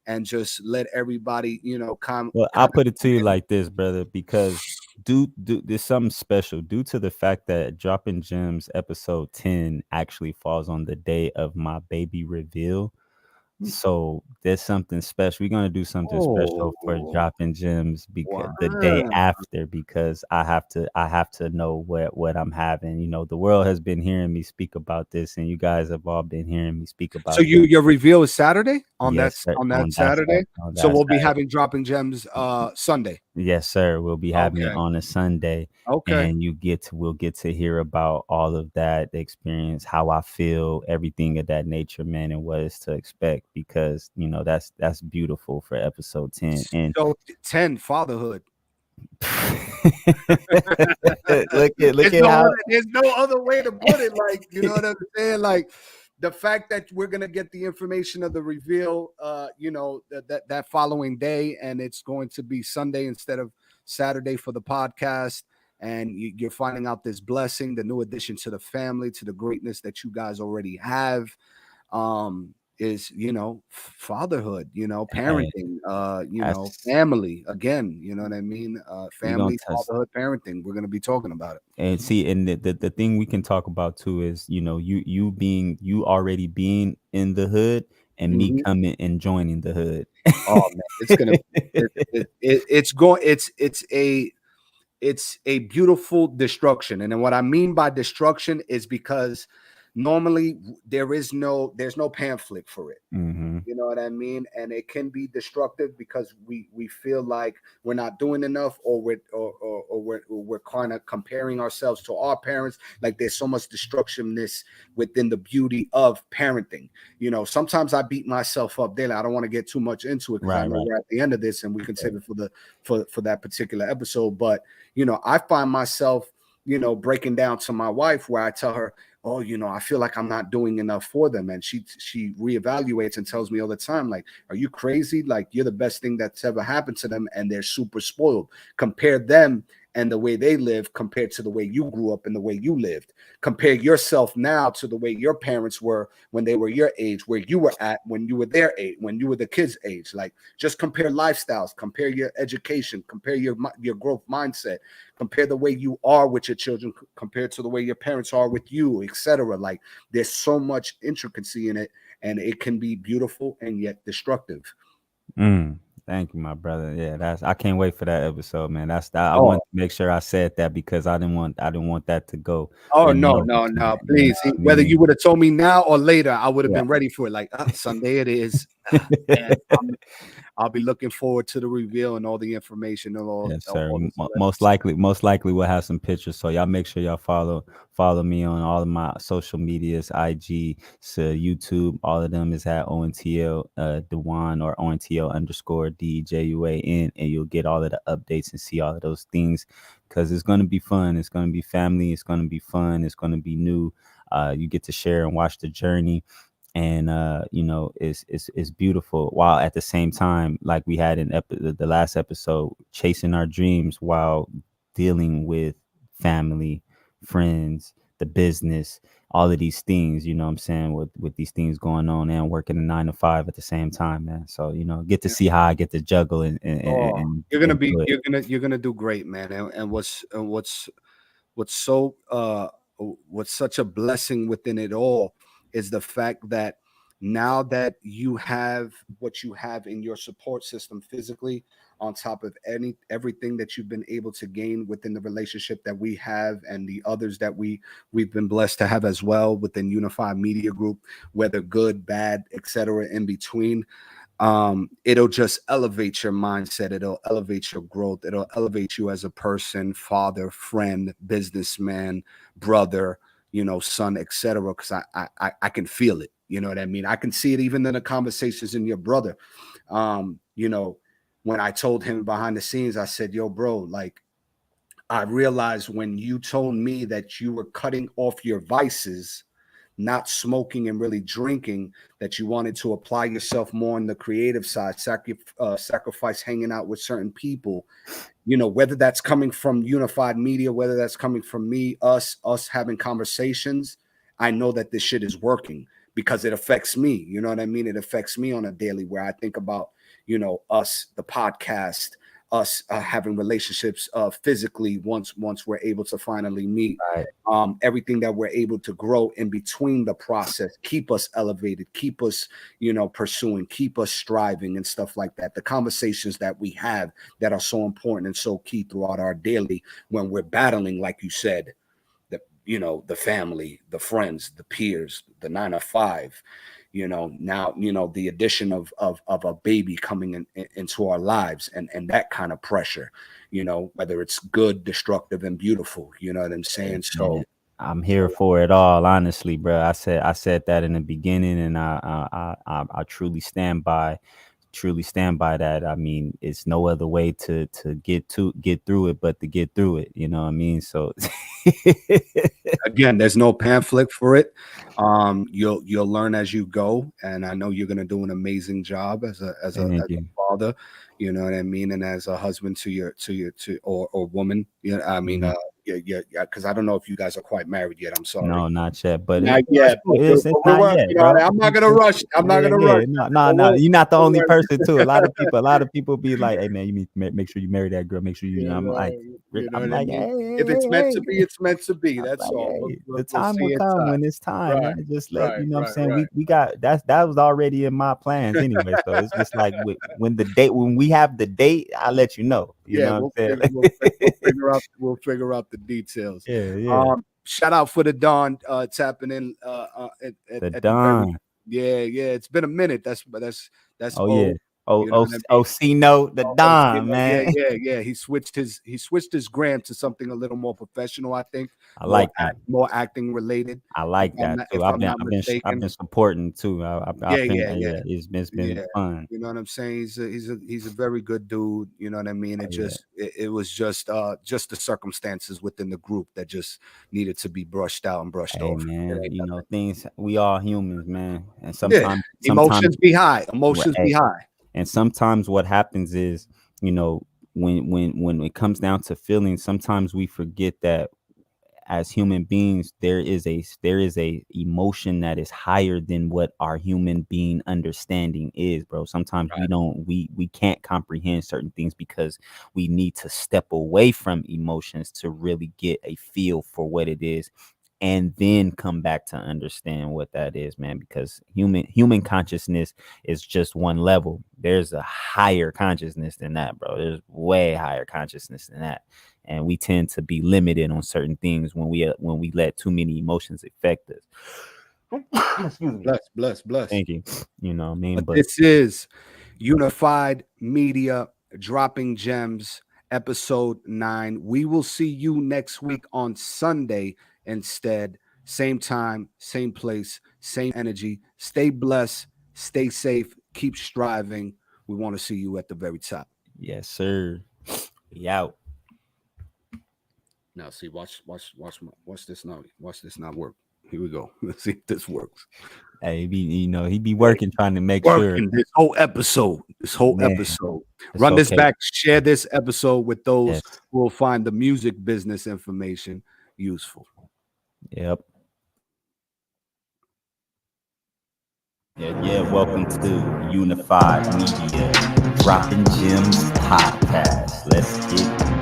and just let everybody, come. Well, I'll put it to you like this, brother, because there's something special due to the fact that Dropping Gems episode 10 actually falls on the day of my baby reveal. So there's something special. We're gonna do something special for Dropping Gems because the day after, because I have to know what I'm having. You know, the world has been hearing me speak about this, and you guys have all been hearing me speak about. So your reveal is Saturday on that Saturday. So we'll be having Dropping Gems Sunday. Yes, sir. We'll be having it on a Sunday. Okay. And we'll get to hear about all of that, the experience, how I feel, everything of that nature, man, and what is to expect, because that's beautiful for episode 10. And so 10 fatherhood. look at how there's no other way to put it. Like, you know what I'm saying? Like, the fact that we're gonna get the information of the reveal, that following day, and it's going to be Sunday instead of Saturday for the podcast, and you're finding out this blessing, the new addition to the family, to the greatness that you guys already have, is fatherhood, parenting, family again. You know what I mean? Family, fatherhood, parenting. We're gonna be talking about it. And see, and the thing we can talk about too is you already being in the hood, and me coming and joining the hood. Oh man, it's gonna it's a beautiful destruction. And then what I mean by destruction is because normally there's no pamphlet for it. You know what I mean? And it can be destructive because we feel like we're not doing enough, or we're kind of comparing ourselves to our parents. Like, there's so much destructionness within the beauty of parenting. Sometimes I beat myself up daily. I don't want to get too much into it because I know we're at the end of this and we can save it for that particular episode. But I find myself breaking down to my wife, where I tell her, oh, I feel like I'm not doing enough for them. And she reevaluates and tells me all the time, like, are you crazy? Like, you're the best thing that's ever happened to them, and they're super spoiled. Compare them and the way they live compared to the way you grew up and the way you lived. Compare yourself now to the way your parents were when they were your age, where you were at when you were their age, when you were the kids' age. Like, just compare lifestyles, compare your education, compare your growth mindset, compare the way you are with your children compared to the way your parents are with you, etc. Like, there's so much intricacy in it, and it can be beautiful and yet destructive. Thank you, my brother. Yeah, I can't wait for that episode, man. I wanted to make sure I said that because I didn't want that to go. Oh, no, please. Whether you would have told me now or later, I would have been ready for it. Like, Sunday it is. And I'll be looking forward to the reveal and all the information. Yes, sir. Most likely we'll have some pictures. So y'all make sure y'all follow me on all of my social medias, IG, YouTube. All of them is at ONTL Dewan, or ONTL_DJUAN, and you'll get all of the updates and see all of those things, because it's going to be fun. It's going to be family. It's going to be fun. It's going to be new. You get to share and watch the journey. And it's beautiful, while at the same time, like we had in the last episode, chasing our dreams while dealing with family, friends, the business, all of these things, what I'm saying, with these things going on, and working a 9 to 5 at the same time, man. So get to see how I get to juggle and you're gonna do great, man. And what's such a blessing within it all is the fact that now that you have what you have in your support system physically, on top of everything that you've been able to gain within the relationship that we have and the others that we've been blessed to have as well within Unified Media Group, whether good, bad, etc. in between. It'll just elevate your mindset. It'll elevate your growth. It'll elevate you as a person, father, friend, businessman, brother, son, etc. Because I can feel it. You know what I mean? I can see it even in the conversations in your brother. When I told him behind the scenes, I said, yo, bro, like, I realized when you told me that you were cutting off your vices, not smoking and really drinking, that you wanted to apply yourself more on the creative side, sacrifice hanging out with certain people, whether that's coming from Unified Media, whether that's coming from me, us having conversations, I know that this shit is working because it affects me. You know what I mean? It affects me on a daily, where I think about, us, the podcast, us having relationships physically once we're able to finally meet. Right. Everything that we're able to grow in between the process, keep us elevated, keep us, pursuing, keep us striving and stuff like that. The conversations that we have that are so important and so key throughout our daily when we're battling, like you said, the family, the friends, the peers, the 9 to 5, now, the addition of a baby coming into our lives and that kind of pressure, whether it's good, destructive, and beautiful, you know what I'm saying? So I'm here for it all, honestly, bro. I said that in the beginning, and I truly stand by that. I mean, it's no other way to get through it but to get through it, you know what I mean? So again, there's no pamphlet for it. You'll learn as you go, and I know you're going to do an amazing job as a father, you know what I mean, and as a husband or woman, I mean, yeah, because I don't know if you guys are quite married yet. I'm sorry. No, not yet. But not yet. It's not yet, I'm not gonna rush. I'm not gonna rush. No. You're not the only person too. A lot of people be like, "Hey man, you need to make sure you marry that girl. Make sure you." I'm like, if it's meant to be, it's meant to be. That's all. The time will come when it's time. Man. Just let you know what I'm saying. We got that was already in my plans anyway. So it's just like when we have the date, I'll let you know. You know what I'm saying? We'll figure out the details. Yeah. Shout out for the Don tapping in at the Don. It's been a minute. That's oh yeah. C note, the Don, man. Yeah. He switched his gram to something a little more professional, I think. I like that. More acting related. I like that too. I've been supporting too. It's been fun. You know what I'm saying? He's a very good dude. You know what I mean? It was just the circumstances within the group that just needed to be brushed out and brushed over. Man, things. We all humans, man, and sometimes emotions be high. Be high. And sometimes what happens is, when it comes down to feelings, sometimes we forget that as human beings, there is a emotion that is higher than what our human being understanding is, bro. Sometimes we can't comprehend certain things because we need to step away from emotions to really get a feel for what it is, and then come back to understand what that is, man, because human consciousness is just one level. There's a higher consciousness than that, bro. There's way higher consciousness than that. And we tend to be limited on certain things when we let too many emotions affect us. Excuse me. Bless. Thank you. You know what I mean? But this is Unified Media Dropping Gems, episode 9. We will see you next week on Sunday. Instead, same time, same place, same energy. Stay blessed, stay safe, keep striving. We want to see you at the very top. Yes, sir. We out. Now, see, watch this now. Watch this not work. Here we go. Let's see if this works. Hey, he be working, trying to make sure. This whole episode. Run this back. Share this episode with those who will find the music business information useful. Yep. Yeah. Welcome to Unified Media Dropping Gems podcast. Let's get